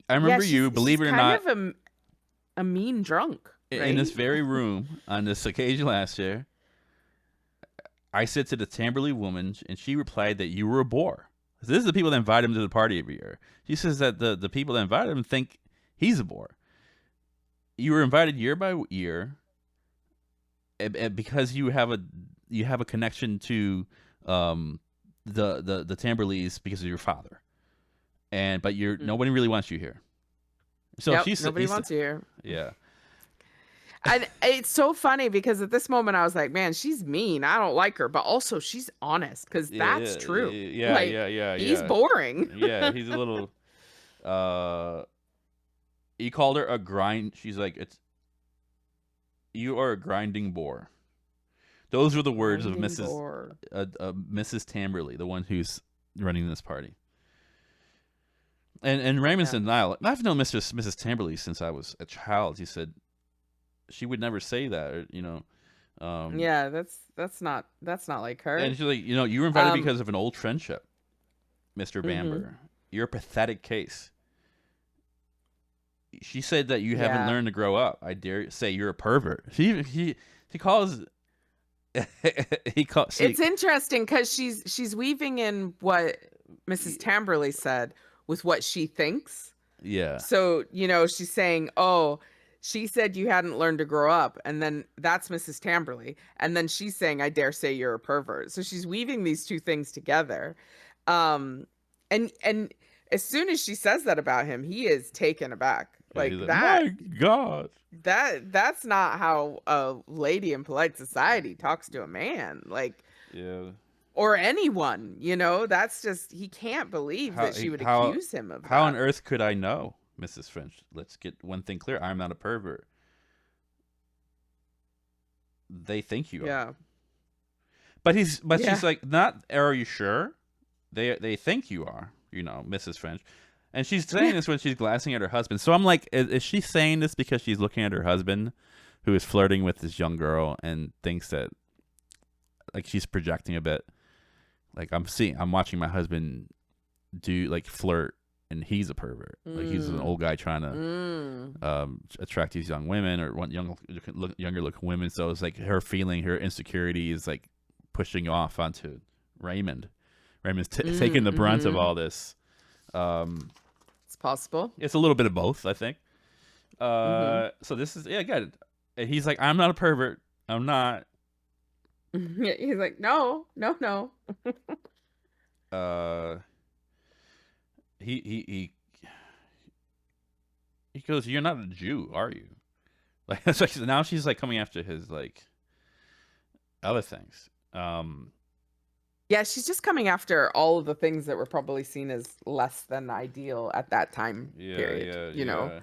I yeah, remember you, she's believe it or kind not, of a mean drunk, in right? this very room on this occasion last year. I said to the Tamberley woman, and she replied that you were a bore. So this is the people that invite him to the party every year. She says that the people that invited him think he's a bore. You were invited year by year, and because you have a connection to the Tamberleys because of your father, but you're Mm. nobody really wants you here. So Yep, nobody wants you here. yeah, And it's so funny because at this moment I was like, man, she's mean. I don't like her, but also she's honest because yeah, that's yeah, true. yeah, Like, yeah, yeah, he's yeah, boring. yeah. He's a little. Uh, he called her a grind. She's like, it's you are a grinding bore. Those were the words of Grinding bore. Mrs. Tamberley, the one who's running this party. And Raymond's Yeah. denial. I've known Mrs. Tamberley since I was a child. He said she would never say that, or, Yeah, that's not like and her. she's like, you were invited Um because of an old friendship, Mr. mhm. Bamber. You're a pathetic case. She said that you haven't Yeah. learned to grow up. I dare say you're a pervert. He calls he calls see It's interesting cuz she's weaving in what Mrs. Tamberley said with what she thinks. yeah. So, she's saying, "Oh, she said you hadn't learned to grow up." And then that's Mrs. Tamberley. And then she's saying, "I dare say you're a pervert." So she's weaving these two things together. Um and as soon as she says that about him, he is taken aback. Yeah, he's Like like, my God. that's not how a lady in polite society talks to a man. Like, Yeah. or anyone, that's just, he can't believe How that she would how accuse him of how on that. earth could I know, Mrs. Finch? Let's get one thing clear. I'm not a pervert. They think you are. Yeah. But she's Yeah. like, not. Are you sure? They think you are. Mrs. Finch. And she's saying Yeah. this when she's glancing at her husband. So I'm like, is she saying this because she's looking at her husband, who is flirting with this young girl, and thinks that, like, she's projecting a bit? Like, I'm watching my husband do, like, flirt, and he's a pervert. Like, he's an Mm. old guy trying to Mm. attract these young women, or want younger looking women. So it's like her feeling, her insecurity is like pushing off onto Raymond. Raymond's taking the brunt of Mm-hmm. all this. Um, It's possible. it's a little bit of both, I think. Mm-hmm. So this is, yeah, good. And he's like, I'm not a pervert. I'm not. He's like, no, no, no. Uh, he he goes, you're not a Jew, are you? Like, so now she's like coming after his, like, other things. Yeah, she's just coming after all of the things that were probably seen as less than ideal at that time Yeah, period, yeah, you know? yeah.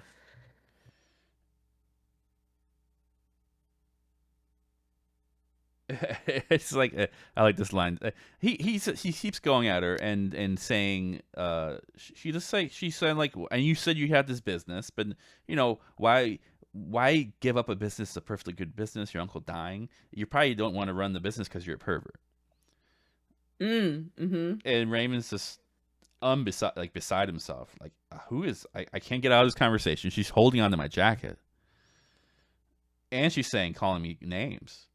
It's like, I like this line. He keeps going at her and saying, she just say she said, like, and you said you had this business, but why give up a business, a perfectly good business, your uncle dying? You probably don't want to run the business because you're a pervert. Mm-hmm. And Raymond's just beside himself. Like, who is I can't get out of this conversation. She's holding on to my jacket, and she's calling me names.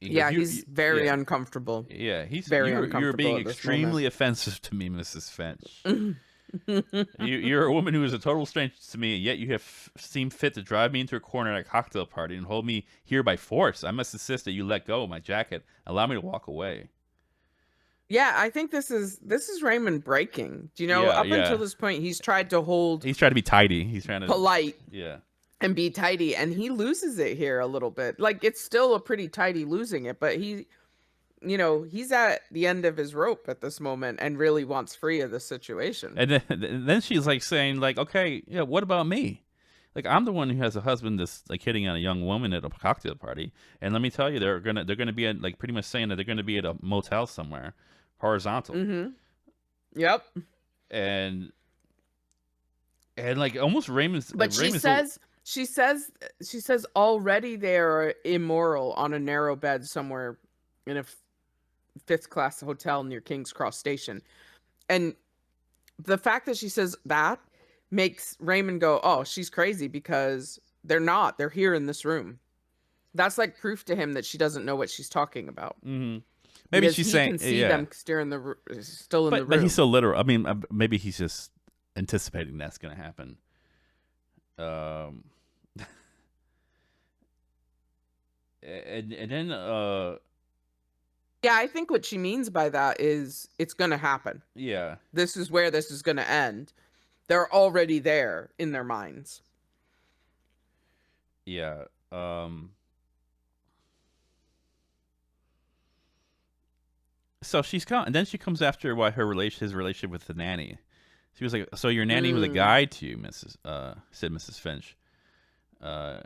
He goes, Yeah, he's very yeah, uncomfortable. yeah. Very You're being uncomfortable at this moment. extremely offensive to me, Mrs. Finch. You're a woman who is a total stranger to me, and yet you have seen fit to drive me into a corner at a cocktail party and hold me here by force. I must insist that you let go of my jacket, allow me to walk away. Yeah, I think this is Raymond breaking. Yeah, Up until yeah. this point, he's tried to hold He's trying to be tidy. He's trying to, polite yeah. and be tidy, and he loses it here a little bit. Like, it's still a pretty tidy losing it, but he's at the end of his rope at this moment and really wants free of the situation. And then she's like saying, like, okay, yeah, what about me? Like, I'm the one who has a husband that's like hitting on a young woman at a cocktail party, and let me tell you, they're gonna be at, like, pretty much saying that they're gonna be at a motel somewhere, horizontal, Mm-hmm. Yep. and like almost Raymond's. But she says already they're immoral on a narrow bed somewhere in a fifth class hotel near King's Cross Station. And the fact that she says that makes Raymond go, oh, she's crazy, because they're not. They're here in this room. That's like proof to him that she doesn't know what she's talking about, Mm-hmm. Maybe because she's he saying, can see yeah, them still in the but he's room. so literal. I mean, maybe he's just anticipating that's gonna happen. Um, and then Yeah, I think what she means by that is it's going to happen. yeah, This is where this is going to end. They're already there in their minds. yeah. So she's come, and then she comes after his relationship with the nanny. She was like, "So your nanny was a Mm. guide to you, Mrs." Said Mrs. Finch. Uh,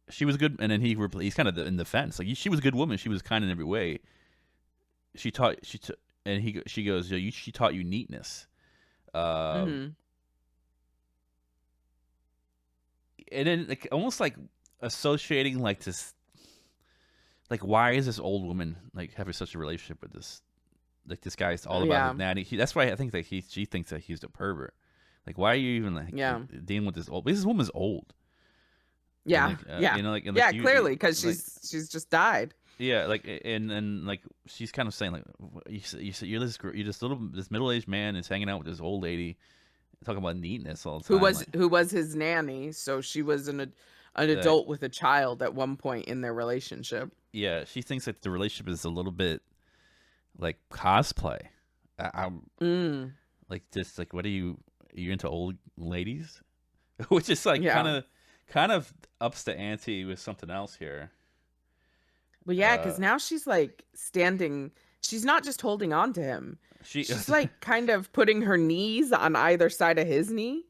she was good, and then he's kind of in the fence. Like, she was a good woman. She was kind in every way. She goes, she taught you neatness. Um, Mm-hmm. and then, like, almost like associating, like, this, like, why is this old woman, like, having such a relationship with this, like, this guy's all about Yeah. his nanny. That's why I think that she thinks that he's a pervert. Like, why are you even, like, Yeah. dealing with this old? This woman's old. And, Yeah. like, Yeah. like, Yeah, clearly, because like, she's just died. yeah, like, and like, she's kind of saying, like, you're this middle aged man is hanging out with this old lady, talking about neatness all the Who time. was Like, who was his nanny, so she was an like, adult with a child at one point in their relationship. yeah, she thinks that the relationship is a little bit like cosplay. I'm Mm. like, just like, what are you? you into old ladies? Which is like Yeah. kind of ups the ante with something else here. Well, yeah, Uh, because now she's like standing. She's not just holding on to him. she She's like kind of putting her knees on either side of his knee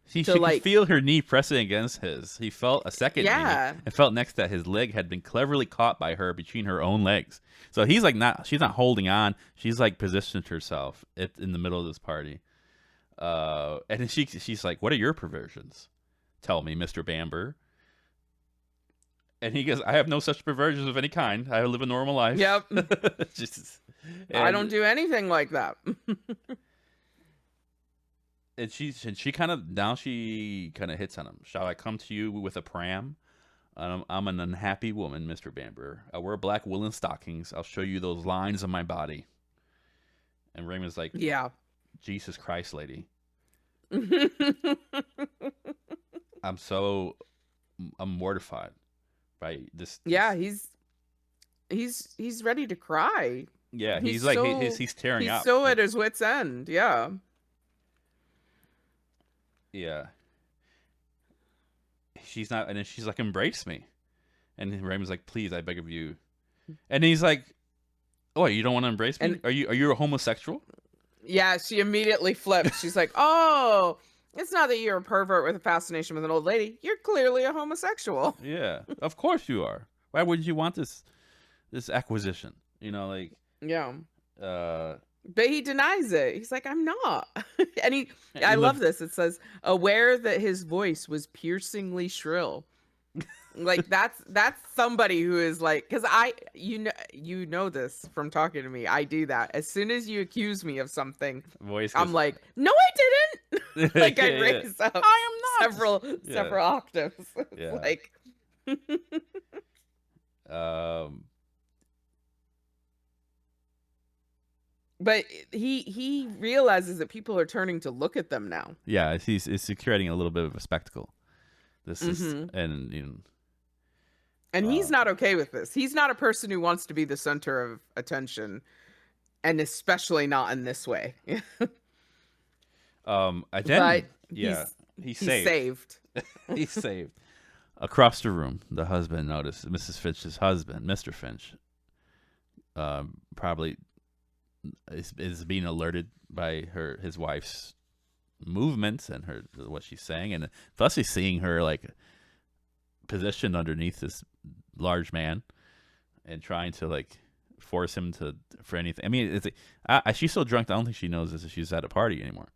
to she could like, feel her knee pressing against his. He felt a second knee yeah, and felt next that his leg had been cleverly caught by her between her own legs. So he's like not she's not holding on. She's like positioned herself in the middle of this party. And then she's like, "What are your perversions? Tell me, Mr. Bamber." And he goes, "I have no such perversions of any kind. I live a normal life." yep, Just I don't and do anything like that. she kind of now she kind of hits on him. "Shall I come to you with a pram? I'm an unhappy woman, Mr. Bamber. I wear black woolen stockings. I'll show you those lines on my body." And Raymond's like, Yeah. "Jesus Christ, lady. I'm so I'm mortified by Yeah, this." he's ready to cry. Yeah, He's he's like so he's tearing he's up. so Like, at his wit's end. Yeah. yeah, she's not, and then she's like, "Embrace me," and then Raymond's like, "Please, I beg of you," and he's like, "Oh, you don't want to embrace me? And Are you a homosexual?" yeah, she immediately flips. She's like, "Oh, it's not that you're a pervert with a fascination with an old lady. You're clearly a homosexual." Yeah, of course you are. Why would you want this acquisition? You know, like Yeah. uh, But he denies it. He's like, "I'm not." And I he love lived. this. It says, aware that his voice was piercingly shrill. Like that's somebody who is like, because you know this from talking to me. I do that. As soon as you accuse me of something, Voice I'm goes, like, "No, I didn't." yeah, Like I yeah. raise up I am not. Yeah, several octaves. It's yeah. like Um, but he realizes that people are turning to look at them now. yeah. It's creating a little bit of a spectacle. This is Hmm. and you know, And he's uh, not okay with this. He's not a person who wants to be the center of attention, and especially not in this way. and But then yeah, he's he's saved. saved. He's saved. Across the room, the husband noticed Mrs. Finch's husband, Mr. Finch, probably is being alerted by his wife's movements and her what she's saying, and plus he's seeing her like positioned underneath this large man and trying to like force him to for anything. I mean, it's she's so drunk. I don't think she knows this. She's at a party anymore.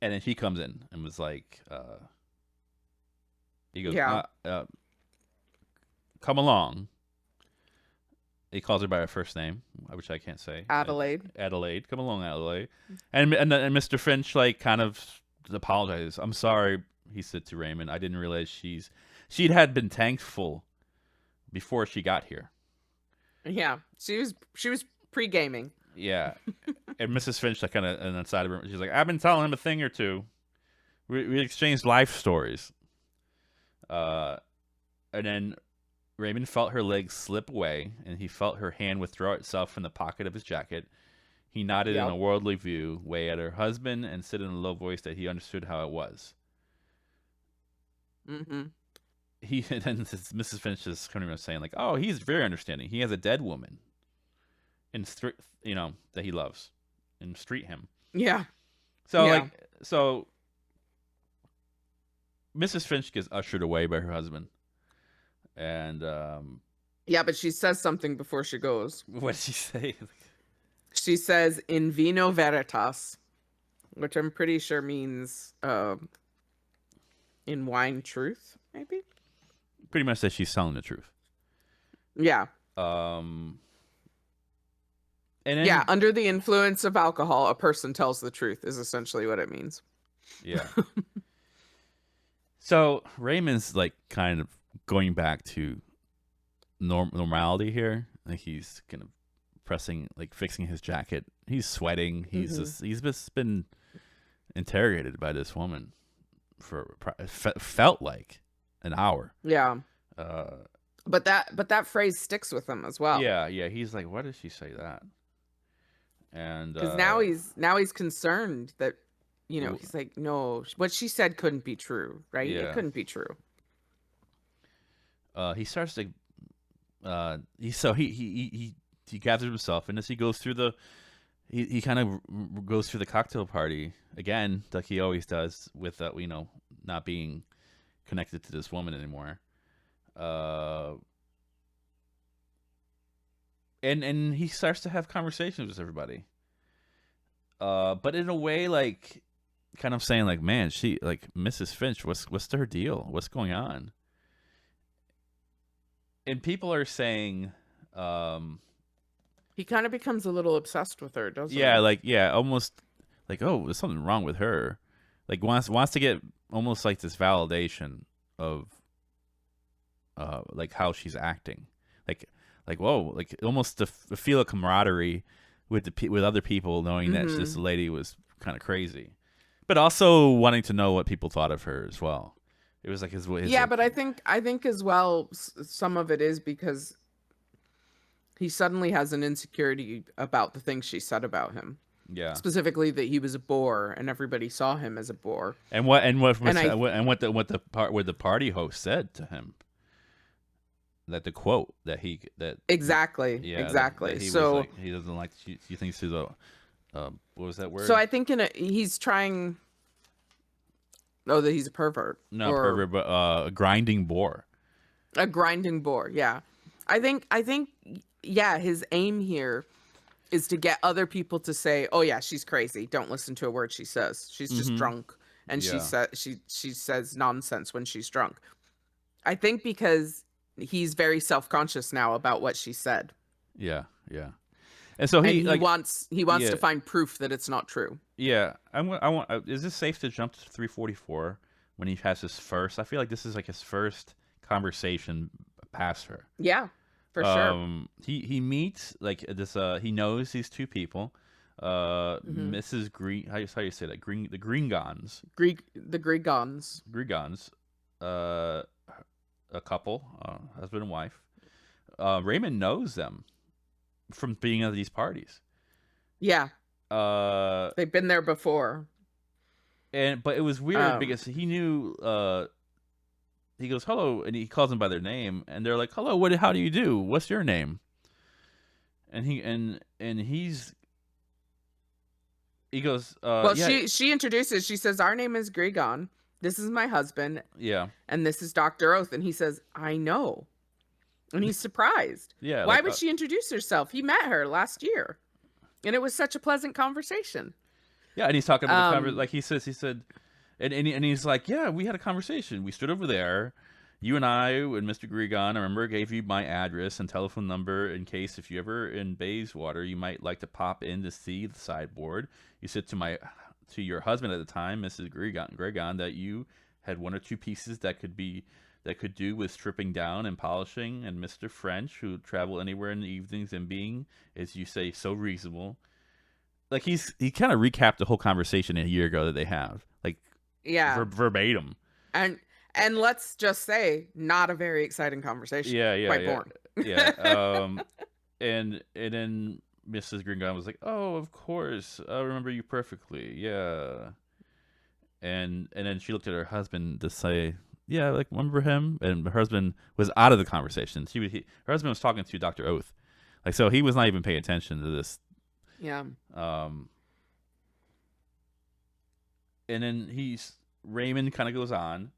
And then she comes in and was like, he goes, Yeah. "Come along." He calls her by her first name, which I can't say. Adelaide. Adelaide, come along, Adelaide. And Mr. Finch like kind of apologizes. "I'm sorry," he said to Raymond. "I didn't realize she'd had been thankful before she got here." Yeah. She was pre-gaming. Yeah, and Mrs. Finch like kind of on the side of her, she's like, "I've been telling him a thing or two. We exchanged life stories." And then Raymond felt her legs slip away, and he felt her hand withdraw itself from the pocket of his jacket. He nodded in Yep. a worldly view, way at her husband, and said in a low voice that he understood how it was. Mm-hmm. He then Mrs. Finch is coming around saying like, "Oh, he's very understanding. He has a dead woman, in that he loves, and street him." Yeah. So Yeah. like so, Mrs. Finch gets ushered away by her husband, and Yeah, but she says something before she goes. what did she say? She says, "In vino veritas," which I'm pretty sure means in wine truth, maybe. Pretty much that she's telling the truth. Yeah. And then Yeah, under the influence of alcohol, a person tells the truth is essentially what it means. yeah. So Raymond's like kind of going back to normality here. Like he's kind of fixing his jacket. He's sweating. He's just been interrogated by this woman for felt like an hour. Yeah. Uh, But that phrase sticks with him as well. yeah. He's like, "Why did she say that?" And Because now he's concerned that, he's like, no, what she said couldn't be true, right? It yeah, couldn't be true. he starts to he gathers himself, and as he goes through the he kind of goes through the cocktail party again, like he always does, with not being connected to this woman anymore. Uh, and he starts to have conversations with everybody. But in a way, like, kind of saying, like, man, she, like, Mrs. Finch, what's her deal? What's going on? And people are saying, He kind of becomes a little obsessed with her, doesn't yeah, he? like, yeah, almost like, oh, there's something wrong with her. Like, wants to get almost like this validation of, like, how she's acting. Like, whoa, like, almost to feel a camaraderie with other people, knowing that this Mm-hmm. lady was kind of crazy, but also wanting to know what people thought of her as well. It was like his Yeah, like, but I think as well, some of it is because he suddenly has an insecurity about the things she said about him, yeah. specifically that he was a bore and everybody saw him as a bore. And And I what the party host said to him, that the quote that exactly, yeah, that exactly. he was So like, he doesn't like, he thinks she's a, what was that so word? I think he's trying. Oh, that he's a pervert No, or pervert, but a grinding bore. a grinding bore. Yeah, I think yeah, his aim here is to get other people to say, "Oh yeah, she's crazy. Don't listen to a word she says. She's just Mm-hmm. drunk." And Yeah, she says nonsense when she's drunk. I think because he's very self-conscious now about what she said. yeah, yeah. And so And he like, he wants yeah, to find proof that it's not true. yeah. I want. Is this safe to jump to 344 when he has his first? I feel like this is like his first conversation past her. Yeah, for sure. He meets like this. He knows these two people. Hmm. Mrs. Green. How you say that? The Greengons. The Grigons. Greengons. Uh, a couple, husband and wife. Raymond knows them from being at these parties. Yeah, Uh, they've been there before. but it was weird Um, because he knew. He goes hello, and he calls them by their name, and they're like, "Hello, how do you do? What's your name?" And he goes, well, yeah, she introduces. She says, "Our name is Grigon. This is my husband, yeah, and this is Doctor Oath." And he says, "I know," and he's surprised. yeah, Why like, would she introduce herself? He met her last year, and it was such a pleasant conversation. yeah. And he's talking about the Um, like he said, and he's like, yeah, we had a conversation. We stood over there. You and I and Mr. Gregon, I remember, gave you my address and telephone number in case if you ever in Bayswater, you might like to pop in to see the sideboard. You said to your husband at the time, Mrs. Gregon, that you had one or two pieces that could do with stripping down and polishing, and Mr. French, who would travel anywhere in the evenings and being, as you say, so reasonable. Like he kind of recapped the whole conversation a year ago that they have, like, yeah, verbatim. and let's just say, not a very exciting conversation. Yeah, yeah, Quite yeah, boring. yeah. And then Mrs. Gringon was like, "Oh, of course, I remember you perfectly." Yeah, and then she looked at her husband to say, "Yeah, like, remember him?" And her husband was out of the conversation. Her husband was talking to Doctor Oath, like, so he was not even paying attention to this. Yeah. Um, and then Raymond kind of goes on.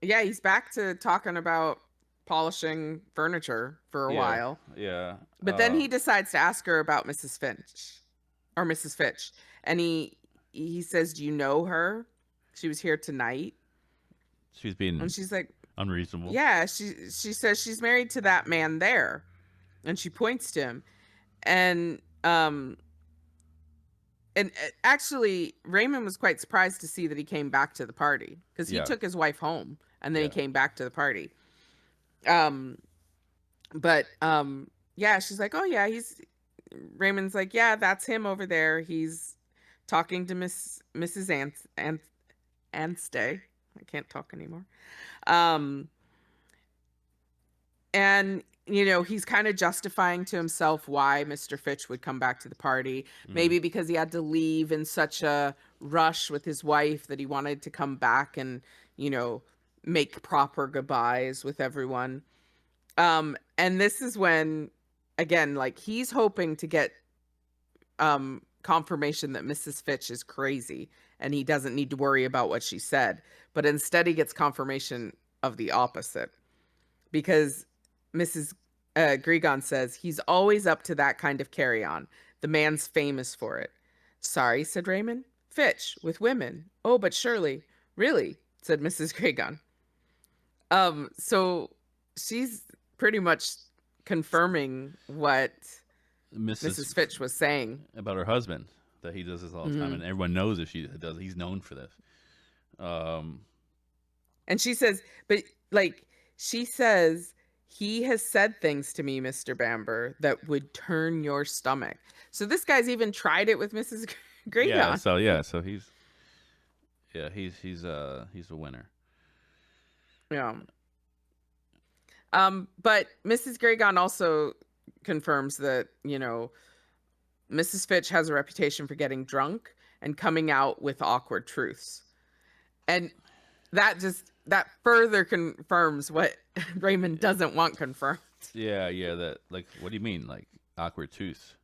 Yeah, he's back to talking about polishing furniture for a Yeah, while. yeah. But then he decides to ask her about Mrs. Finch or Mrs. Fitch. And he says, "Do you know her? She was here tonight." She's being And she's like, unreasonable. "Yeah." She says she's married to that man there. And she points to him. And actually, Raymond was quite surprised to see that he came back to the party because he Yeah, took his wife home and then he yeah. came back to the party. Um, but yeah, she's like, "Oh yeah, he's." Raymond's like, "Yeah, that's him over there. He's talking to Mrs. Anstey. I can't talk anymore." Um, and he's kind of justifying to himself why Mr. Fitch would come back to the party. Mm. Maybe because he had to leave in such a rush with his wife that he wanted to come back and, you know, make proper goodbyes with everyone. And this is when, again, like he's hoping to get confirmation that Mrs. Fitch is crazy and he doesn't need to worry about what she said. But instead, he gets confirmation of the opposite because Mrs. Gregon says he's always up to that kind of carry on. The man's famous for it. Sorry, said Raymond. Fitch, with women. Oh, but surely. Really, said Mrs. Gregon. So she's pretty much confirming what Mrs. Fitch was saying about her husband, that he does this all the time, and everyone knows if she does. He's known for this. And she says, but like she says, he has said things to me, Mr. Bamber, that would turn your stomach. So this guy's even tried it with Mrs. Gregon. So he's a winner. Yeah. But Mrs. Gregon also confirms that, Mrs. Fitch has a reputation for getting drunk and coming out with awkward truths. And that further confirms what Raymond doesn't want confirmed. Yeah, that, like, what do you mean, like, awkward truths?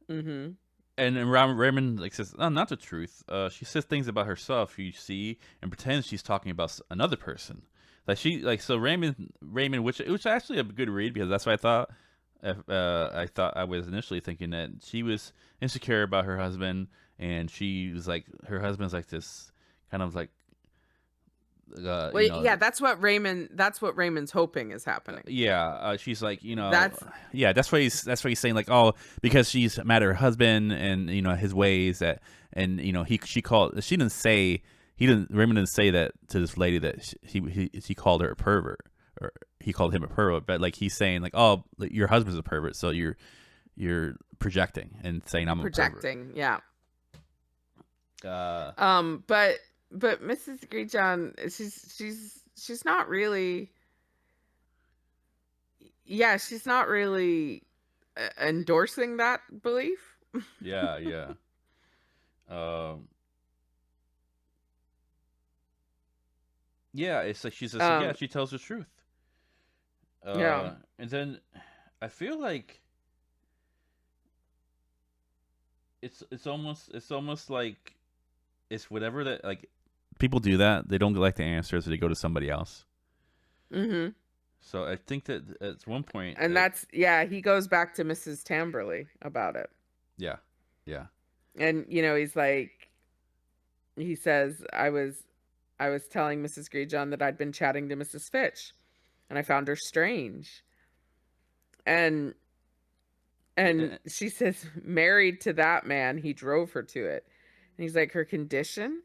Mm-hmm. And Raymond, like, says, oh, not the truth. She says things about herself, you see, and pretends she's talking about another person. So Raymond, which was actually a good read, because that's what I thought. I was initially thinking that she was insecure about her husband, and she was like, her husband's like this kind of like. That's what Raymond's hoping is happening. She's like, that's why he's saying, like, oh, because she's mad at her husband and his ways, Raymond didn't say that to this lady that he called her a pervert, or he called him a pervert, but like he's saying, like, oh, your husband's a pervert, so you're projecting and saying I'm projecting, a pervert. But Mrs. Grejon, she's not really, she's not really endorsing that belief. Yeah. It's like she says, she tells the truth. And then I feel like it's almost like it's whatever that, like, people do that. They don't like the answers, so they go to somebody else. Mm-hmm. So I think that at one point, and he goes back to Mrs. Tamberley about it. Yeah. And he's like, he says, I was telling Mrs. Grejon that I'd been chatting to Mrs. Fitch, and I found her strange. And she says, married to that man, he drove her to it. And he's like, her condition?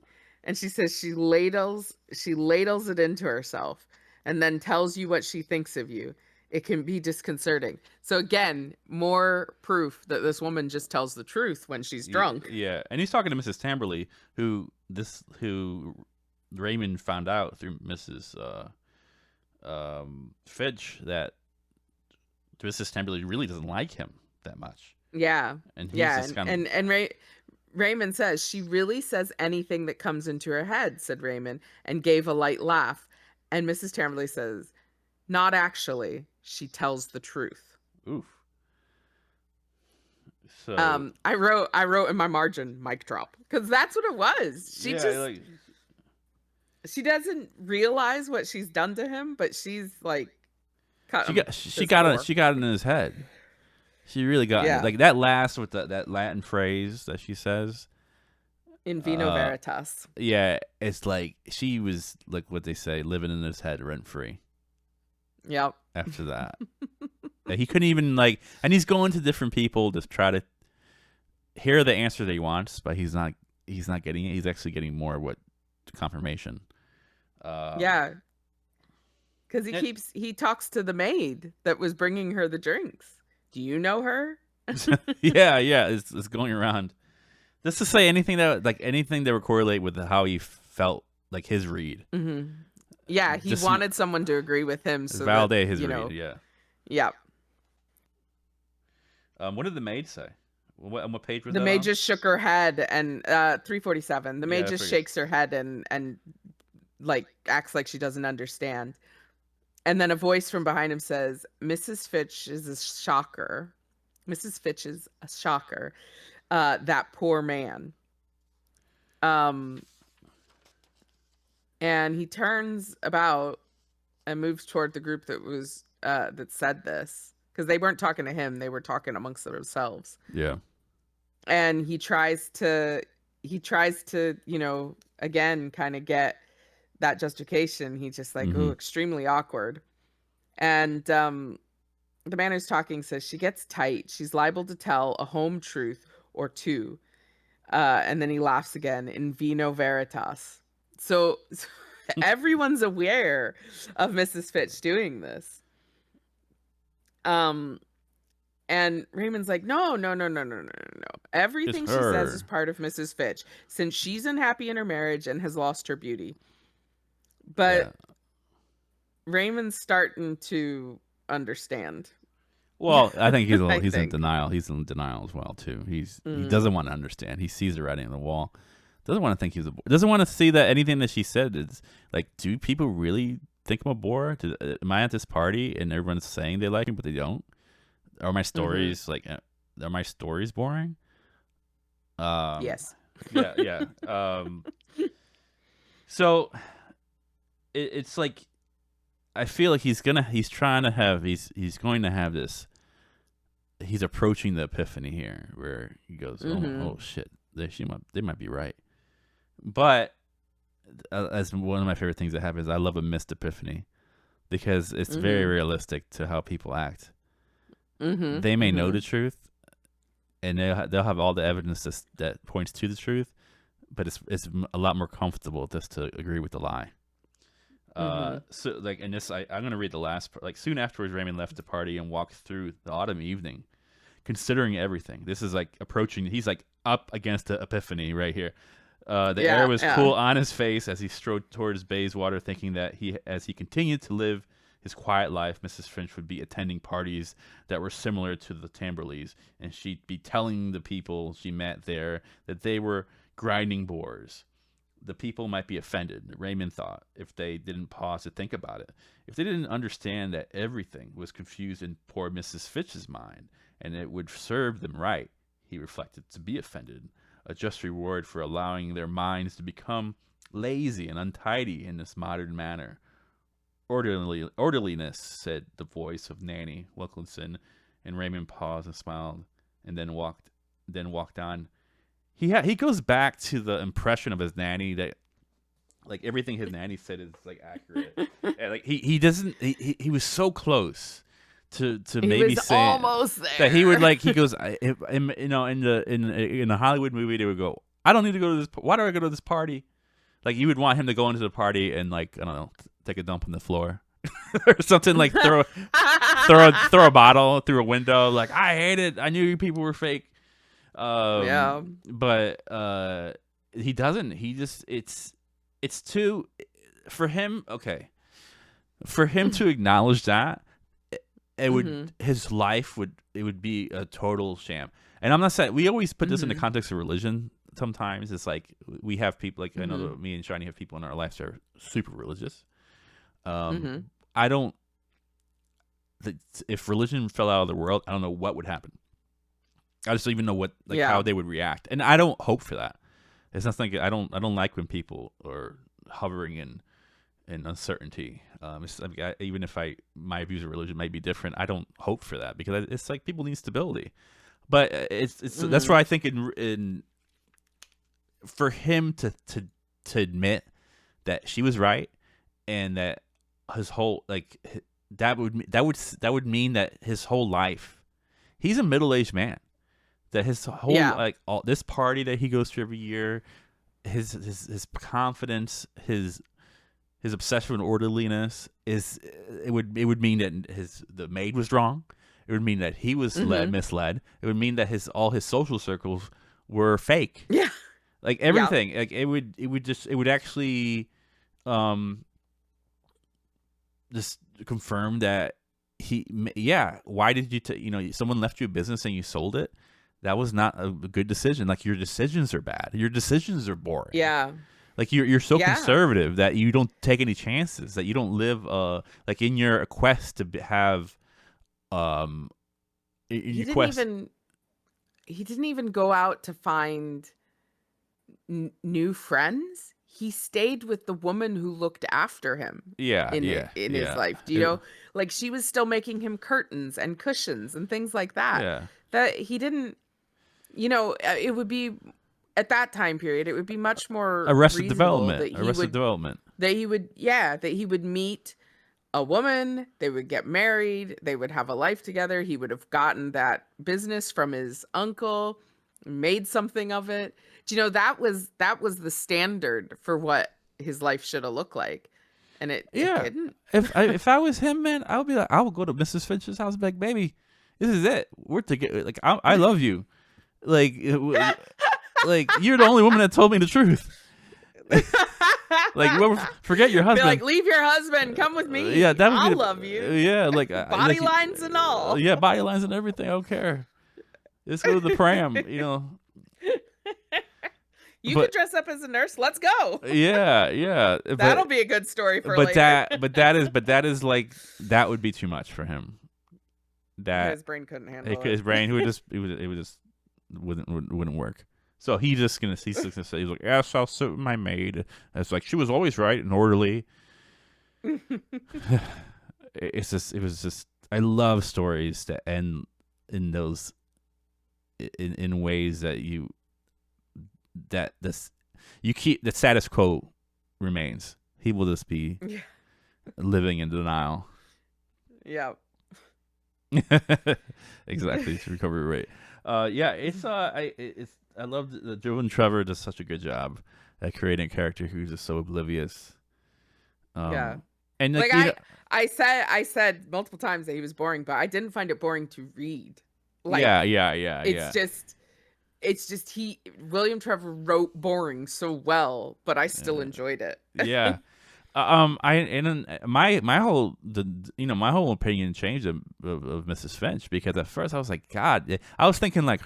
And she says she ladles it into herself and then tells you what she thinks of you. It can be disconcerting. So again, more proof that this woman just tells the truth when she's drunk. Yeah. And he's talking to Mrs. Tamberley, who Raymond found out through Mrs. Fitch that Mrs. Tamberley really doesn't like him that much. Yeah. And he's just kind of... Raymond says, she really says anything that comes into her head, said Raymond, and gave a light laugh. And Mrs. Tamberley says, not actually. She tells the truth. Oof. So I wrote in my margin, mic drop, because that's what it was. She doesn't realize what she's done to him, but she's like, she got it in his head. She really got it. Like that last with that Latin phrase that she says, in vino veritas. Yeah, it's like she was, like what they say, living in his head rent free. Yep. After that, he couldn't even and he's going to different people to try to hear the answer that he wants, but he's not getting it. He's actually getting more confirmation. Because he talks to the maid that was bringing her the drinks. Do you know her? yeah, it's going around. Just to say anything that would correlate with how he felt, like his read. Mm-hmm. Yeah, he wanted someone to agree with him, so validate his read. Yeah. Yeah. What did the maid say? What page was The that maid on? just shook her head, and 347. The maid Yeah, I just figured. shakes her head and like acts like she doesn't understand. And then a voice from behind him says, "Mrs. Fitch is a shocker. Mrs. Fitch is a shocker. That poor man." Um, and he turns about and moves toward the group that said this, because they weren't talking to him; they were talking amongst themselves. Yeah. And he tries to again kind of get that justification. He's just like, Mm-hmm. oh, extremely awkward. And the man who's talking says she gets tight. She's liable to tell a home truth or two. And then he laughs again, in vino veritas. So everyone's aware of Mrs. Fitch doing this. Um, and Raymond's like, no, no, no, no, no, no, no, no. It's Everything she says is her. part of Mrs. Fitch, since she's unhappy in her marriage and has lost her beauty. But Yeah. Raymond's starting to understand. Well, I think I he's in think. denial. He's in denial as well too. He Mm, doesn't want to understand. He sees the writing on the wall. Doesn't want to think he's a. Doesn't want to see that anything that she said is like. Do people really think I'm a bore? Am I at this party and everyone's saying they like me, but they don't? Are my mm-hmm. stories like? Are my stories boring? Um. Yes. Yeah. Yeah. So it's like I feel like he's trying to have he's going to have this. He's approaching the epiphany here, where he goes, Mm-hmm. oh shit, they might be right." But as one of my favorite things that happens, I love a missed epiphany because it's very Mm-hmm. realistic to how people act. Mm-hmm. They may know Mm-hmm. the truth, and they'll have all the evidence that points to the truth, but it's a lot more comfortable just to agree with the lie. Mm-hmm. So like in this, I'm gonna read the last part. Like soon afterwards, Raymond left the party and walked through the autumn evening, considering everything. This is like approaching. He's like up against the epiphany right here. The air Yeah. was Yeah. cool on his face as he strode towards Bayswater, thinking that as he continued to live his quiet life, Mrs. Finch would be attending parties that were similar to the Tamberleys, and she'd be telling the people she met there that they were grinding bores. The people might be offended, Raymond thought, if they didn't pause to think about it. If they didn't understand that everything was confused in poor Mrs. Fitch's mind, and it would serve them right, he reflected, to be offended, a just reward for allowing their minds to become lazy and untidy in this modern manner. Orderliness, said the voice of Nanny Wilkinson, and Raymond paused and smiled, and then walked on. He goes back to the impression of his nanny that like everything his nanny said is like accurate. And, like he doesn't he was so close to He maybe was saying almost that he would there. like he goes in the Hollywood movie they would go, I don't need to go to this, why do I go to this party? Like you would want him to go into the party and like I don't know, take a dump on the floor or something, like throw a bottle through a window, like I hate it, I knew you people were fake. Yeah. But he doesn't. He just it's too for him. Okay, for him to acknowledge that it would Mm-hmm. his life would be a total sham. And I'm not saying we always put this in the Mm-hmm. context of religion. Sometimes it's like we have people like I know Mm-hmm. that me and Shiny have people in our lives that are super religious. Um, Mm-hmm. I don't. If religion fell out of the world, I don't know what would happen. I just don't even know what like Yeah. how they would react, and I don't hope for that. It's not like I don't like when people are hovering in uncertainty. It's like even if my views of religion might be different, I don't hope for that because it's like people need stability. But it's that's Mm-hmm. where I think in for him to admit that she was right and that his whole like that would mean that his whole life he's a middle-aged man, that his whole Yeah. like all this party that he goes to every year, his confidence, his obsession with orderliness is it would mean that the maid was wrong. It would mean that he was Mm-hmm. misled. It would mean that his all his social circles were fake. Yeah. Like Yeah. everything, like it would actually um just confirm that why did you someone left you a business and you sold it? That was not a good decision. Like, your decisions are bad. Your decisions are boring. Yeah. Like, you're so Yeah. conservative that you don't take any chances, that you don't live like in your quest to have um in He your didn't quest. even he didn't even go out to find new friends. He stayed with the woman who looked after him Yeah, yeah, in his yeah. life. Do you It- know? Like, she was still making him curtains and cushions and things like that. yeah. That he didn't, it would be at that time period, it would be much more Arrested reasonable Development. that Arrested Development. that he would meet a woman, they would get married, they would have a life together. He would have gotten that business from his uncle, made something of it. Do you know, that was the standard for what his life should have looked like. And it Yeah. didn't. If I was him, man, I would be like, I would go to Mrs. Finch's house, and be like, baby, this is it. We're together. Like, I love you. Like, like, you're the only woman that told me the truth. Like, forget your Be husband. like, leave your husband, come with me. Yeah, that would I'll be love you. Yeah, like, Body like, lines and all. yeah, body lines and everything. I don't care. Let's go to the pram. You But could dress up as a nurse. Let's go. yeah. That'll be a good story for But later. that is like, that would be too much for him. That His brain couldn't handle his it. brain wouldn't work. So he's just gonna say, he's like, yes, I'll sit with my maid. And it's like, she was always right and orderly. It was just, I love stories that end in those, in ways that you keep the status quo remains. He will just be Yeah. living in denial. Yeah. Exactly, it's recovery rate. I love that Joe and Trevor does such a good job at creating a character who's just so oblivious. Yeah. And Like, you know, I said multiple times that he was boring, but I didn't find it boring to read. Like, it's just William Trevor wrote boring so well, but I still enjoyed it. yeah. My whole opinion changed of Mrs. Finch, because at first I was like, God, I was thinking like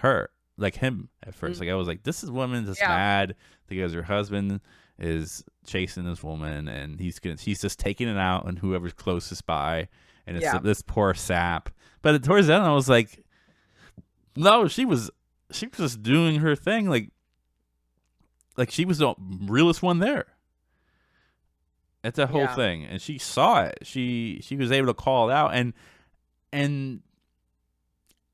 him at first. Like, I was like, this is woman just mad because her husband is chasing this woman, and he's just taking it out on whoever's closest by, and it's this poor sap. But towards the end, I was like, no, she was just doing her thing, like she was the realest one there. It's a whole thing, and she saw it. She was able to call it out, and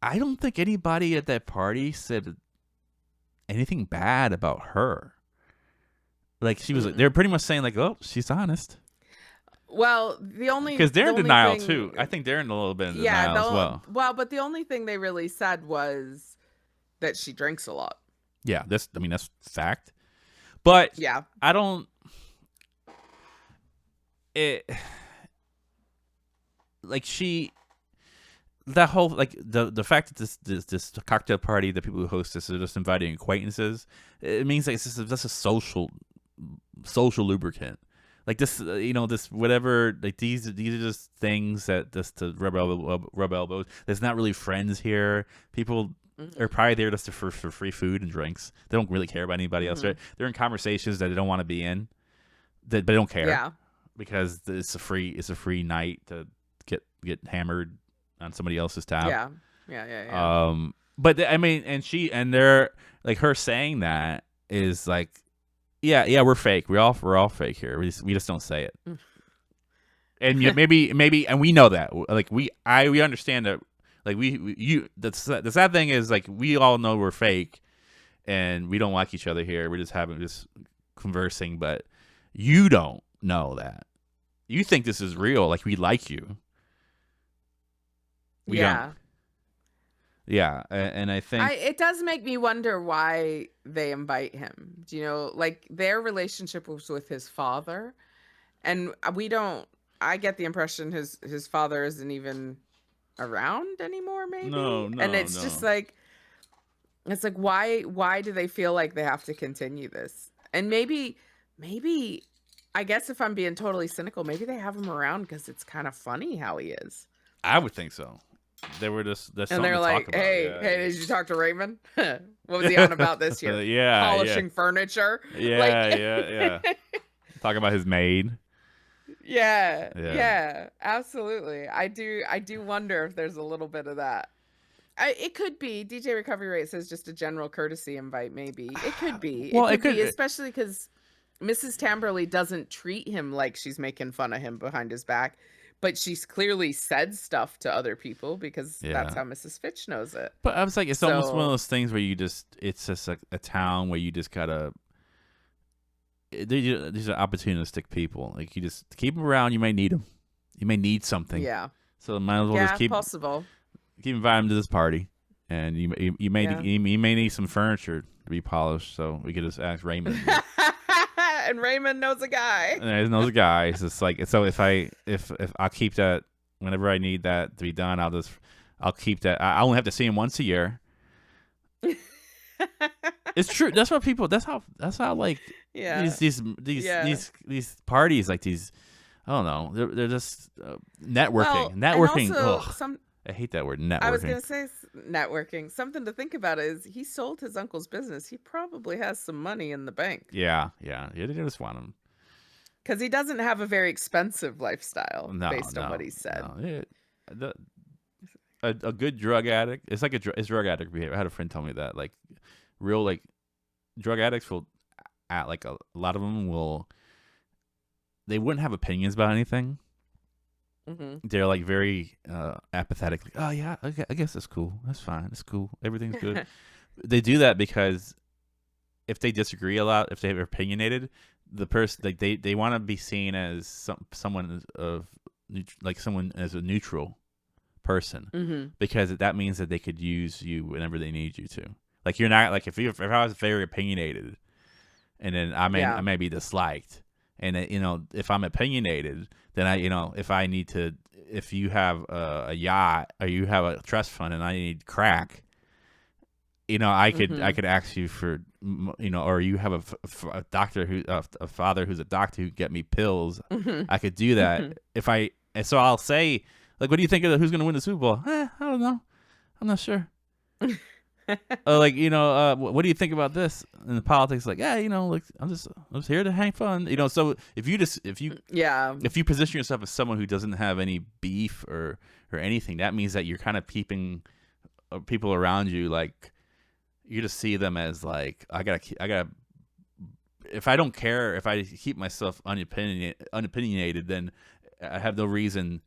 I don't think anybody at that party said anything bad about her. Like, she was, they're pretty much saying like, oh, she's honest. Well, because they're in denial too. I think they're in a little bit in denial as well. Well, but the only thing they really said was that she drinks a lot. Yeah, that's fact. But yeah, I don't. That whole, like, the fact that this cocktail party, the people who host this are just inviting acquaintances, it means like it's just a social lubricant. Like, this, this whatever, like, these are just things that just to rub elbows. There's not really friends here. People are probably there just for free food and drinks. They don't really care about anybody else. Right? They're in conversations that they don't want to be in, but they don't care. Yeah. Because it's a free night to get hammered on somebody else's tab. Yeah. But I mean, and they're like, her saying that is like, yeah, we're fake. We're all fake here. We just don't say it. And maybe, and we know that. Like, we understand that. Like, the sad thing is, like, we all know we're fake, and we don't like each other here. We're just conversing, but you don't know that. You think this is real. Like, we like you. We don't. Yeah, and I think it does make me wonder why they invite him. Do you know, like, their relationship was with his father, and I get the impression his father isn't even around anymore, maybe. No, and it's just like, it's like, why do they feel like they have to continue this? And maybe I guess if I'm being totally cynical, maybe they have him around because it's kind of funny how he is. I would think so. They were just that's And something they're to talk like, about. "Hey, Yeah, hey, did you talk to Raymond? What was he on about this year? yeah, Polishing furniture, like." yeah. Talking about his maid. Yeah, Yeah, yeah, absolutely. I do wonder if there's a little bit of that. It could be. DJ Recovery Rate says just a general courtesy invite, maybe. It could be. well, It it could be, could. especially because Mrs. Tamberley doesn't treat him like she's making fun of him behind his back, but she's clearly said stuff to other people because that's Yeah, how Mrs. Fitch knows it. but I was like, it's almost one of So, those things where it's just a town where you just gotta. These are opportunistic people. Like you just keep them around. You may need them. You may need something. yeah. So might as well just Yeah, possible. keep inviting them to this party. And you may Yeah. you may need some furniture to be polished. So we could just ask Raymond. And Raymond knows a guy. And there's another guy. It's just like so. If I'll keep that whenever I need that to be done, I'll keep that. I only have to see him once a year. It's true. That's what people. That's how like Yeah. Yeah. these parties like these. I don't know. They're just networking. Well, Networking. and also Ugh, I hate that word. Networking. I was gonna say networking. Something to think about is he sold his uncle's business. He probably has some money in the bank Yeah. They just want them. because he doesn't have a very expensive lifestyle, No, based on what he said. No. A good drug addict. It's like it's drug addict behavior. I had a friend tell me that like real like drug addicts will at like a lot of them will. They wouldn't have opinions about anything. Hmm. They're like very apathetic. Like, oh yeah, okay, I guess it's cool. That's fine. It's cool. Everything's good. They do that because if they disagree a lot, if they're opinionated, the person like they want to be seen as someone of like someone as a neutral person Hmm. because that means that they could use you whenever they need you to. Like you're not like if I was very opinionated, and then I may be disliked. And if I'm opinionated, then if you have a yacht or you have a trust fund and I need crack, I could ask you for, or you have a doctor a father who's a doctor who get me pills. Hmm. I could do that and so I'll say, like, what do you think of who's going to win the Super Bowl? I don't know. I'm not sure. What do you think about this? And the politics, like, yeah, like I'm just here to hang fun, So if you Yeah. if you position yourself as someone who doesn't have any beef or anything, that means that you're kind of keeping people around you like you just see them as like I gotta. If I don't care, if I keep myself unopinionated, then I have no reason.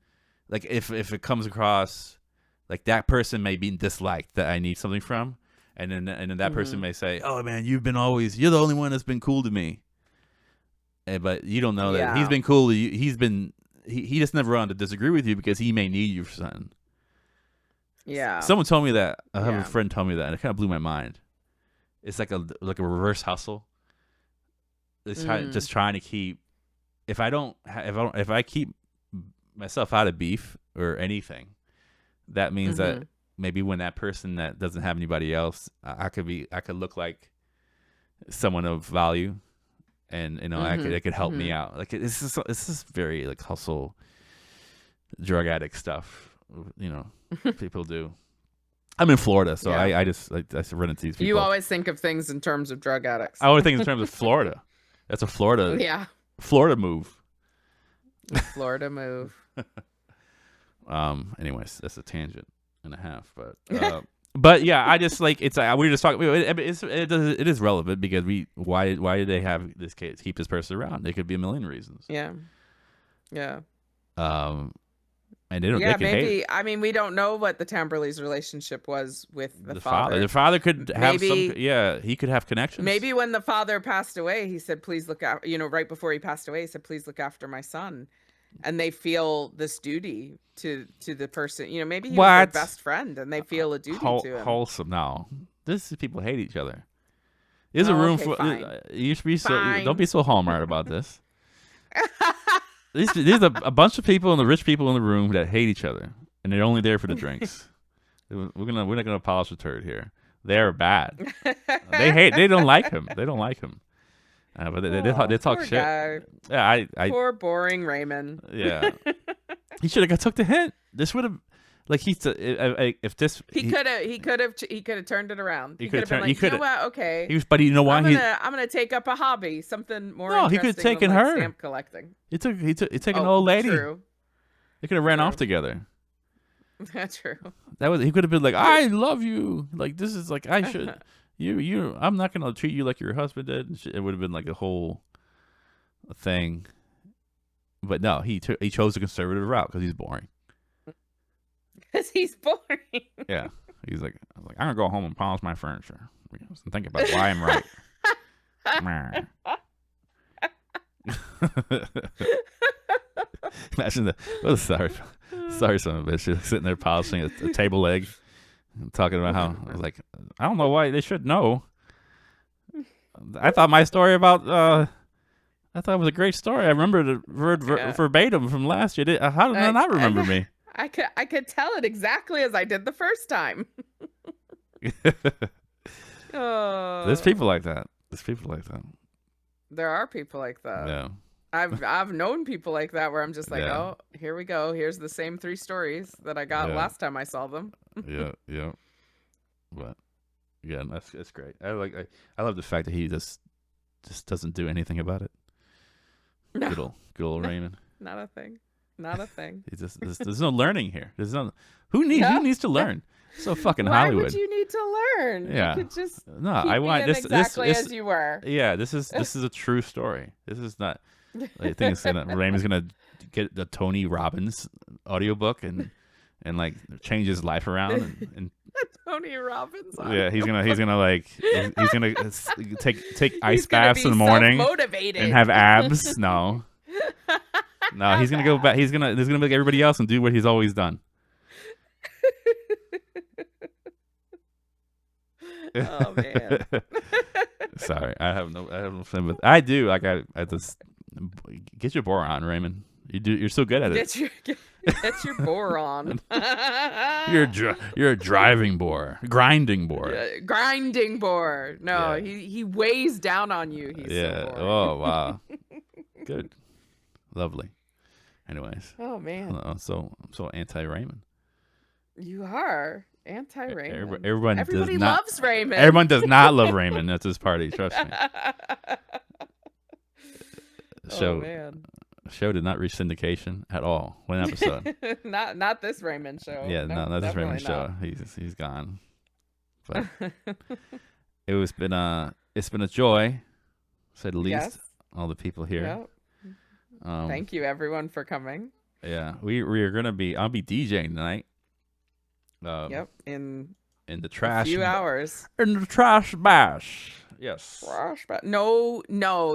Like if it comes across. Like that person may be disliked that I need something from, and then that person may say, "Oh man, you're the only one that's been cool to me." But you don't know that he's been cool to you. He just never wanted to disagree with you because he may need you for something. Yeah. Someone told me that. I have a friend tell me that, and it kind of blew my mind. It's like a reverse hustle. It's just trying to keep. If I keep myself out of beef or anything. That means that maybe when that person that doesn't have anybody else, I could look like someone of value, and it could help me out. Like it's just very like hustle, drug addict stuff. People do. I'm in Florida, so I just run into these people. You always think of things in terms of drug addicts. I always think in terms of Florida. That's a Florida move. Florida move. Anyways, that's a tangent and a half, but yeah, I just like we were just talking. It is relevant because why do they have this case keep this person around? There could be a million reasons. Yeah. And they don't. Yeah, they could maybe. hate. I mean, we don't know what the Tamberleys' relationship was with the father. The father could have some. Yeah, he could have connections. Maybe when the father passed away, he said, "Please look after." Right before he passed away, he said, "Please look after my son." And they feel this duty to the person. Maybe he was their best friend, and they feel a duty to him. Wholesome. No, people hate each other. There's a room for. You should be don't be so Hallmark about this. There's a bunch of people and the rich people in the room that hate each other, and they're only there for the drinks. We're not gonna polish the turd here. They're bad. They don't like him. They don't like him. But they talk shit. Guy. Yeah, Poor boring Raymond. Yeah, he should have took the hint. this would have, like if this he could have turned it around. He could have been like, you know what? Okay, but you know why I'm gonna take up a hobby, something more. No, interesting he could have taken than, like, her. Stamp collecting. He took an old lady. True. They could have ran off together. That's true. He could have been like, I love you. Like, this is like, I should. I'm not gonna treat you like your husband did. It would have been like a whole thing. But no, he chose the conservative route because he's boring. Because he's boring. Yeah, he's like, I'm gonna go home and polish my furniture and think about why I'm right. Imagine that. Oh, sorry, son of a bitch. She's sitting there polishing a table leg, and talking about how I was like, I don't know why they should know. I thought my story about I thought it was a great story. I remember the verbatim from last year. How did I not remember me? I could tell it exactly as I did the first time. There's people like that. There are people like that. Yeah. I've known people like that where I'm just like, oh, here we go. Here's the same 3 stories that I got last time I saw them. yeah. But yeah, that's great. I love the fact that he just doesn't do anything about it. No. Good old Raymond. Not a thing. There's no learning here. Who needs to learn? So fucking Why Hollywood. Would you need to learn? Yeah. You could just I want this exactly as you were. Yeah, this is a true story. This is not. I think Raymond's gonna get the Tony Robbins audiobook and like change his life around and Tony Robbins. Yeah, he's gonna like take ice baths in the morning and have abs. No, he's gonna go back. He's gonna be like everybody else and do what he's always done. Oh man. Sorry, I have no fun with. I do. Like I just get your boron, Raymond. You're so good at it. Get your boron. You're a driving bore, grinding bore. Grinding bore. No, he weighs down on you. He's so boring. Oh wow. Good. Lovely. Anyways. Oh man. I'm so anti Raymond. You are anti Raymond. Everybody loves Raymond. Everyone does not love Raymond at this party. Trust me. Oh man. Show did not reach syndication at all. One episode. not this Raymond show. Yeah, no, not this Raymond show. He's gone. But it's been a joy, to say the least. Yes. All the people here. Yep. Thank you everyone for coming. Yeah, I'll be DJing tonight. Yep. In the trash. A few hours. In the trash bash. Yes. No,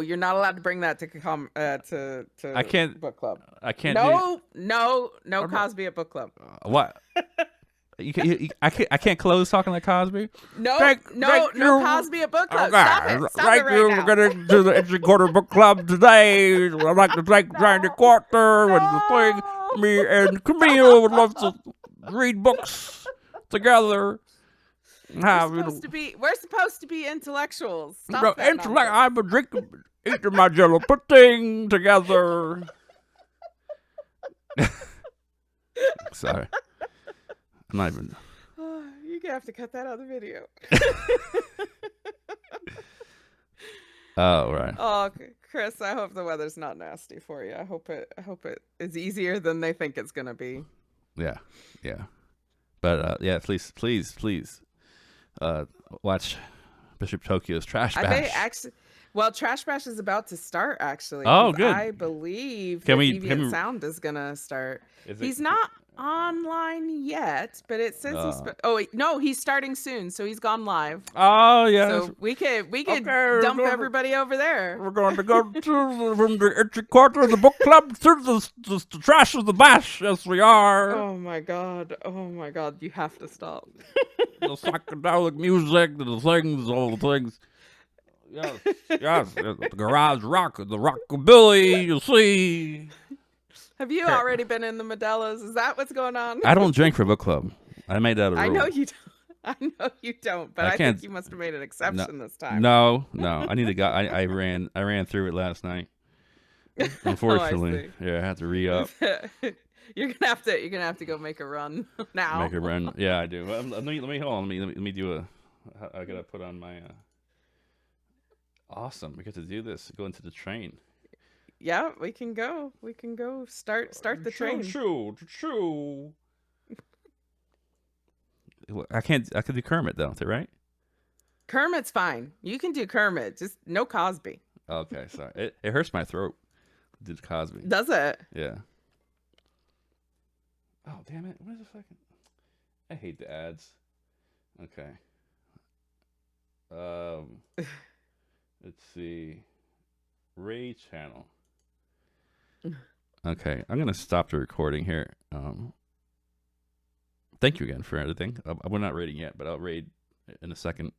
you're not allowed to bring that to I can't book club. I can't. No Cosby at book club. What? I can't close talking like Cosby. No Cosby at book club. Stop it right now. We're going to the Entry Quarter Book Club today. I'd like to thank Randy Quarter and the thing. Me and Camille would love to read books together. We're supposed to be intellectuals. Stop that nonsense. I'm eating my jello pudding together. Sorry. I'm not even. You're gonna have to cut that out of the video. Oh right. Oh, Chris, I hope the weather's not nasty for you. I hope it is easier than they think it's gonna be. Yeah. But please. Watch Bishop Tokyo's Trash Bash. Trash Bash is about to start. Actually, oh, good. I believe Deviant Sound is gonna start. He's not online yet, but it says he's starting soon, so he's gone live. Oh yeah. So we could dump everybody over there. We're going to go from the Entry Quarter of the book club to the trash of the bash. Yes, we are. Oh my god! You have to stop. The psychedelic music, all the things. Yes, the garage rock, the rockabilly. You see. Have you already been in the Modelo's? Is that what's going on? I don't drink for book club. I made that a rule. I know you don't, but I think you must have made an exception this time. No. I need to go. I ran through it last night. Unfortunately, I had to re-up. You're gonna have to go make a run now. Make a run. Yeah, I do. Let me hold on. Let me do a. I gotta put on my. Awesome. We get to do this. Go into the train. Yeah, we can go. We can go. Start the Choo train. choo choo. I can't. I can do Kermit though. Is that right? Kermit's fine. You can do Kermit. Just no Cosby. Okay. Sorry. It hurts my throat. Did Cosby? Does it? Yeah. Oh damn it! Where's the fucking? I hate the ads. Okay. Um. Let's see. Ray channel. Okay, I'm gonna stop the recording here. Thank you again for everything. We're not rating yet, but I'll rate in a second.